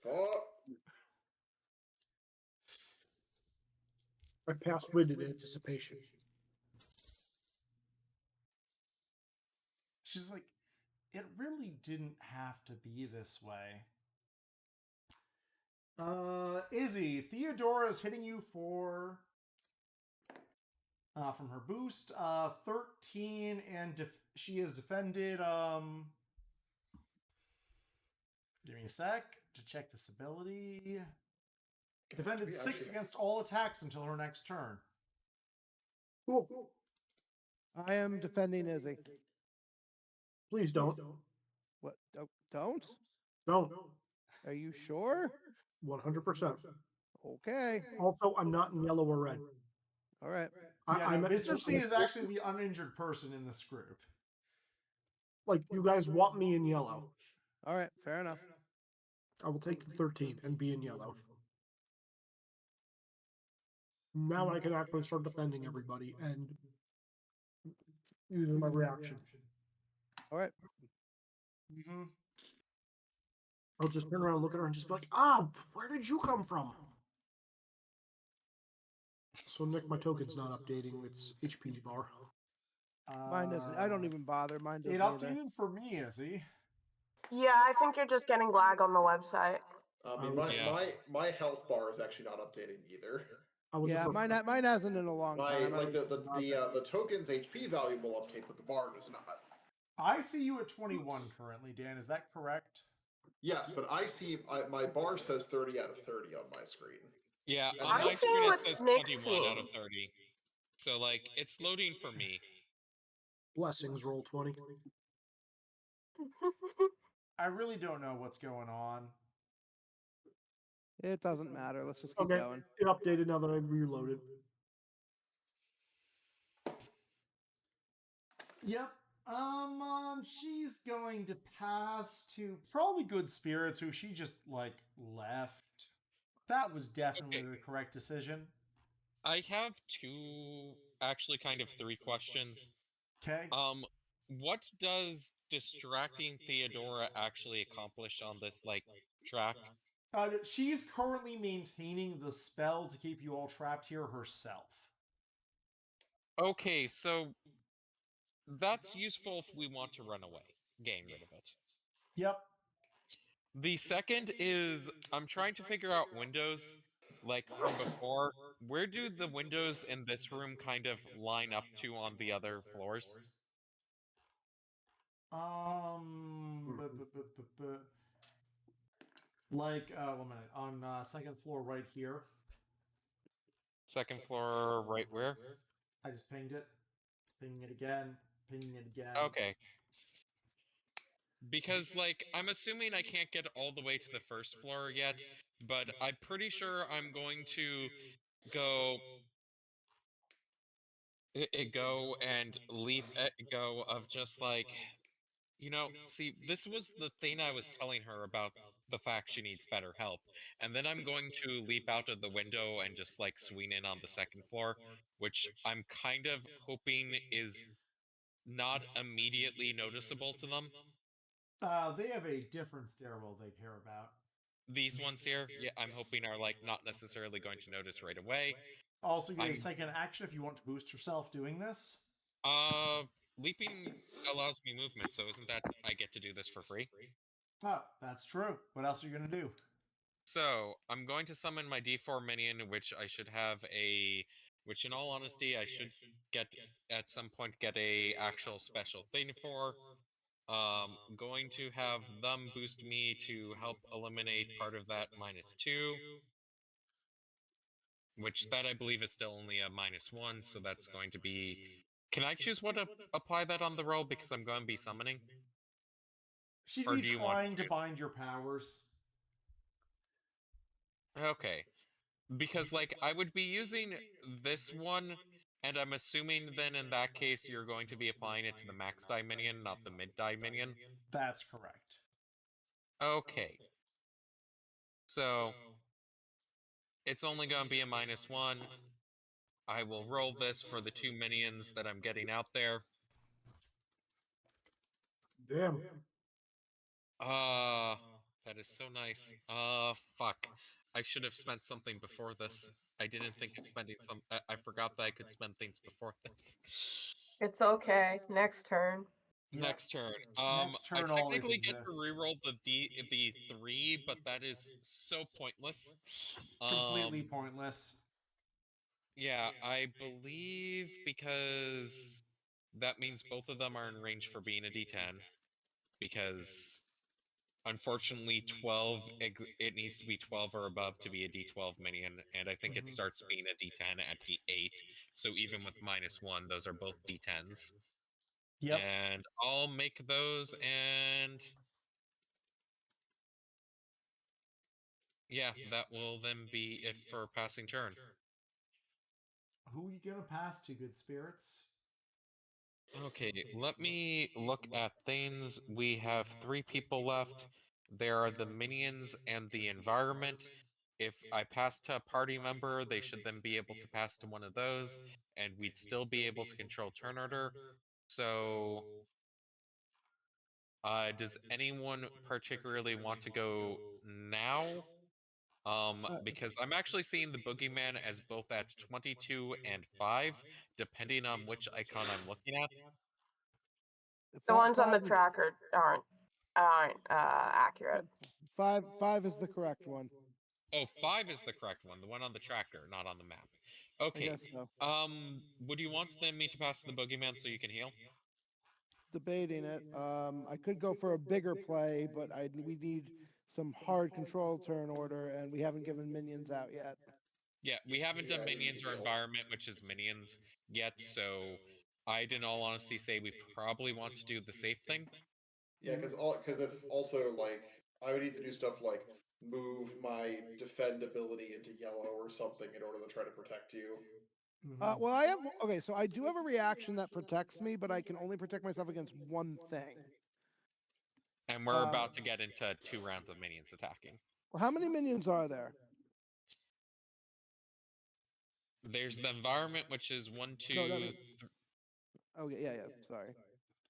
Oh, I passed wind in anticipation. She's like, it really didn't have to be this way. Izzy, Theodora's hitting you for from her boost 13, and she is defended. Give me a sec to check this ability. Defended 6 against all attacks until her next turn. Cool. I am defending Izzy. Please don't. What? Oh, don't? Don't. Are you sure? 100%. Okay. Also, I'm not in yellow or red. All right. Mr. C is actually the uninjured person in this group. Like, you guys want me in yellow. All right. Fair enough. I will take the 13 and be in yellow. Now I can actually start defending everybody and using my reaction. All right. Mm-hmm. I'll just turn around and look at her and just be like, ah, where did you come from? So, Nick, my token's not updating its HP bar. Mine doesn't. I don't even bother. Mine doesn't It either. updated for me, Izzy. Yeah, I think you're just getting lag on the website. I mean, my health bar is actually not updating either. Yeah, mine hasn't in a long time. Like the token's HP value will update, but the bar does not. I see you at 21 currently, Dan. Is that correct? Yes, but I see my bar says 30 out of 30 on my screen. Yeah, And on I my see screen it what's says Nick's 21 out of seeing. 30. So, like, it's loading for me. Blessings, roll 20. I really don't know what's going on. It doesn't matter. Let's just keep Okay, going. it updated now that I reloaded. Yep. She's going to pass to probably Good Spirits, who she just like left. That was definitely the correct decision. I have actually kind of 3 questions. Okay. What does distracting Theodora actually accomplish on this, like, track? She's currently maintaining the spell to keep you all trapped here herself. Okay, so that's useful if we want to run away, getting rid of it. Yep. The second is, I'm trying to figure out windows, like from before. Where do the windows in this room kind of line up to on the other floors? Like, 1 minute. On second floor right here. Second floor, right where? I just pinged it. Pinging it again. Pinging it again. Okay. Because, like, I'm assuming I can't get all the way to the first floor yet, but I'm pretty sure I'm going to go and leap go of just like, see, this was the thing I was telling her about the fact she needs better help. And then I'm going to leap out of the window and just like swing in on the second floor, which I'm kind of hoping is not immediately noticeable to them. They have a different stairwell they care about. These ones here, yeah, I'm hoping are like not necessarily going to notice right away. Also, get a second action if you want to boost yourself doing this. Leaping allows me movement, so isn't that I get to do this for free? Oh, that's true. What else are you going to do? So, I'm going to summon my D4 minion, which I should have which in all honesty, I should get, at some point, get a actual special thing for. Going to have them boost me to help eliminate part of that -2. Which that I believe is still only a -1, so that's going to be... Can I choose what to apply that on the roll because I'm going to be summoning? She'd be trying to bind your powers. Okay. Because, like, I would be using this one, and I'm assuming then in that case you're going to be applying it to the max die minion, not the mid die minion? That's correct. Okay. So, it's only going to be a -1. I will roll this for the 2 minions that I'm getting out there. Damn. That is so nice. Fuck. I should have spent something before this. I didn't think of spending some. I forgot that I could spend things before this. It's okay. Next turn. Yep. Next turn. Next I turn always technically get to exists. reroll the 3, but that is so pointless. Completely pointless. Yeah, I believe because that means both of them are in range for being a D10. Because unfortunately, 12 it needs to be 12 or above to be a D12 minion, and I think it starts being a D10 at D8. So even with -1, those are both D10s. Yep. And I'll make those, and yeah, that will then be it for passing turn. Who are you gonna pass to, good spirits? Okay, let me look at things. We have 3 people left. There are the minions and the environment. If I pass to a party member, they should then be able to pass to one of those, and we'd still be able to control turn order. So, does anyone particularly want to go now? Because I'm actually seeing the boogeyman as both at 22 and 5, depending on which icon I'm looking at. The ones on the 5 is- tracker aren't accurate. 5 is the correct one. Oh, 5 is the correct one, the one on the tracker, not on the map. I Okay. guess so. Would you want me to pass the boogeyman so you can heal? Debating it. I could go for a bigger play, but we need some hard control turn order, and we haven't given minions out yet. Yeah, we haven't Yeah, done you need minions to or heal. environment, which is minions, yet, so I'd in all honesty say we probably want to do the safe thing. Yeah, because if also like I would need to do stuff like move my defend ability into yellow or something in order to try to protect you. Well, I have okay, so I do have a reaction that protects me, but I can only protect myself against one thing. And we're about to get into 2 rounds of minions attacking. Well, how many minions are there? There's the environment, which is 1, 2. No, Oh yeah. Sorry.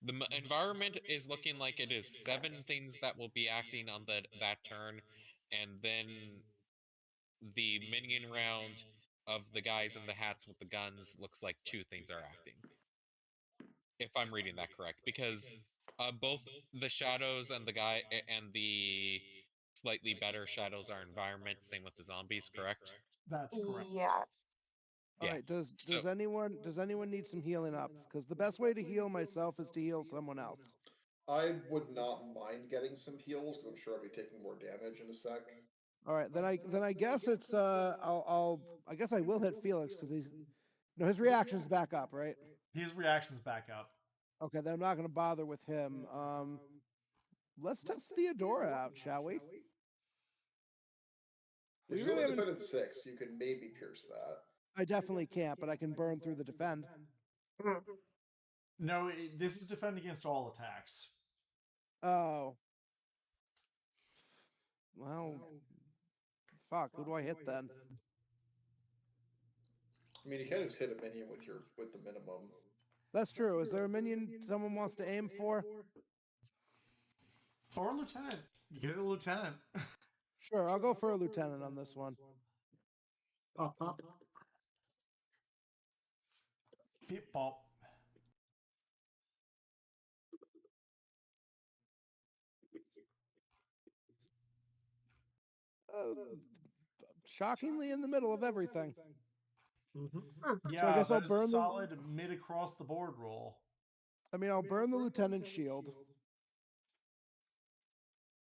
The environment is looking like it is 7 things that will be acting on that turn, and then the minion round of the guys in the hats with the guns looks like 2 things are acting. If I'm reading that correct, because both the shadows and the slightly better shadows are environment. Same with the zombies, correct? That's correct. Yes. All Yeah. right. Does So anyone need some healing up? Because the best way to heal myself is to heal someone else. I would not mind getting some heals because I'm sure I'll be taking more damage in a sec. All right. Then I guess it's I guess I will hit Felix because he's his reaction's back up, right? His reaction's back up. Okay, then I'm not going to bother with him. Let's test Theodora out, shall we? If you only defended 6, you could maybe pierce that. I definitely can't, but I can burn through the defend. Mm. No, this is defend against all attacks. Oh. Well, fuck. Who do I hit then? I mean, you can just hit a minion with the minimum. That's true. Is there a minion someone wants to aim for? Or a lieutenant. You get a lieutenant. Sure, I'll go for a lieutenant on this one. Pop, pop. Pip pop. Shockingly in the middle of everything. Yeah, So I guess that I'll is burn a solid mid across the board roll. I mean, I'll burn the lieutenant's shield.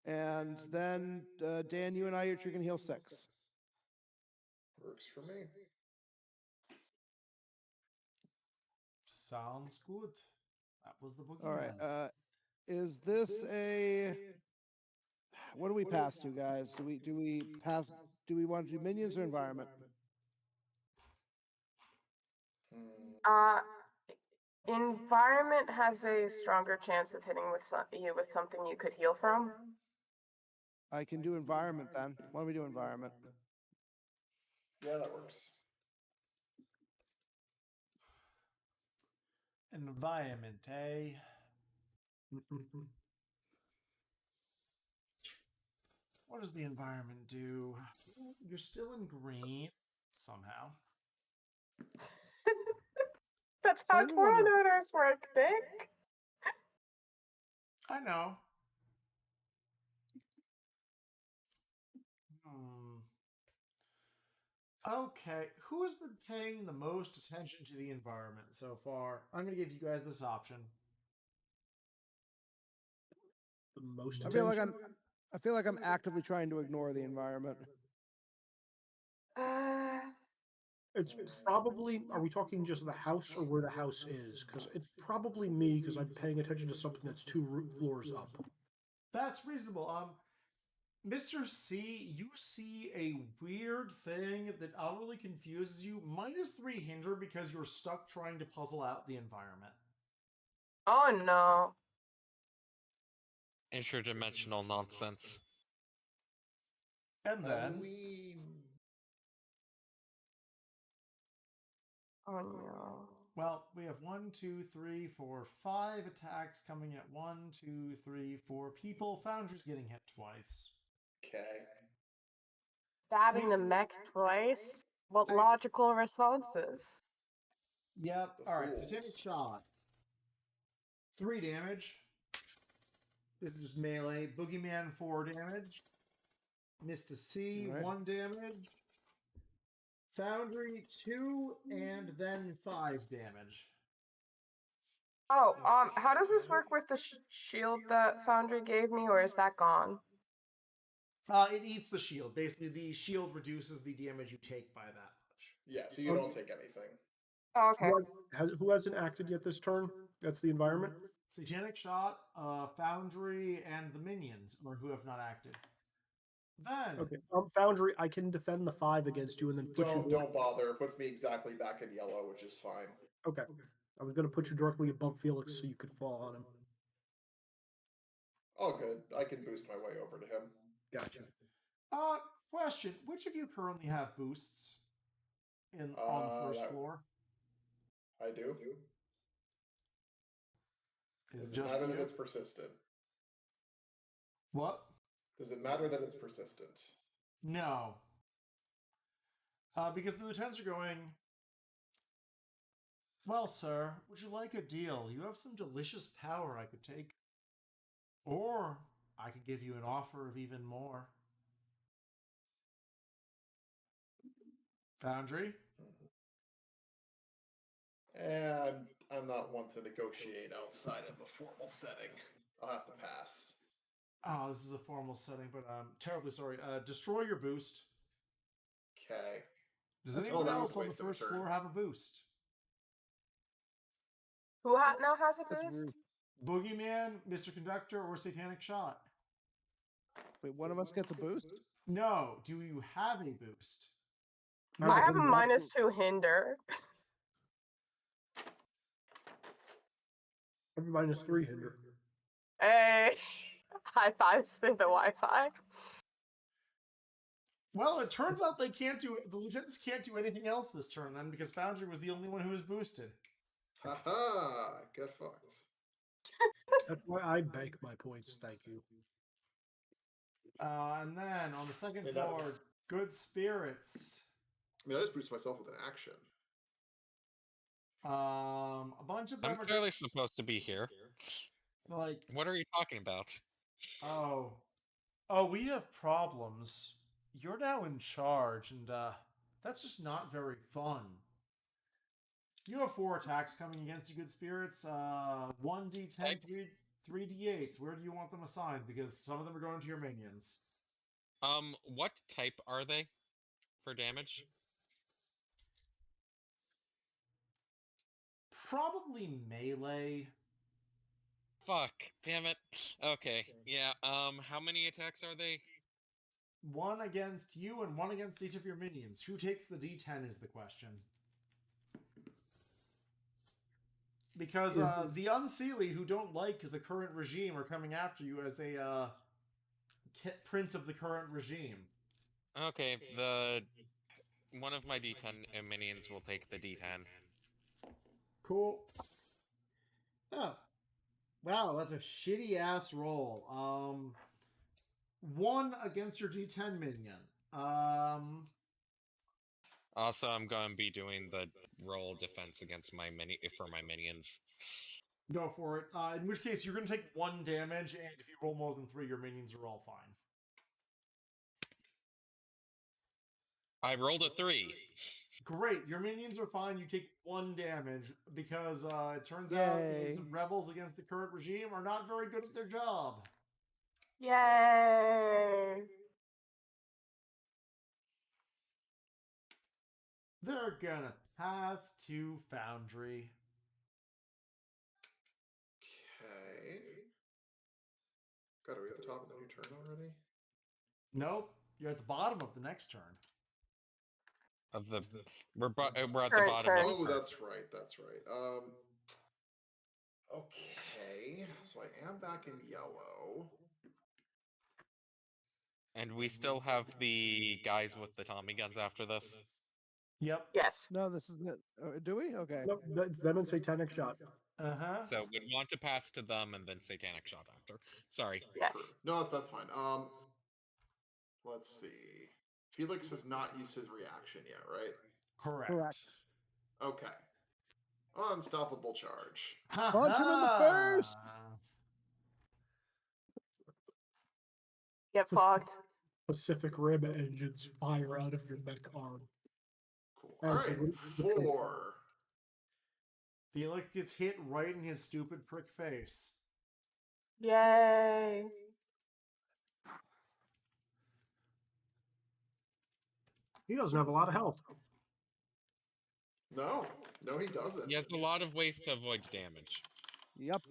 And then, Dan, you and I each can heal 6. Works for me. Sounds good. That was the boogeyman. All right. Is this a? What do we pass to, guys? Do we pass? Do we want to do minions or environment? Environment has a stronger chance of hitting you with something you could heal from. I can do environment then. Why don't we do environment? Yeah, that works. Environment, eh? what does the environment do? You're still in green somehow. That's how Starting to wonder- tornadoes work, Dick. I know. Hmm. Okay, who has been paying the most attention to the environment so far? I'm going to give you guys this option. The most I feel like attention? I feel like I'm actively trying to ignore the environment. It's probably. Are we talking just the house or where the house is? Because it's probably me because I'm paying attention to something that's floors up. That's reasonable. Mr. C, you see a weird thing that utterly confuses you. -3 hinder because you're stuck trying to puzzle out the environment. Oh no. Interdimensional nonsense. And then, Halloween. Oh no. well, we have 1, 2, 3, 4, 5 attacks coming at 1, 2, 3, 4 people. Foundry's getting hit twice. Okay. Stabbing the mech twice? What logical responses? Yep. The All right. fools. Satanic shot. 3 damage. This is melee. Boogeyman 4 damage. Mr. C Right. 1 damage. Foundry 2 and then 5 damage. Oh, how does this work with the shield that Foundry gave me, or is that gone? It eats the shield. Basically, the shield reduces the damage you take by that much. Yeah, so you don't take anything. Oh, okay. Who hasn't acted yet this turn? That's the environment. Satanic shot, Foundry, and the minions, or who have not acted. Then, Okay. Foundry, I can defend the 5 against you and then put you. Don't bother. It puts me exactly back in yellow, which is fine. Okay. I was going to put you directly above Felix so you could fall on him. Oh, good. I can boost my way over to him. Gotcha. question: which of you currently have boosts on the first floor? I do. Is Does it it just matter that you? it's persistent? What? Does it matter that it's persistent? No. Because the lieutenants are going, well, sir, would you like a deal? You have some delicious power I could take. Or I could give you an offer of even more. Foundry? And I'm not one to negotiate outside of a formal setting. I'll have to pass. Oh, this is a formal setting, but I'm terribly sorry. Destroy your boost. Okay. Does Oh, anyone that else was on the waste of a first turn. floor have a boost? Who now has a That's boost? rude. Boogeyman, Mr. Conductor, or Satanic Shot? Wait, one of us gets a boost? No. Do you have a boost? No, I have a but -2 hinder. I have a -3 hinder. Hey, high fives through the Wi-Fi. Well, it turns out the lieutenants can't do anything else this turn then, because Foundry was the only one who was boosted. Haha, get fucked. That's why I bank my points. Thank you. And then on the second Hey, that- floor, Good Spirits. I mean, I just boosted myself with an action. A bunch of them I'm are clearly supposed to be here. like, What are you talking about? oh, we have problems. You're now in charge, and that's just not very fun. You have 4 attacks coming against you, Good Spirits. 1d10, Types? 3d8s. Where do you want them assigned? Because some of them are going to your minions. What type are they for damage? Probably melee. Fuck, damn it. Okay, yeah, how many attacks are they? 1 against you and 1 against each of your minions. Who takes the d10 is the question. Because the Unseelie, who don't like the current regime, are coming after you as a prince of the current regime. Okay, one of my D10 minions will take the D10. Cool. Oh. Wow, that's a shitty ass roll. 1 against your D10 minion. Also, I'm going to be doing the roll defense against my minions. Go for it. In which case, you're going to take 1 damage, and if you roll more than 3, your minions are all fine. I rolled a 3. Great, your minions are fine. You take 1 damage because it turns out these Yay. rebels against the current regime are not very good at their job. Yay! They're gonna pass to Foundry. Okay. God, are we at the top of the new turn already? Nope, you're at the bottom of the next turn. Of the we're at the Current bottom. turn. Of Oh, the that's right. That's right. Okay. So I am back in yellow. And we still have the guys with the Tommy guns after this. Yep. Yes. No, this is it. Do we? Okay. No, it's them and Satanic Shot. Uh-huh. So we'd want to pass to them and then Satanic Shot after. Sorry. Yes. True. No, that's fine. Let's see. Felix has not used his reaction yet, right? Correct. Okay. Unstoppable charge. Punch him in the face! Get fucked. Pacific Rim engines fire out of your mech arm. Cool. All As right. the trade- 4. Felix gets hit right in his stupid prick face. Yay! He doesn't have a lot of health. No, he doesn't. He has a lot of ways to avoid damage. Yep.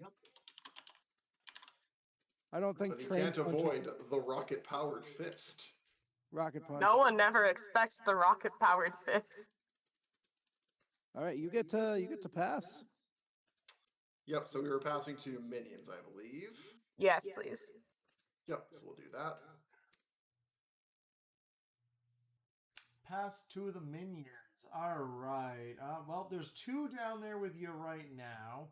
I don't think But he train can't punches- avoid the rocket-powered fist. rocket punch. No one never expects the rocket-powered fist. All right, you get to pass. Yep. So we were passing to minions, I believe. Yes, please. Yep. So we'll do that. Pass to the minions. All right. Well, there's 2 down there with you right now.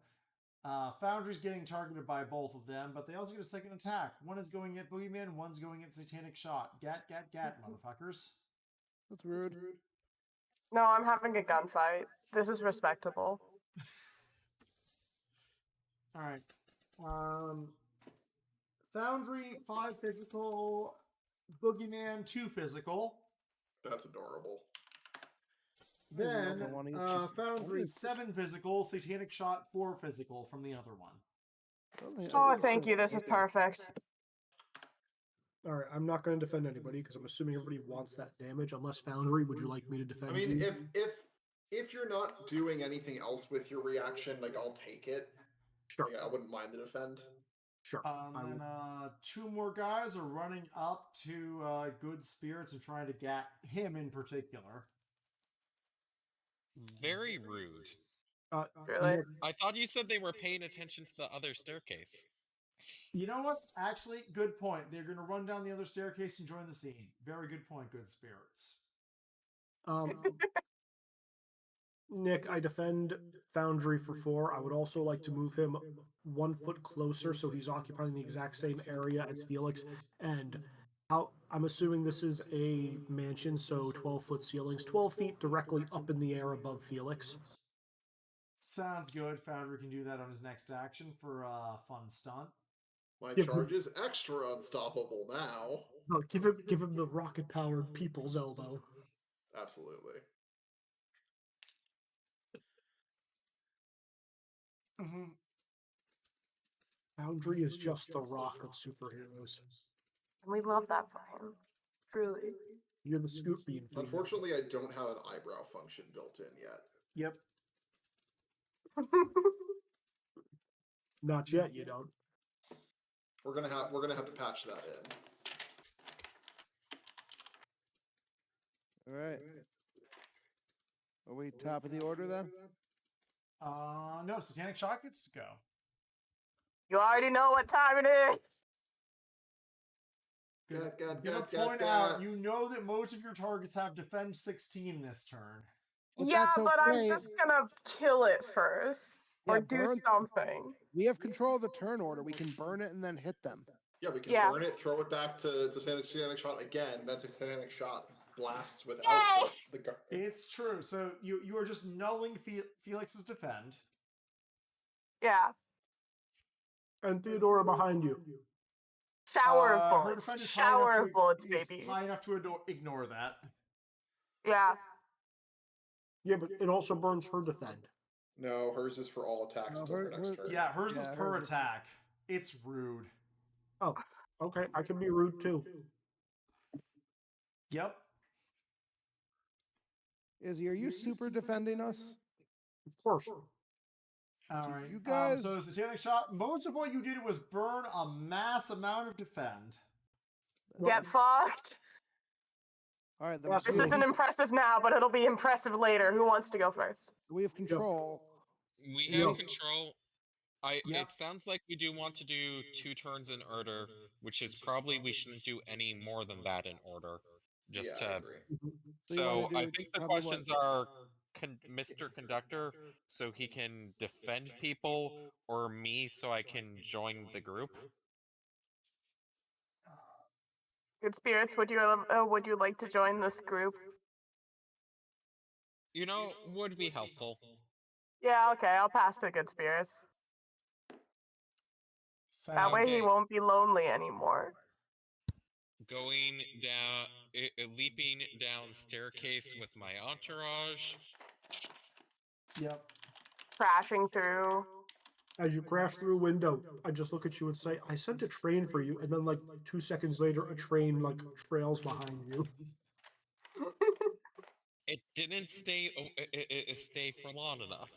Foundry's getting targeted by both of them, but they also get a second attack. One is going at Boogeyman, one's going at Satanic Shot. Gat, motherfuckers. That's rude. No, I'm having a gunfight. This is respectable. All right. Foundry 5 physical, Boogeyman 2 physical. That's adorable. Then Another one each. Foundry 7 physical, Satanic Shot 4 physical from the other one. Oh, thank you. This is perfect. All right, I'm not going to defend anybody because I'm assuming everybody wants that damage. Unless Foundry, would you like me to defend? I mean, you? if you're not doing anything else with your reaction, like I'll take it. Sure. Like, I wouldn't mind the defend. Sure. And then 2 more guys are running up to Good Spirits and trying to get him in particular. Very rude. Really? I thought you said they were paying attention to the other staircase. You know what? Actually, good point. They're going to run down the other staircase and join the scene. Very good point, Good Spirits. Nick, I defend Foundry for 4. I would also like to move him 1 foot closer so he's occupying the exact same area as Felix. And I'm assuming this is a mansion, so 12-foot ceilings, 12 feet directly up in the air above Felix. Sounds good. Foundry can do that on his next action for a fun stunt. My Yeah, charge is extra unstoppable now. No, give him the rocket-powered people's elbow. Absolutely. Mm-hmm. Foundry is just the rock of superheroes. And we love that for him. Truly. You're the scoop bean. Unfortunately, I don't have an eyebrow function built in yet. Yep. Not yet, you don't. We're gonna have to patch that in. All right. Are we top of the order then? No, Satanic Shot gets to go. You already know what time it is. Good. Good, I'm gonna good, point good, out, good. you know that most of your targets have Defend 16 this turn. But Yeah, that's but I'm okay. just gonna kill it first. Yeah, Or do burn- something. We have control of the turn order. We can burn it and then hit them. Yeah, we can Yeah. burn it, throw it back to satanic shot again. That's a satanic shot blasts without Yay! the guard. It's true. So you are just nulling Felix's defend. Yeah. And Theodora behind you. Shower of Her bullets. defend is high enough Shower to of bullets, is baby. high enough to ignore that. Yeah. Yeah, but it also burns her defend. No, hers is for all attacks No, until her next turn. Yeah, hers is per hers is- attack. It's rude. Oh, okay. I can be rude too. Yep. Izzy, are you super defending us? Of course. All right. You guys- So satanic shot. Most of what you did was burn a mass amount of defend. Get fucked. All right, then Yes, This we- isn't impressive now, but it'll be impressive later. Who wants to go first? we have control. We Yeah. have control. Yep. It sounds like we do want to do 2 turns in order, which is probably we shouldn't do any more than that in order. Just Yeah, I to. agree. So you wanna So I do think the probably what? questions are Mr. Conductor, so he can defend people, or me, so I can join the group. Good spirits, would you like to join this group? You know, would be helpful. Yeah, okay, I'll pass to good spirits. That way he Okay. won't be lonely anymore. Going down, leaping down staircase with my entourage. Yep. Crashing through. As you crash through a window, I just look at you and say, I sent a train for you. And then, like, 2 seconds later, a train, like, trails behind you. It didn't stay stay for long enough.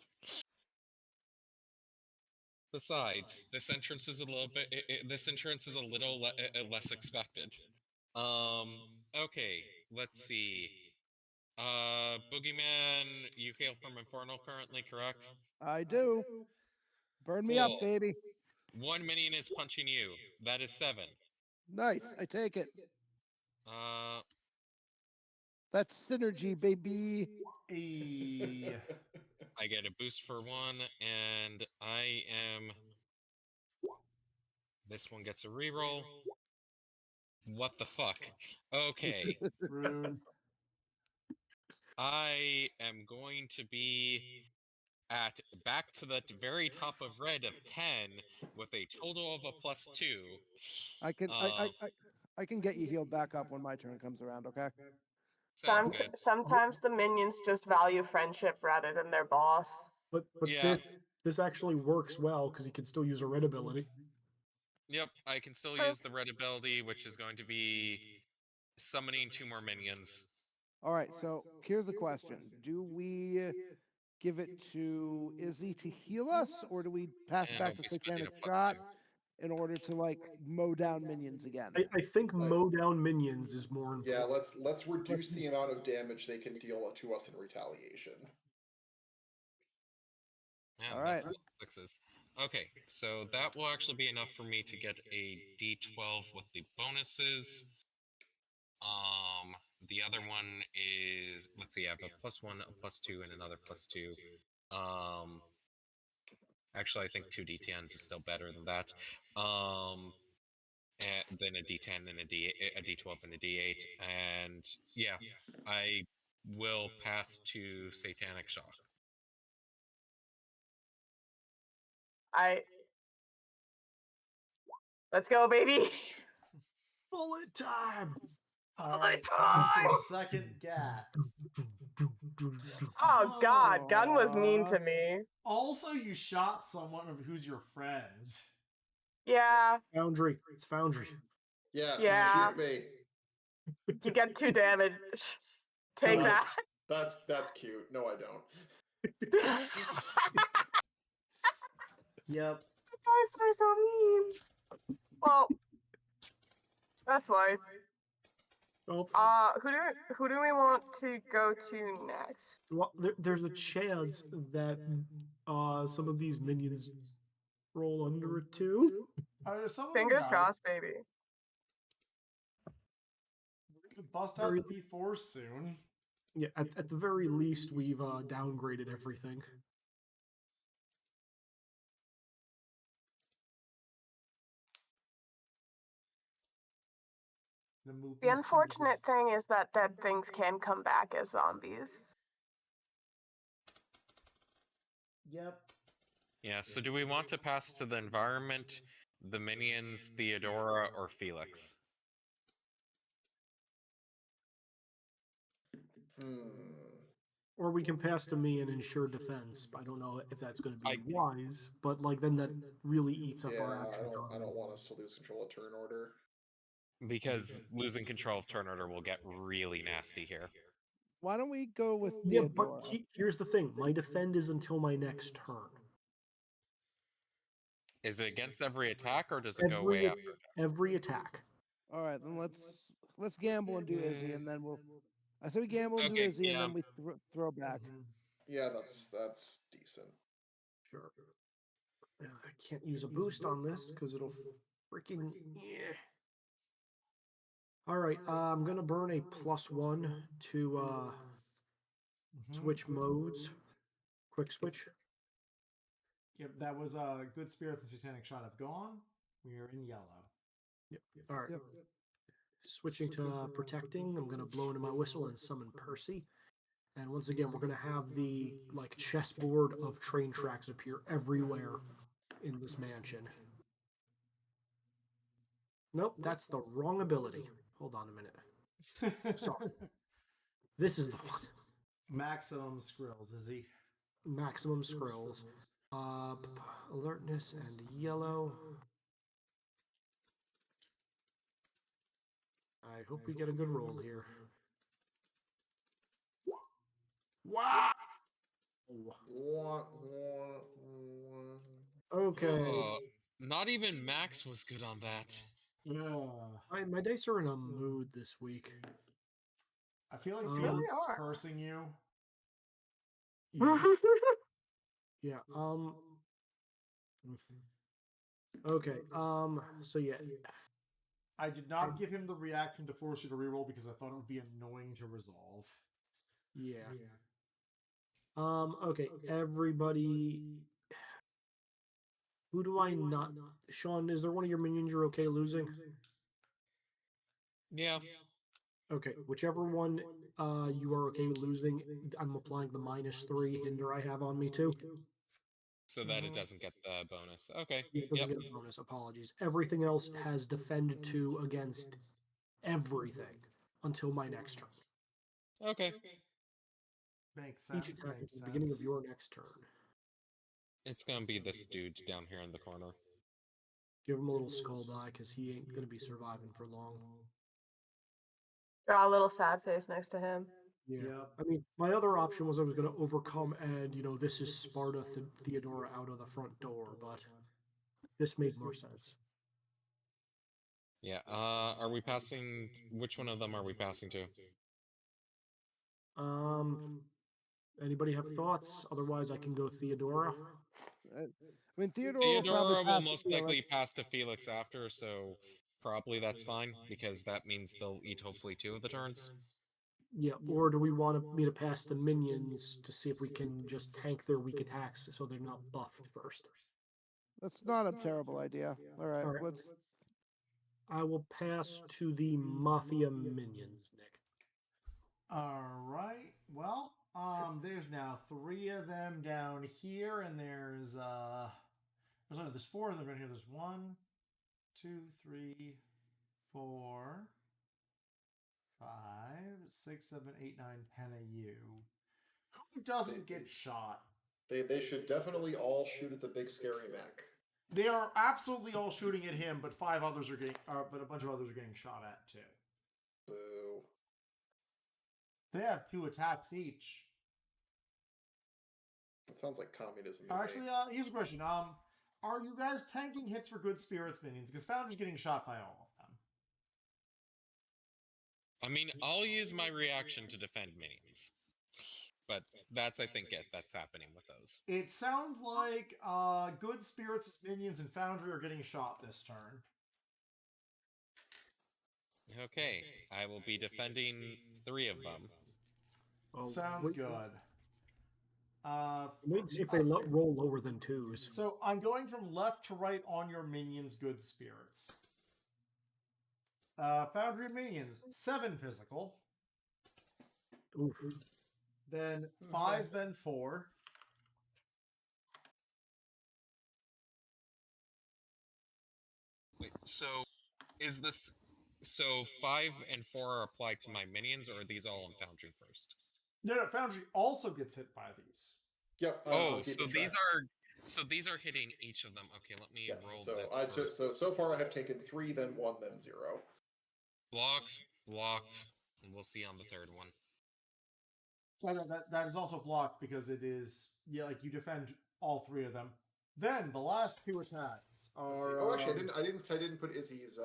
Besides, this entrance is a little bit. This entrance is a little less expected. Okay, let's see. Boogeyman, you hail from Infernal currently, correct? I do. Burn me up, Cool. baby. 1 minion is punching you. That is 7. Nice. I take it. Uh, That's synergy, baby. A I get a boost for 1, and I am. This one gets a reroll. What the fuck? Okay. rude. I am going to be at back to the very top of red of 10 with a total of a +2. I can I can get you healed back up when my turn comes around, okay? Sounds good. Sometimes the minions just value friendship rather than their boss. But Yeah. this actually works well because he can still use a red ability. Yep, I can still True. use the red ability, which is going to be summoning 2 more minions. All right, so here's the question. Do we give it to Izzy to heal us, or do we pass And back I'll to be spending Satanic a Shot +2. in order to like mow down minions again? I think mow down minions is more important. Yeah, let's reduce the amount of damage they can deal to us in retaliation. Man, All that's right. 6s. Okay, so that will actually be enough for me to get a D12 with the bonuses. The other one is, let's see, I have a +1, a +2, and another +2. Actually, I think 2 D10s is still better than that. And then a D10 and a D12 and a D8, and yeah, I will pass to Satanic Shock. Let's go, baby. Bullet time! All right, time for second gat. Oh God, Gun was mean to me. Also, you shot someone who's your friend. Yeah, Foundry. It's Foundry. Yes, Yeah. shoot me. you get 2 damage. Take No, that. That's cute. No, I don't. Yep. Guys are so mean. Well, that's life. Well, Who do we want to go to next? well, there's a chance that some of these minions roll under it too. Some of them Fingers died. crossed, baby. Bust out the P4 soon. Yeah, at the very least, we've downgraded everything. Gonna move The these two unfortunate thing is that dead things can come back as zombies. Yep. Yeah, so do we want to pass to the environment, the minions, Theodora, or Felix? Or we can pass to me and ensure defense. I don't know if that's going to be wise, but like then that really eats up our action. I don't want us to lose control of turn order. Because losing control of turn order will get really nasty here. Why don't we go with Yeah, Theodora? but here's the thing: my defend is until my next turn. Is it against every attack, or does it go away after? Every attack. All right, then let's gamble and do Izzy, and then we'll. I say we gamble and do Okay, Izzy, yeah. and then we throw back. Yeah, that's decent. Sure. I can't use a boost on this because it'll freaking. Yeah. All right, I'm gonna burn a +1 to switch modes. Quick switch. Yep, that was Good Spirits and Satanic Shot have gone. We are in yellow. Yep. All right. Yep. Switching to protecting. I'm gonna blow into my whistle and summon Percy. And once again, we're gonna have the like chessboard of train tracks appear everywhere in this mansion. Nope, that's the wrong ability. Hold on a minute. Sorry. This is the one. Maximum Skrills, is he? Maximum Skrills. Alertness and yellow. I hope we get a good roll here. Wow! Okay. Oh, not even Max was good on that. Yeah. My dice are in a mood this week. I feel like Really Felix is are. cursing you. Yeah. Yeah. Okay. So yeah. I did not give him the reaction to force you to reroll because I thought it would be annoying to resolve. Yeah. Okay. Everybody. Who do I not? Sean, is there one of your minions you're okay losing? Yeah. Okay. Whichever one you are okay with losing, I'm applying the -3 hinder I have on me too. So that it doesn't get the bonus. Okay. It doesn't Yep. get a bonus. Apologies. Everything else has defend 2 against everything until my next turn. Okay. Makes Each sense. attack Makes at the beginning of sense. your next turn. It's gonna be this dude down here in the corner. Give him a little skull die because he ain't gonna be surviving for long. Draw a little sad face next to him. Yeah. Yep. I mean, my other option was I was going to overcome and, this is Sparta Theodora out of the front door, but this made more sense. Yeah. Are we passing? Which one of them are we passing to? Anybody have thoughts? Otherwise, I can go Theodora. I mean, Theodora will probably Theodora will pass to most Felix. likely pass to Felix after, so probably that's fine because that means they'll eat hopefully 2 of the turns. Yeah, or do we want me to pass the minions to see if we can just tank their weak attacks so they're not buffed first? That's not a terrible idea. All right, All right. let's. I will pass to the Mafia minions, Nick. All right. Well, there's now 3 of them down here, and there's 4 of them right here. There's 1, 2, 3, 4, 5, 6, 7, 8, 9, 10 of you. Who doesn't get shot? They should definitely all shoot at the big scary mech. They are absolutely all shooting at him, but 5 others are getting, but a bunch of others are getting shot at too. Boo. They have 2 attacks each. That sounds like communism. to me. Actually, here's a question. Are you guys tanking hits for Good Spirits minions? Because Fountain's getting shot by all of them. I mean, I'll use my reaction to defend minions, but that's I think that's happening with those. It sounds like Good Spirits minions and Foundry are getting shot this turn. Okay, I will be defending 3 of them. Oh, Sounds good. Wait and see if they roll lower than 2s. So I'm going from left to right on your minions' Good Spirits. Foundry and minions, 7 physical. Oof. Then 5, then 4. Wait, so is this so 5 and 4 are applied to my minions, or are these all on Foundry first? No, Foundry also gets hit by these. Yep. Oh, so these are hitting each of them. Okay, let me Yes. roll So this. I took so far I have taken 3, then 1, then 0. Blocked, and we'll see on the third one. No, that is also blocked because it is like you defend all 3 of them. Then the last 2 attacks are. Oh, actually, I didn't put Izzy's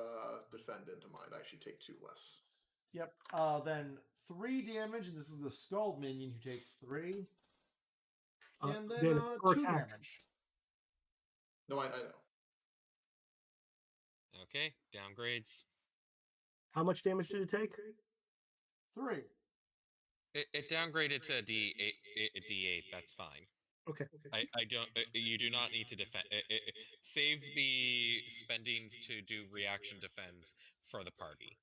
defend into mine. I should take 2 less. Yep. Then 3 damage, and this is the skull minion who takes 3. And then Dan, 2 attack. damage. No, I know. Okay, downgrades. How much damage did it take? 3. It downgraded to a D8. That's fine. Okay. I don't. You do not need to defend. Save the spending to do reaction defense for the party.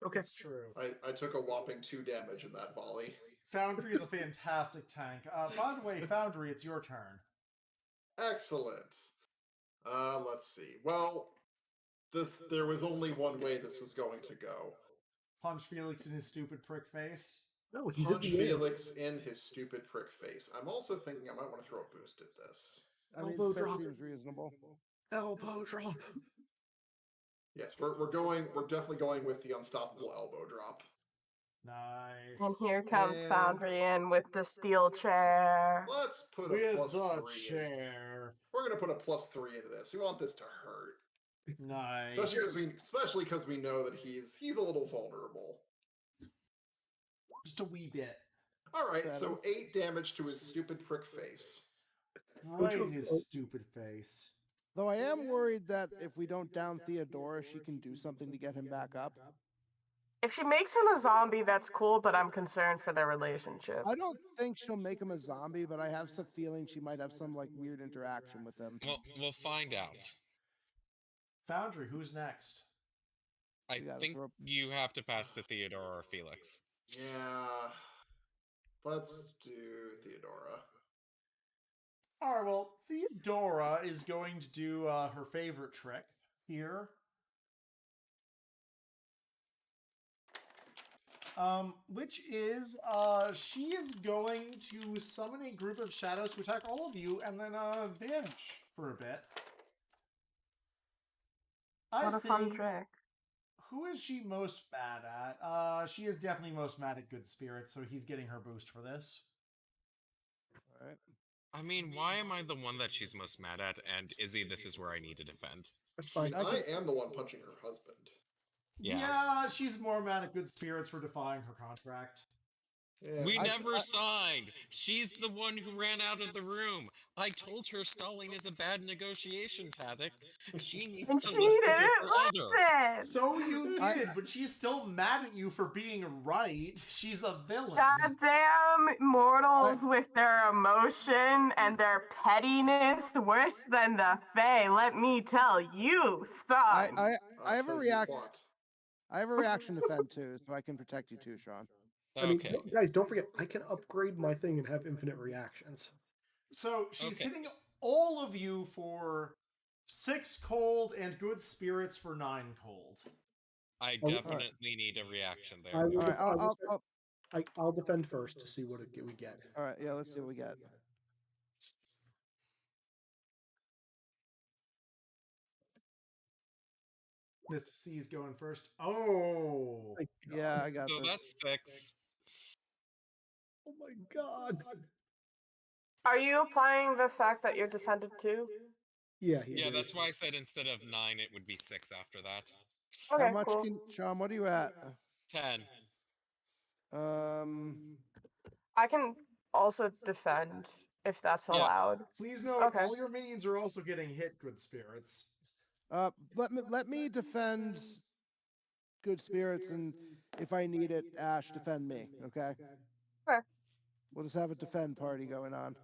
Okay. That's true. I took a whopping 2 damage in that volley. Foundry is a fantastic tank. By the way, Foundry, it's your turn. Excellent. Let's see. Well, there was only one way this was going to go. Punch Felix in his stupid prick face. No, he's at Punch the end. Felix in his stupid prick face. I'm also thinking I might want to throw a boost at this. I mean, Elbow that drop. seems reasonable. Elbow drop. Yes, we're definitely going with the unstoppable elbow drop. Nice. And here comes And- Foundry in with the steel chair. Let's put a With plus the 3 in. chair. We're gonna put a plus 3 into this. We want this to hurt, Nice. especially because we know that he's a little vulnerable. Just a wee bit. All right, That so is- 8 damage to his stupid prick face. Right in his stupid face. Though I am worried that if we don't down Theodora, she can do something to get him back up. If she makes him a zombie, that's cool, but I'm concerned for their relationship. I don't think she'll make him a zombie, but I have some feeling she might have some like weird interaction with him. Well, we'll find out. Foundry, who's next? I We gotta think throw- you have to pass to Theodore or Felix. Yeah. Let's do Theodora. Alright, well, Theodora is going to do her favorite trick here. Which is, she is going to summon a group of shadows to attack all of you and then vanish for a bit. What a fun trick. Who is she most mad at? She is definitely most mad at Good Spirits, so he's getting her boost for this. All right. I mean, why am I the one that she's most mad at? And Izzy, this is where I need to defend. That's I mean, fine. I am the one punching her husband. Yeah, she's more mad at Good Spirits for defying her contract. Yeah. We I- never signed. She's the one who ran out of the room. I told her stalling is a bad negotiation tactic. She needs And to she listen to didn't her elder. listen! So you I- did, but she's still mad at you for being right. She's a villain. Goddamn mortals with their emotion and their pettiness worse than the Fae, let me tell you, son. I have a tell you react. what. I have a reaction defend too, so I can protect you too, Sean. I mean, Okay. guys, don't forget, I can upgrade my thing and have infinite reactions. So she's Okay. hitting all of you for 6 cold and Good Spirits for 9 cold. I Oh, definitely need a reaction there. I will, All right, I'll defend first to see what we get. all right, yeah, let's see what we get. Mr. C's going first. Oh! Thank Yeah, God. I got So this. that's 6. Oh my God. Are you applying the fact that you're defended too? Yeah, Yeah, that's why I said instead of 9, it would be 6 after that. Okay, How much cool. Sean, what are you at? 10. I can also defend if that's Yeah. allowed. Please note, Okay. all your minions are also getting hit, Good Spirits. Let me defend Good Spirits, and if I need it, Ash, defend me, okay? Okay. We'll just have a defend party going on.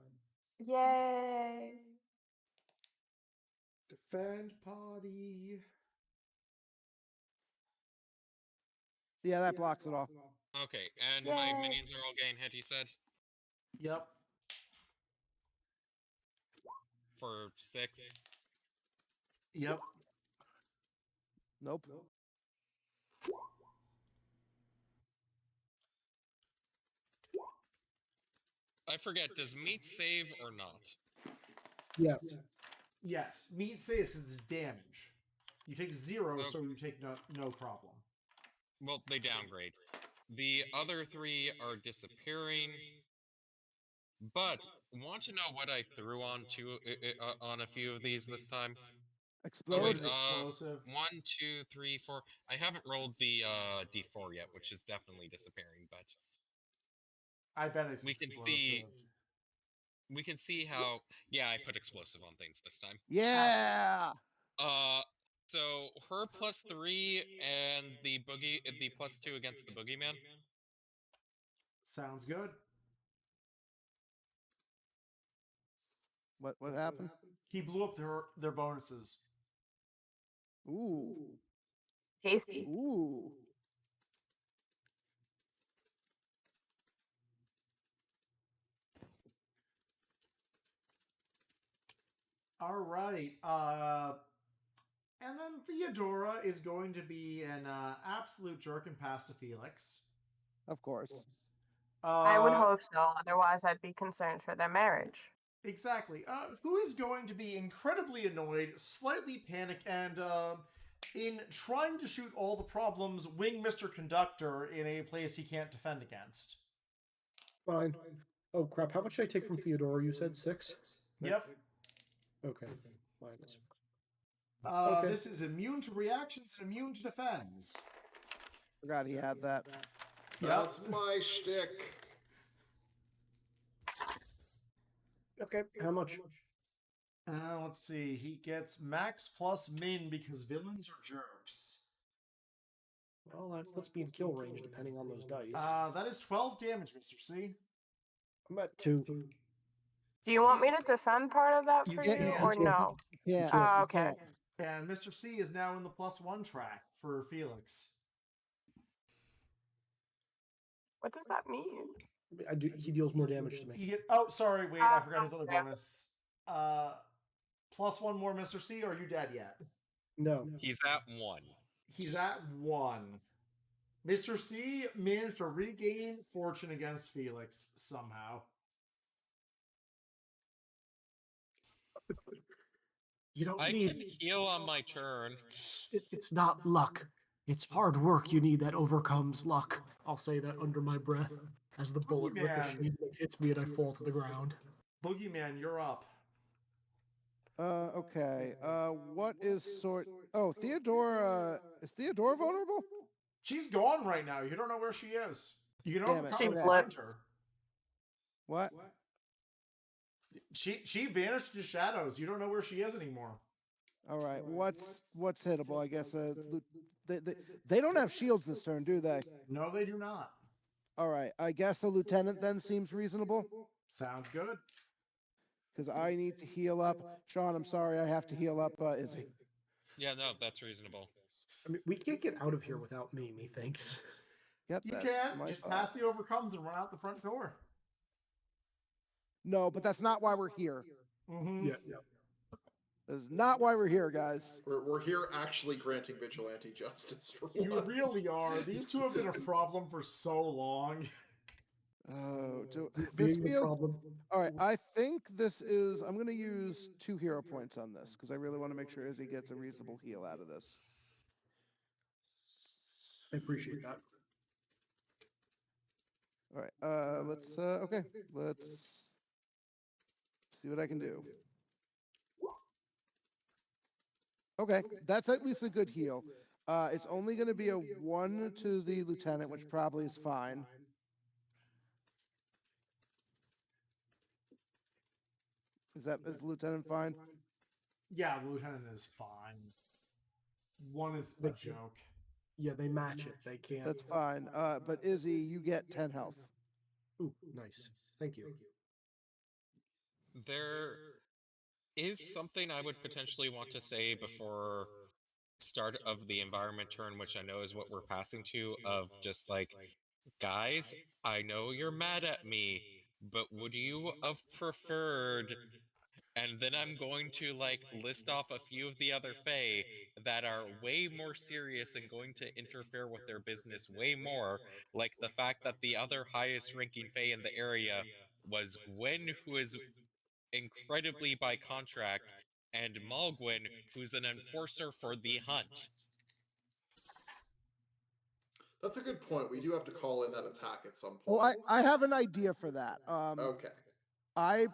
Yay. Defend party. Yeah, that blocks it all. Okay, and my minions are all getting hit, you said? Yep. For 6? Yep. Nope. I forget, does meat save or not? Yes. Yes. Meat saves because it's damage. You take 0, Okay. so you take no problem. Well, they downgrade. The other 3 are disappearing. But want to know what I threw on on a few of these this time? Explode. Oh wait, Explosive. 1, 2, 3, 4. I haven't rolled the D4 yet, which is definitely disappearing. But I bet it's we can explosive. see how. Yeah, I put explosive on things this time. Yeah. So her +3 and the +2 against the boogeyman. Sounds good. What happened? He blew up their bonuses. Ooh. Tasty. Ooh. All right. And then Theodora is going to be an absolute jerk and pass to Felix. Of course. I would hope so. Otherwise, I'd be concerned for their marriage. Exactly. Who is going to be incredibly annoyed, slightly panic, and in trying to shoot all the problems, wing Mr. Conductor in a place he can't defend against. Fine. Oh crap! How much did I take from Theodora? You said 6. Yep. Okay. Minus. Okay. This is immune to reactions and immune to defense. Forgot he had that. That's my shtick. Okay. How much? Let's see. He gets max plus min because villains are jerks. Well, that puts me in kill range depending on those dice. That is 12 damage, Mr. C. I'm at 2. Do you want me to defend part of that You for can. you, or no? Yeah. Oh, okay. And Mr. C is now in the +1 track for Felix. What does that mean? He deals more damage to me. Oh, sorry. Wait, I forgot his other bonus. +1 more, Mr. C. Or are you dead yet? No. He's at 1. He's at 1. Mr. C managed to regain fortune against Felix somehow. You don't I need. can heal on my turn. It's not luck. It's hard work you need that overcomes luck. I'll say that under my breath as the bullet ricochets and hits me and I fall to the ground. Boogeyman, you're up. Okay. What is sort? Oh, Theodora. Is Theodora vulnerable? She's gone right now. You don't know where she is. You can Damn it. overcome and She find her. What? She vanished into shadows. You don't know where she is anymore. All right. What's hittable? I guess. They don't have shields this turn, do they? No, they do not. All right. I guess a lieutenant then seems reasonable. Sounds good. Because I need to heal up. Sean, I'm sorry, I have to heal up Izzy. Yeah, no, that's reasonable. I mean, we can't get out of here without me, methinks. Yep, You that's can. my Just thought. pass the overcomes and run out the front door. No, but that's not why we're here. Mm-hmm. Yeah. That is not why we're here, guys. We're here actually granting vigilante justice for You once. really are. These two have been a problem for so long. Oh, this Being the feels... problem. All right, I think this is... I'm going to use 2 hero points on this, because I really want to make sure Izzy gets a reasonable heal out of this. I appreciate that. All right, let's see what I can do. Okay, that's at least a good heal. It's only going to be a 1 to the lieutenant, which probably is fine. Is the lieutenant fine? Yeah, the lieutenant is fine. 1 is a joke. Yeah, they match it. They can't. That's fine. But Izzy, you get 10 health. Ooh, nice. Thank you. There is something I would potentially want to say before start of the environment turn, which I know is what we're passing to, of just like, guys, I know you're mad at me, but would you have preferred? And then I'm going to like list off a few of the other Fae that are way more serious and going to interfere with their business way more, like the fact that the other highest ranking Fae in the area was Gwen, who is incredibly by contract, and Malgwyn, who's an enforcer for the hunt. That's a good point. We do have to call in that attack at some point. Well, I have an idea for that. Okay. I'm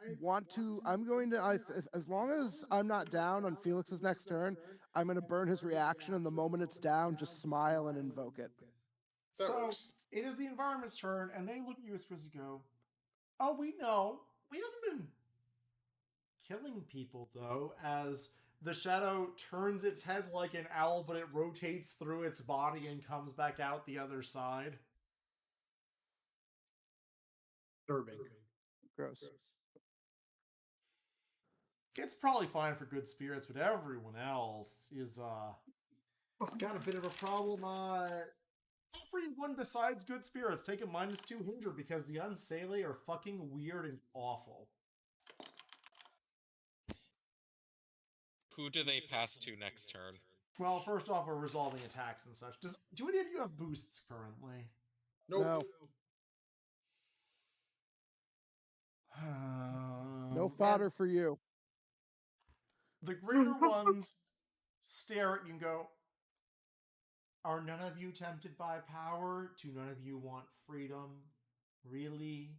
going to, as long as I'm not down on Felix's next turn, I'm going to burn his reaction, and the moment it's down, just smile and invoke it. That So works. it is the environment's turn, and they look at you as supposed to go, "Oh, we know. We haven't been killing people, though," as the shadow turns its head like an owl, but it rotates through its body and comes back out the other side. Disturbing. Gross. It's probably fine for good spirits, but everyone else is got a bit of a problem. Everyone besides good spirits take a -2 hinder because the Unsele are fucking weird and awful. Who do they pass to next turn? Well, first off, we're resolving attacks and such. Do any of you have boosts currently? Nope. No fodder for you. The greater ones stare at you and go, "Are none of you tempted by power? Do none of you want freedom? Really?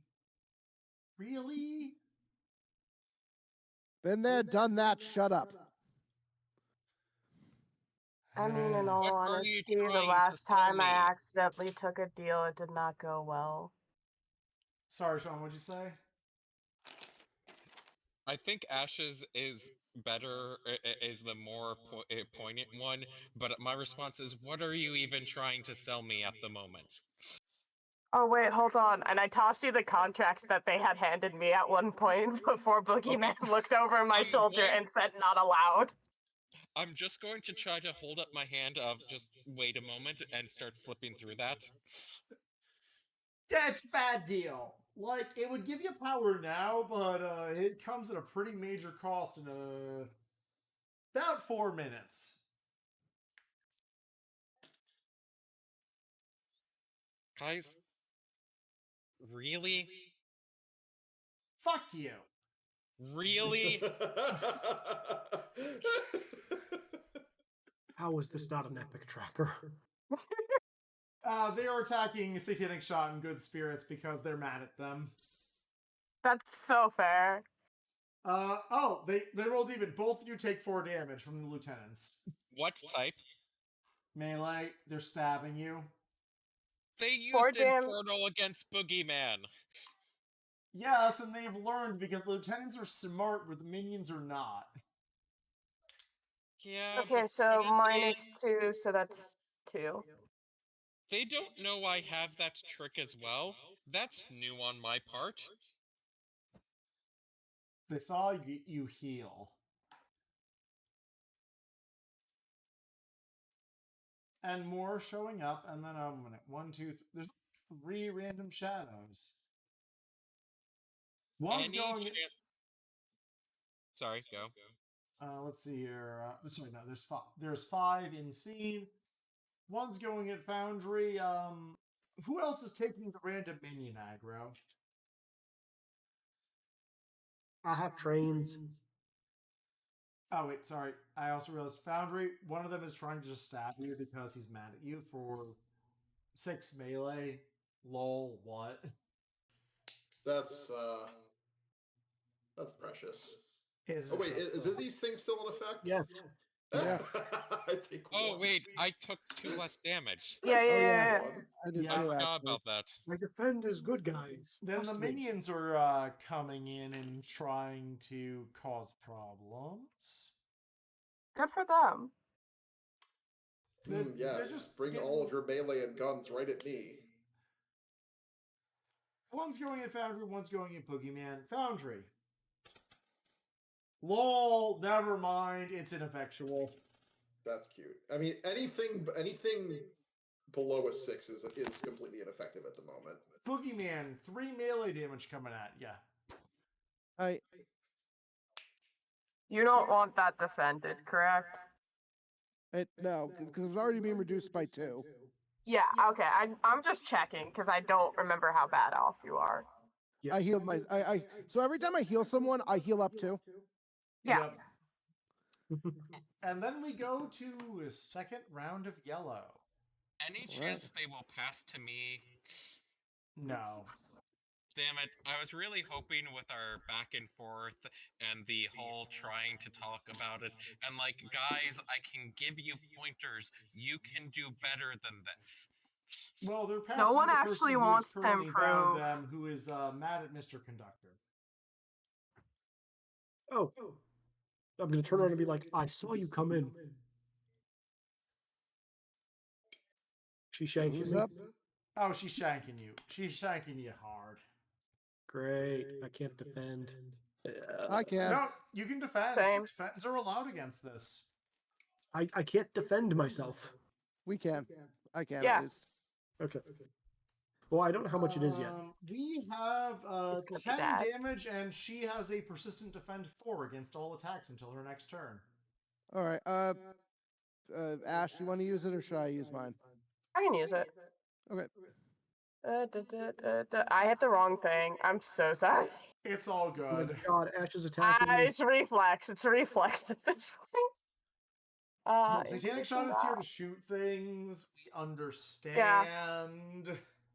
Really?" Been there, done that. Shut up. I mean, in all What are you honesty, the trying to last sell time I me? accidentally took a deal, it did not go well. Sorry, Sean, what'd you say? I think Ash's is better, is the more poignant one, but my response is, what are you even trying to sell me at the moment? Oh, wait, hold on. And I tossed you the contract that they had handed me at one point before Boogeyman looked over my shoulder and said, "Not allowed." I'm just going to try to hold up my hand of just wait a moment and start flipping through that. Yeah, it's a bad deal. Like, it would give you power now, but it comes at a pretty major cost in about 4 minutes. Guys, really? Fuck you. Really? How is this not an epic tracker? They are attacking Satanic Shot and Good Spirits because they're mad at them. That's so fair. They rolled even. Both of you take 4 damage from the lieutenants. What type? Melee, they're stabbing you. They used Infernal against Boogeyman. Yes, and they've learned because lieutenants are smart, where the minions are not. Yeah. Okay, so -2, so that's 2. They don't know I have that trick as well. That's new on my part. They saw you heal. And more showing up, and then a minute. 1, 2, there's 3 random shadows. One's going. Sorry, go. Let's see here. Sorry, no, there's 5 in scene. One's going at Foundry. Who else is taking the random minion aggro? I have trains. Oh, wait, sorry. I also realized Foundry, one of them is trying to just stab you because he's mad at you for 6 melee. Lol, what? That's precious. Isn't Oh wait, just, is Izzy's thing still in effect? Yes. Yes. I think Oh, one. wait, I took 2 less damage. Yeah. I did Yeah. I too, forgot actually. about that. I defend as good guys. Then Trust the me. minions are coming in and trying to cause problems. Good for them. They're Yes, just bring getting- all of your melee and guns right at me. One's going at Foundry, one's going at Boogeyman. Foundry. Lol, never mind, it's ineffectual. That's cute. I mean, anything below a 6 is completely ineffective at the moment. Boogeyman, 3 melee damage coming at ya. You don't want that defended, correct? No, because it's already being reduced by 2. Yeah, okay. I'm just checking because I don't remember how bad off you are. Yeah. I healed so every time I heal someone, I heal up 2. Yeah. Yep. And then we go to a second round of yellow. Any All right. chance they will pass to me? No. Damn it. I was really hoping with our back and forth and the whole trying to talk about it, and like, guys, I can give you pointers. You can do better than this. Well, they're passing No one the actually person who wants is to currently bound improve. them, who is mad at Mr. Conductor. Oh. I'm going to turn around and be like, I saw you come in. She shanking Who's me? up? Oh, she's shanking you. She's shanking you hard. Great. I can't defend. I can. No, you can defend. Same. Defense are allowed against this. I can't defend myself. We can. I can Yeah. at least. Okay. Well, I don't know how much it is yet. We have It's gonna be 10 bad. damage, and she has a persistent defend 4 against all attacks until her next turn. All right. Ash, you want to use it or should I use mine? I can use it. Okay. I hit the wrong thing. I'm so sorry. It's all Oh my good. god, Ash is attacking me. It's reflex. It's a reflex at this point. Look, Satanic Shot is here to shoot things. We understand. Yeah.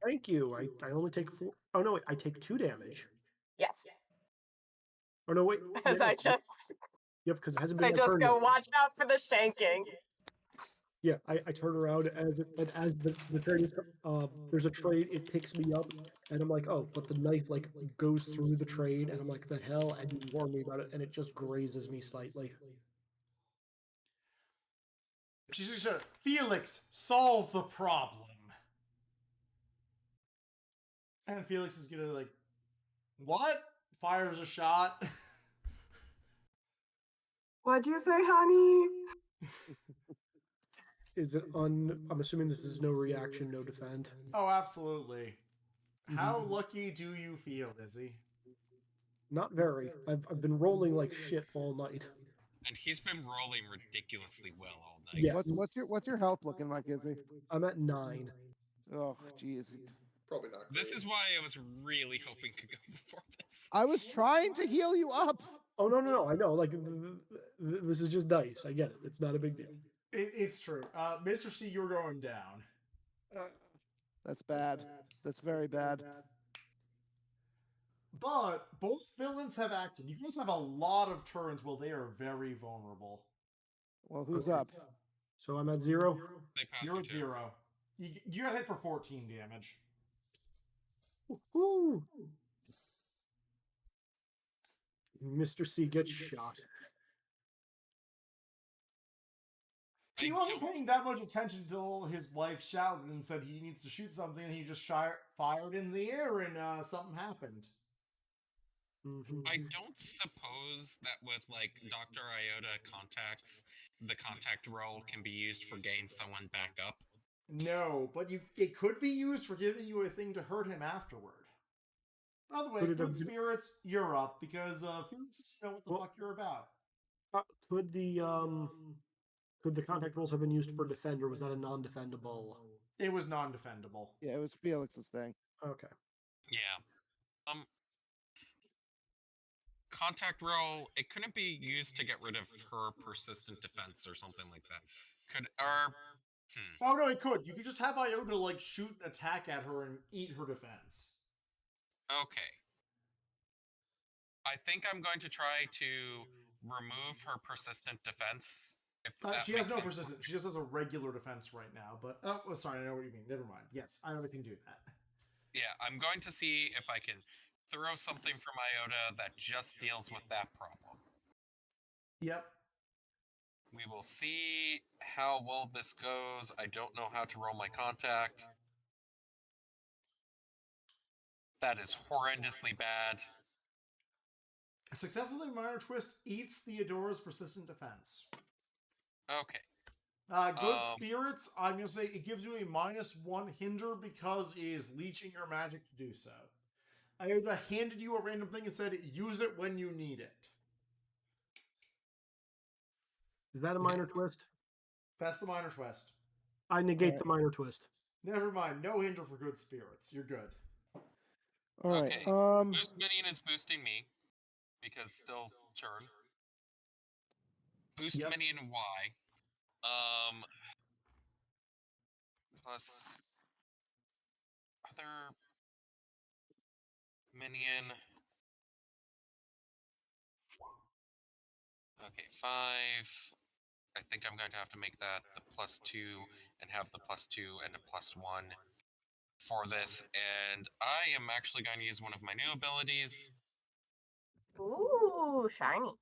Thank you. I only take 4. Oh no, wait, I take 2 damage. Yes. Oh no, wait. As yeah, I just, Yep, because it hasn't been I my just turn go, yet. watch out for the shanking. Yeah, I turn around as the trade is there's a trade, it picks me up, and I'm like, oh, but the knife like goes through the trade, and I'm like, the hell, and you warn me about it, and it just grazes me slightly. She's just gonna, Felix, solve the problem. And Felix is gonna like, what? Fires a shot. What'd you say, honey? Is it I'm assuming this is no reaction, no defend. Oh, absolutely. How lucky do you feel, Izzy? Not very. I've been rolling like shit all night. And he's been rolling ridiculously well all night. Yeah. What's your health looking like, Izzy? I'm at 9. Oh, jeez. Probably not. This great. is why I was really hoping to go before this. I was trying to heal you up. Oh no, I know. Like this is just dice. I get it. It's not a big deal. It's true. Mr. C, you're going down. That's bad. That's very bad. But both villains have acted. You guys have a lot of turns where they are very vulnerable. Well, who's Okay. up? So I'm at 0. They pass You're you at too. 0. You got hit for 14 damage. Woo! Mr. C gets shot. He wasn't paying that much attention until his wife shouted and said he needs to shoot something, and he just fired in the air, and something happened. I don't suppose that with like Dr. Iota contacts, the contact roll can be used for getting someone back up. No, but it could be used for giving you a thing to hurt him afterward. By the way, Could it good have been- spirits, you're up, because Felix doesn't know what the fuck you're about. Could the contact rolls have been used for defend, or was that a non-defendable? It was non-defendable. Yeah, it was Felix's thing. Okay. Yeah. Contact roll, it couldn't be used to get rid of her persistent defense or something like that. Oh no, it could. You could just have Iota like shoot an attack at her and eat her defense. Okay. I think I'm going to try to remove her persistent defense. If that She has makes no sense. persistent. She just has a regular defense right now. But oh, sorry, I know what you mean. Never mind. Yes, I can do that. Yeah, I'm going to see if I can throw something from Iota that just deals with that problem. Yep. We will see how well this goes. I don't know how to roll my contact. That is horrendously bad. A successfully minor twist eats Theodora's persistent defense. Okay. Good spirits, I'm going to say it gives you a -1 hinder because it is leeching your magic to do so. I would have handed you a random thing and said, use it when you need it. Is that a minor twist? That's the minor twist. I negate the minor twist. Never mind. No hinder for good spirits. You're good. All right. Okay. Boost minion is boosting me because still churn. Boost Yep. minion Y. Plus other minion. Okay, 5. I think I'm going to have to make that the +2 and have the +2 and a +1 for this. And I am actually going to use one of my new abilities. Ooh, shiny.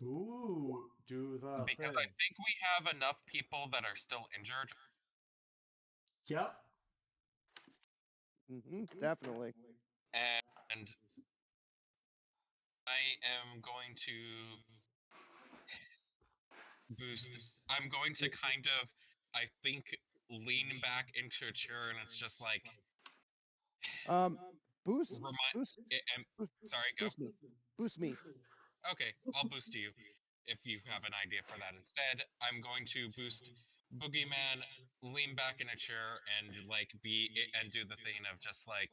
Ooh, do the Because thing. I think we have enough people that are still injured. Yep. Definitely. And I am going to boost. I'm going to kind of, I think, lean back into a chair, and it's just like. Boost. Sorry, go. Boost me. Okay, I'll boost you if you have an idea for that. Instead, I'm going to boost Boogeyman, lean back in a chair, and do the thing of just like.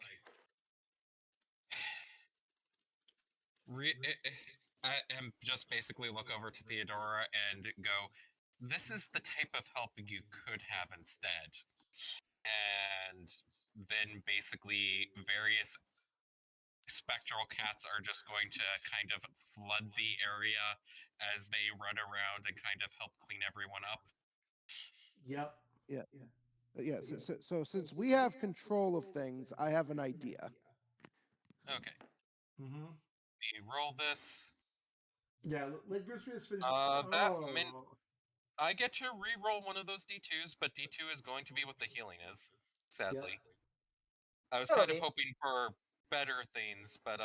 And just basically look over to Theodora and go, this is the type of help you could have instead. And then basically various spectral cats are just going to kind of flood the area as they run around and kind of help clean everyone up. Yep. Yeah. So since we have control of things, I have an idea. Okay. Mm-hmm. We roll this. Yeah, let Good Spirits finish. I get to re-roll one of those D2s, but D2 is going to be what the healing is, sadly. I was kind of hoping for better things, but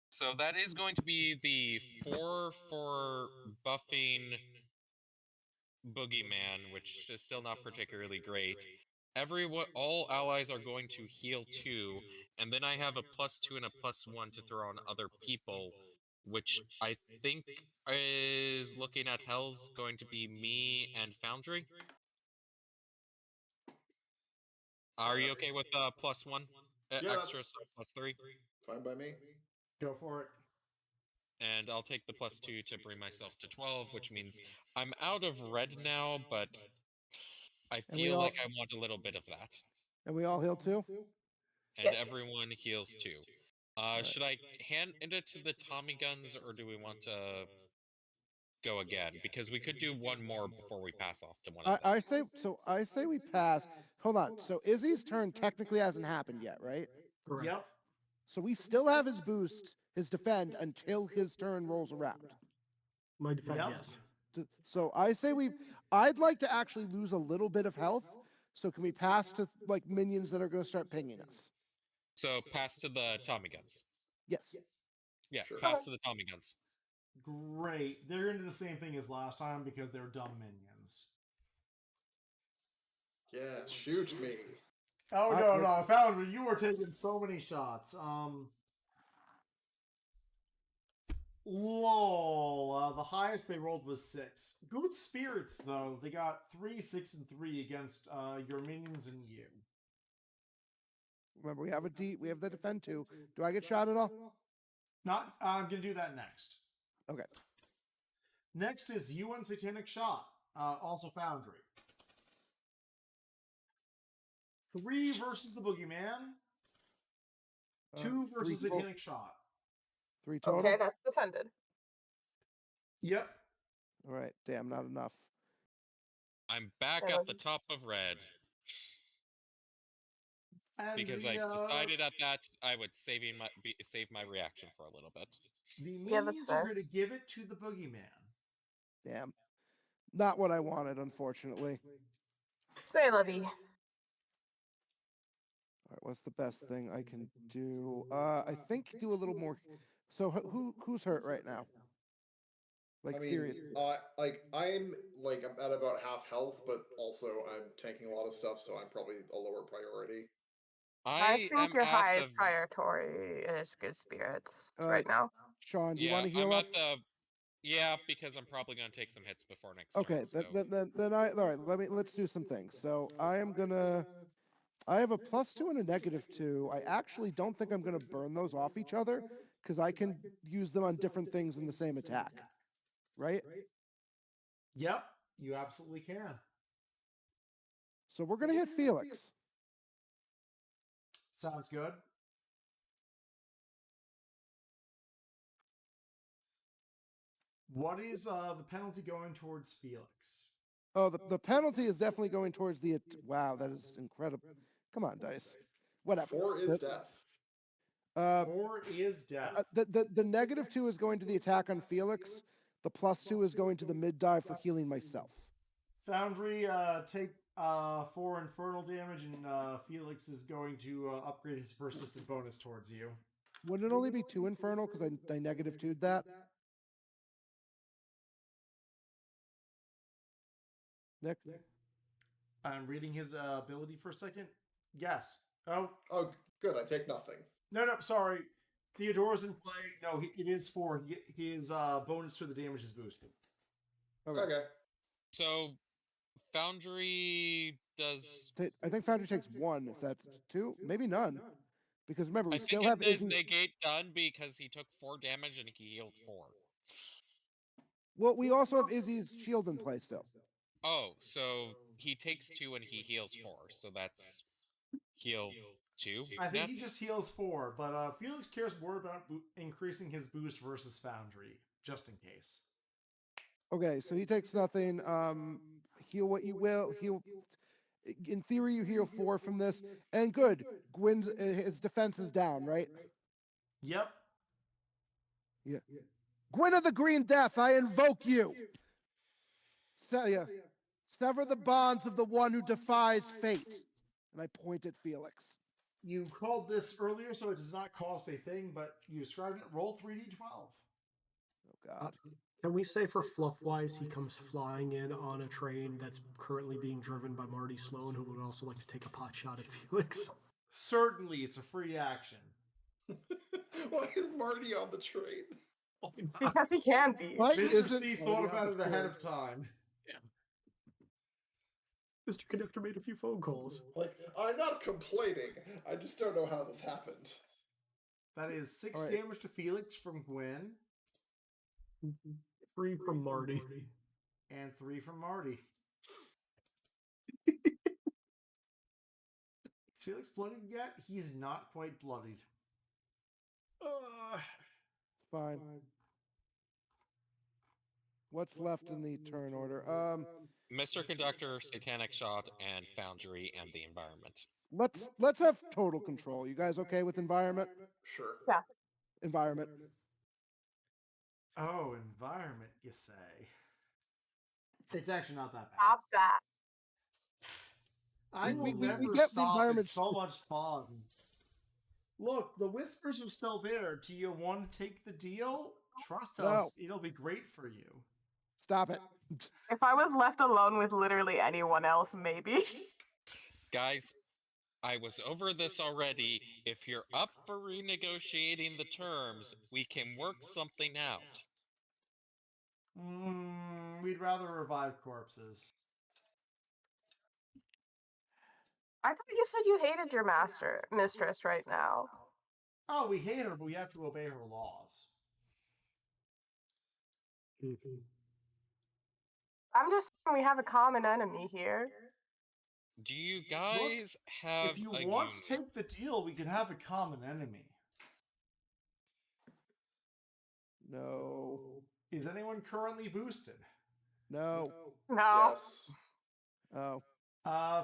so that is going to be the 4 for buffing Boogeyman, which is still not particularly great. All allies are going to heal 2, and then I have a +2 and a +1 to throw on other people, which I think is looking at Hell's going to be me and Foundry. Are you okay with +1 extra, so +3? Fine by me. Go for it. And I'll take the +2 to bring myself to 12, which means I'm out of red now, but I feel like I want a little bit of that. And we all heal too? And everyone heals too. Should I hand it to the Tommy guns, or do we want to go again? Because we could do one more before we pass off to one of them. I say we pass. Hold on. So Izzy's turn technically hasn't happened yet, right? Correct. Yep. So we still have his boost, his defend until his turn rolls around. My defense, Yep. yes. So I say I'd like to actually lose a little bit of health. So can we pass to like minions that are going to start pinging us? So pass to the Tommy guns. Yes. Yeah, Sure. pass to the Tommy guns. Great. They're going to do the same thing as last time because they're dumb minions. Yeah, shoot me. Oh, no, I found you were taking so many shots. Lol. The highest they rolled was 6. Good spirits, though. They got 3, 6, and 3 against your minions and you. Remember, we have the defend too. Do I get shot at all? Not. I'm gonna do that next. Okay. Next is UN Satanic Shot. Also Foundry. 3 versus the Boogeyman. 2 versus Satanic Shot. 3 total. Okay, that's defended. Yep. All right. Damn, not enough. I'm back at the top of red. And because I decided at that I would save my reaction for a little bit. The minions are going to give it to the Boogeyman. Damn. Not what I wanted, unfortunately. Say, Levy. All right, what's the best thing I can do? I think do a little more. So who's hurt right now? Like I mean, serious. I'm at about half health, but also I'm tanking a lot of stuff, so I'm probably a lower priority. I I think am your at highest the priority is good spirits right now. Sean, do you yeah. want to heal I'm up? at the yeah because I'm probably gonna take some hits before next Okay, turn. So then all right. Let's do some things. So I am gonna. I have a +2 and a -2. I actually don't think I'm gonna burn those off each other because I can use them on different things in the same attack. Right? Yep, you absolutely can. So we're gonna hit Felix. Sounds good. What is the penalty going towards Felix? Oh, the penalty is definitely going towards the. Wow, that is incredible. Come on, dice. Whatever. 4 is death. 4 is death. The -2 is going to the attack on Felix. The +2 is going to the mid dive for healing myself. Foundry, take 4 infernal damage, and Felix is going to upgrade his persistent bonus towards you. Would it only be 2 infernal because I -2'd that? Nick? I'm reading his ability for a second. Yes. Oh, Oh, good. I take nothing. no, sorry. Theodore's in play. No, it is 4. His bonus to the damage is boosted. Okay. so Foundry does. I think Foundry takes 1. If that's 2, maybe none. Because remember, we I still think have it is Izzy. negate done because he took 4 damage and he healed 4. Well, we also have Izzy's shield in play still. Oh, so he takes 2 and he heals 4, so that's heal 2. I think net? he just heals 4, but Felix cares more about increasing his boost versus Foundry, just in case. Okay, so he takes nothing. Heal what you will. Heal. In theory, you heal 4 from this, and good. Gwyn's his defense is down, right? Yep. Yeah. Gwyn of the Green Death, I invoke you. Sever the bonds of the one who defies fate. And I point at Felix. You called this earlier, so it does not cost a thing, but you described it. Roll 3d12. Oh God. Can we say for fluff-wise, he comes flying in on a train that's currently being driven by Marty Sloan, who would also like to take a pot shot at Felix? Certainly, it's a free action. Why is Marty on the train? Because he can be. Why Mr. isn't C Marty thought on about the it ahead train? of time. Mr. Conductor made a few phone calls. I'm not complaining. I just don't know how this happened. That is 6 All right. damage to Felix from Gwen. 3 from Marty. And 3 from Marty. Is Felix bloodied yet? He's not quite bloodied. Fine. What's left in the turn order? Mr. Conductor, Satanic Shot, and Foundry, and the environment. Let's have total control. You guys okay with environment? Sure. Yeah. Environment. Oh, environment, you say? It's actually not that bad. Stop that. I will we never get the stop. environment. It's so much fun. Look, the whispers are still there. Do you want to take the deal? Trust us. It'll be great for you. Stop it. If I was left alone with literally anyone else, maybe. Guys, I was over this already. If you're up for renegotiating the terms, we can work something out. We'd rather revive corpses. I thought you said you hated your mistress right now. Oh, we hate her, but we have to obey her laws. I'm just saying we have a common enemy here. Do you guys have If you a want union? to take the deal, we can have a common enemy. No. Is anyone currently boosted? No. No. Yes. Oh.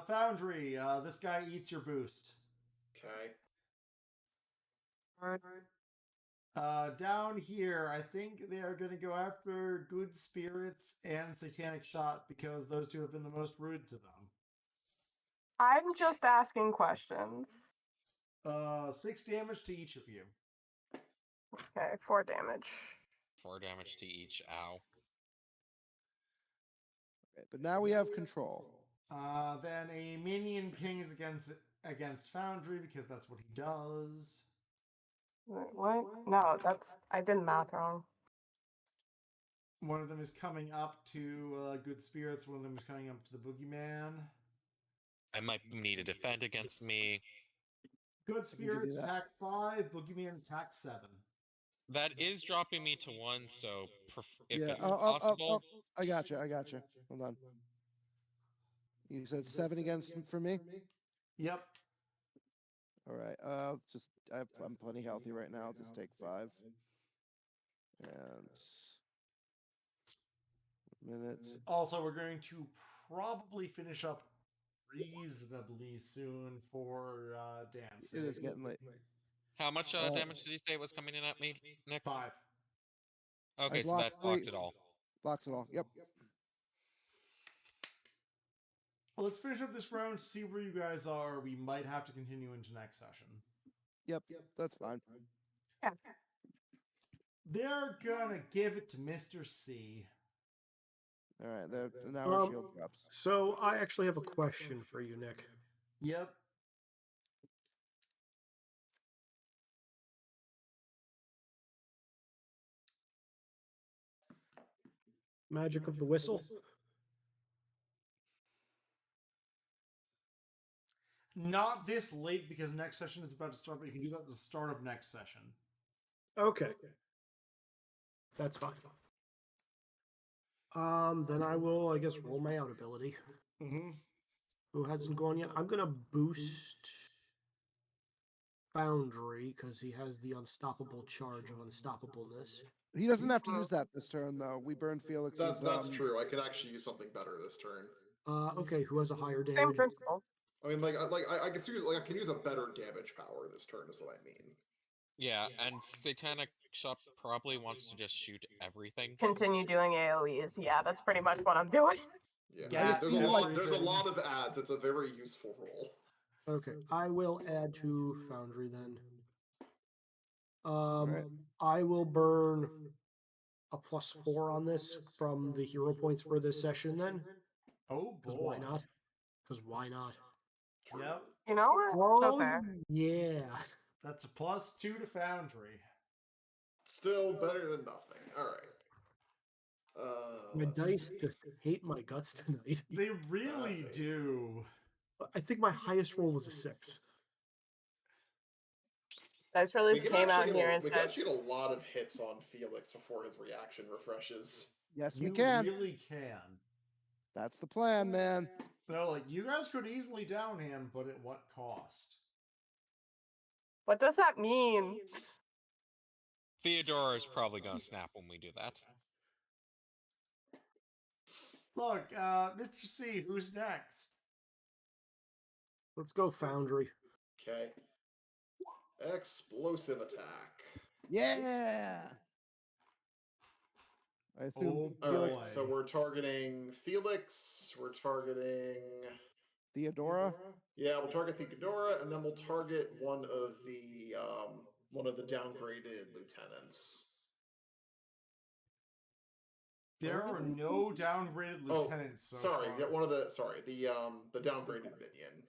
Foundry, this guy eats your boost. Okay. Down here, I think they are going to go after Good Spirits and Satanic Shot because those two have been the most rude to them. I'm just asking questions. 6 damage to each of you. Okay, 4 damage. 4 damage to each. Ow. Right, but now we have control. Then a minion pings against Foundry because that's what he does. Wait, what? No, I did math wrong. One of them is coming up to Good Spirits. One of them is coming up to the Boogeyman. I might need to defend against me. Good can give you Spirits that. attack 5, Boogeyman attack 7. That is dropping me to 1, so if Yeah, it's possible. I got you. Hold on. You said 7 against for me. Yep. All right. I'm plenty healthy right now. I'll just take 5. And minute. Also, we're going to probably finish up reasonably soon for Dan's It is sake. getting late. How much damage did you say was coming in at me, Nick? 5. Okay, so blocked that blocks it all. Blocks it all. Yep. Well, let's finish up this round, see where you guys are. We might have to continue into next session. Yep. That's fine. Yeah. They're gonna give it to Mr. C. All right. Now our shield drops. So I actually have a question for you, Nick. Yep. Magic of the whistle. Not this late because next session is about to start, but you can do that at the start of next session. Okay. That's fine. Then I will, I guess, roll my out ability. Mm-hmm. Who hasn't gone yet? I'm gonna boost Foundry because he has the unstoppable charge of unstoppableness. He doesn't have to use that this turn, though. We burned Felix's. That's true. I could actually use something better this turn. Okay, who has a higher Same damage? principle. I mean, I can use a better damage power this turn. Is what I mean. Yeah, and Satanic Shop probably wants to just shoot everything. Continue doing AoEs. Yeah, that's pretty much what I'm doing. Yeah, there's a lot of ads. It's a very useful role. Okay, I will add to Foundry then. Right. I will burn a +4 on this from the hero points for this session then. Oh Because boy. why not? Because why not? Yep. You know what? So Oh, fair. yeah. That's a +2 to Foundry. Still better than nothing. All right. My let's dice see. just hate my guts tonight. They really do. I think my highest roll was a 6. Dice We Release can came out actually here get, and we can said, actually get a lot of hits on Felix before his reaction refreshes. Yes, You we can. really can. That's the plan, man. They're like, you guys could easily down him, but at what cost? "What does that mean?" Theodora is probably going to snap when we do that. Look, Mr. C, who's next? Let's go Foundry. Okay. Explosive attack. Yeah. I assume Oh, All right, boy. so we're targeting Felix. We're targeting Theodora. Yeah, we'll target Theodora, and then we'll target one of the downgraded lieutenants. There are no downgraded lieutenants so sorry, far. get one of the the downgraded minion.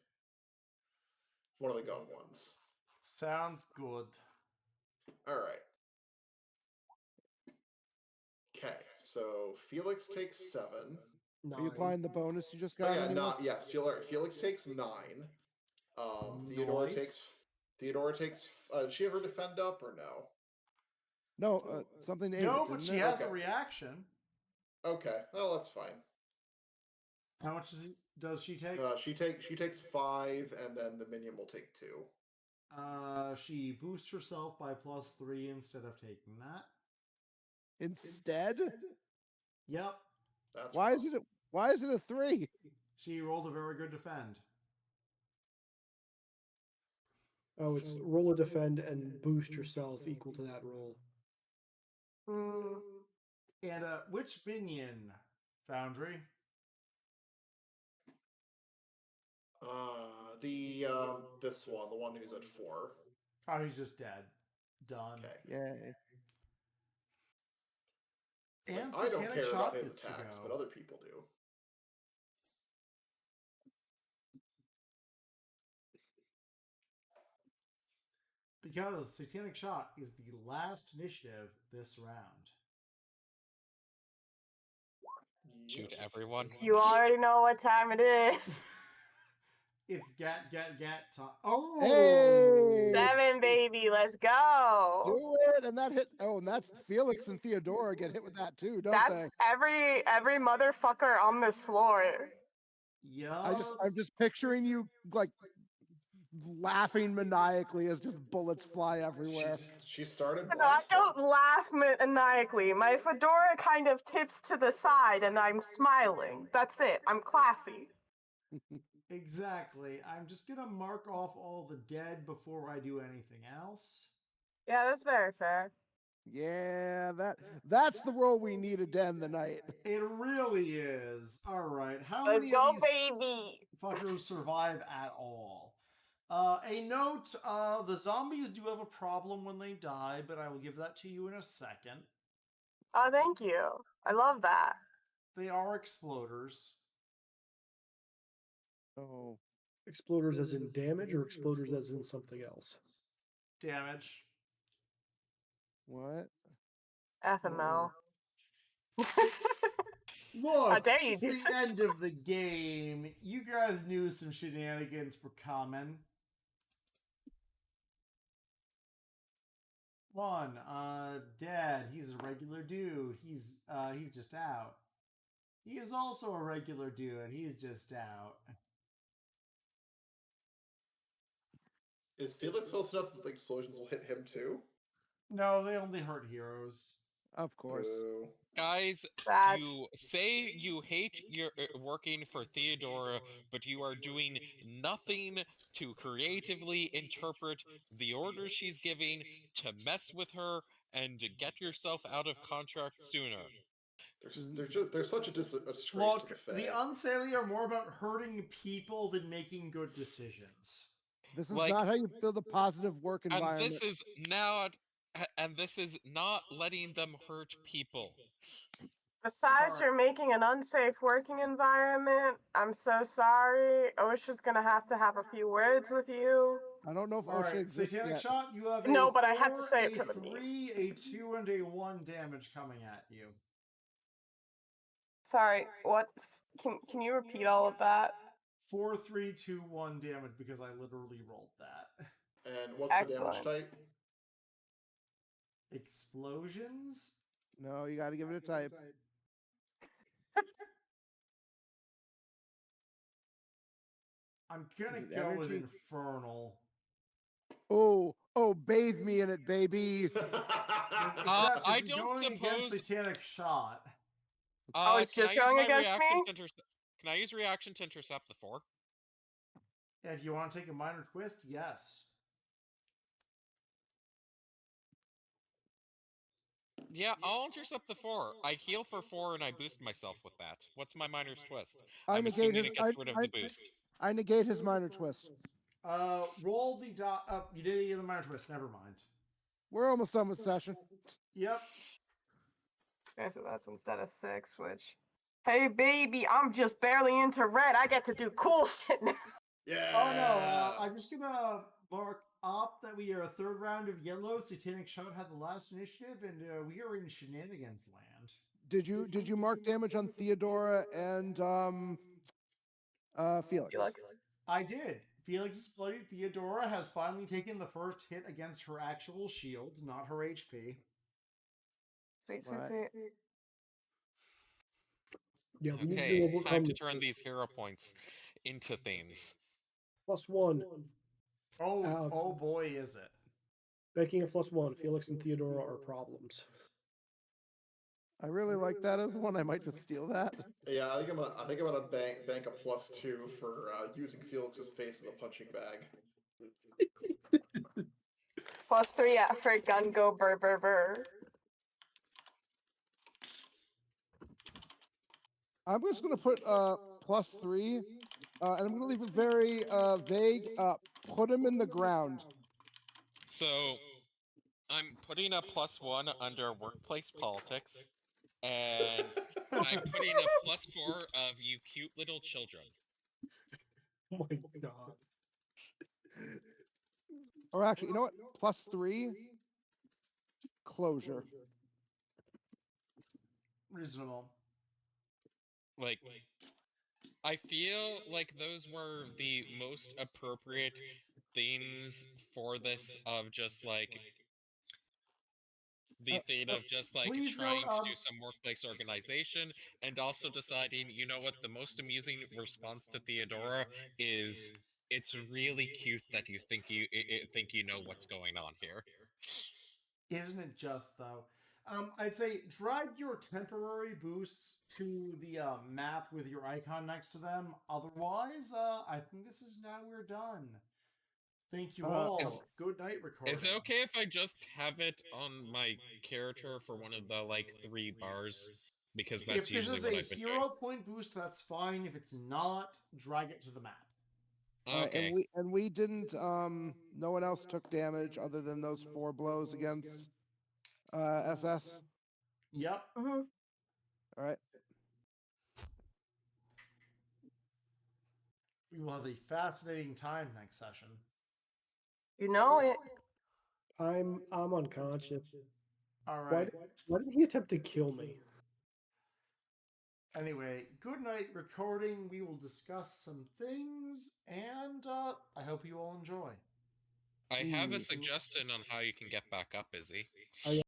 One of the gun ones. Sounds good. All right. Okay, so Felix takes 7. Are you applying the bonus you just got? Yes. Felix takes 9. Theodora Nice. takes. Does she ever defend up or no? No, something to aid No, it, but didn't she it? has a reaction. Okay, well that's fine. How much does she take? She takes 5, and then the minion will take 2. She boosts herself by +3 instead of taking that. Instead? Yep. That's Why rough. is it a 3? She rolled a very good defend. Oh, it's roll a defend and boost yourself equal to that roll. Mm, And which minion, Foundry? This one, the one who's at 4. Oh, he's just dead. Done. Okay. Yay. And I don't Satanic care Shot about his gets to attacks, go. but other people do. Because Satanic Shot is the last initiative this round. Shoot everyone. You already know what time it is. It's get time. Oh! Hey! 7, baby, let's go. Do it, and that hit. Oh, and that's Felix and Theodora get hit with that too, don't That's they? every motherfucker on this floor. Yup. I'm just picturing you like laughing maniacally as just bullets fly everywhere. She started No, I blasting. don't laugh maniacally. My fedora kind of tips to the side and I'm smiling. That's it. I'm classy. Exactly. I'm just gonna mark off all the dead before I do anything else. Yeah, that's very fair. Yeah, that's the role we need to end the night. It really is. All right. How Let's many go, of these baby. fuckers survive at all? A note, the zombies do have a problem when they die, but I will give that to you in a second. Oh, thank you. I love that. They are exploders. Oh, Exploders as in damage or exploders as in something else? Damage. what? FML. Look, How dare you it's do the this? end of the game. You guys knew some shenanigans were coming. One, dead. He's a regular dude. He's just out. He is also a regular dude. He's just out. Is Felix close enough that the explosions will hit him too? No, they only hurt heroes. Of course. Boo. Guys, That you say you hate your working for Theodora, but you are doing nothing to creatively interpret the orders she's giving to mess with her and to get yourself out of contract sooner. They're such a disgrace Look, to the the Fae. Unsaley are more about hurting people than making good decisions. This is Like- not how you build a positive work environment. And this is not letting them hurt people. besides Alright. you're making an unsafe working environment, I'm so sorry. OSHA's gonna have a few words with you. I don't know if All OSHA right, exists Satanic yet. Shot, you have a No, but I 4, had to say it a for the meme. 3, a 2, and a 1 damage coming at you. Sorry, what? Can you repeat all of that? 4, 3, 2, 1 damage because I literally rolled that. And what's the damage Excellent. type? Explosions? No, you got to give it a type. I'm gonna Is it go with energy? Infernal. Oh, bathe me in it, baby. Except I this is don't going against suppose- Satanic Shot. Oh, it's Can just I use going my against reaction me? to Can I use reaction to intercept the 4? Yeah, if you want to take a minor twist, yes. Yeah, I'll intercept the 4. I heal for 4 and I boost myself with that. What's my minor's twist? I I'm negate assuming his. it gets rid of the boost. I negate his minor twist. Roll the dot up. You didn't get the minor twist. Never mind. We're almost done with session. Yep. Okay, so that's instead of 6, which. Hey, baby, I'm just barely into red. I get to do cool shit now. Yeah. Oh no, I'm just gonna mark up that we are a 3rd round of yellow. Satanic Shot had the last initiative, and we are in shenanigans land. Did you mark damage on Theodora and Felix? Felix. I did. Felix exploded. Theodora has finally taken the first hit against her actual shield, not her HP. Sweet, sweet, Right. sweet. Yeah, we need to Okay, time overcome to turn these hero points into things. +1. Oh boy, is it. Making a +1. Felix and Theodora are problems. I really like that as one. I might just steal that. Yeah, I think I'm gonna bank a +2 for using Felix's face as a punching bag. +3 for gun go burr burr burr. I'm just gonna put +3, and I'm gonna leave it very vague. Put him in the ground. So, I'm putting a +1 under workplace politics, and I'm putting a +4 of you cute little children. Oh my god. Or actually, you know what? +3 closure. Reasonable. Like, I feel like those were the most appropriate things for this, of just like the thing of just like Please trying note, to do some workplace organization, and also deciding, you know what, the most amusing response to Theodora is, it's really cute that you think think you know what's going on here. Isn't it just though? I'd say drag your temporary boosts to the map with your icon next to them. Otherwise, I think this is now we're done. Thank you all. Good night, recording. Is it okay if I just have it on my character for one of the like 3 bars? Because that's If this usually is what a I've been hero point boost, that's fine. If it's not, drag it to the map. doing. Okay. And we didn't. No one else took damage other than those 4 blows against SS. Yep. Mm-hmm. All right. We will have a fascinating time next session. You know it. I'm unconscious. All right. Why did he attempt to kill me? Anyway, good night, recording. We will discuss some things, and I hope you all enjoy. I have a suggestion on how you can get back up, Izzy. Oh, yeah.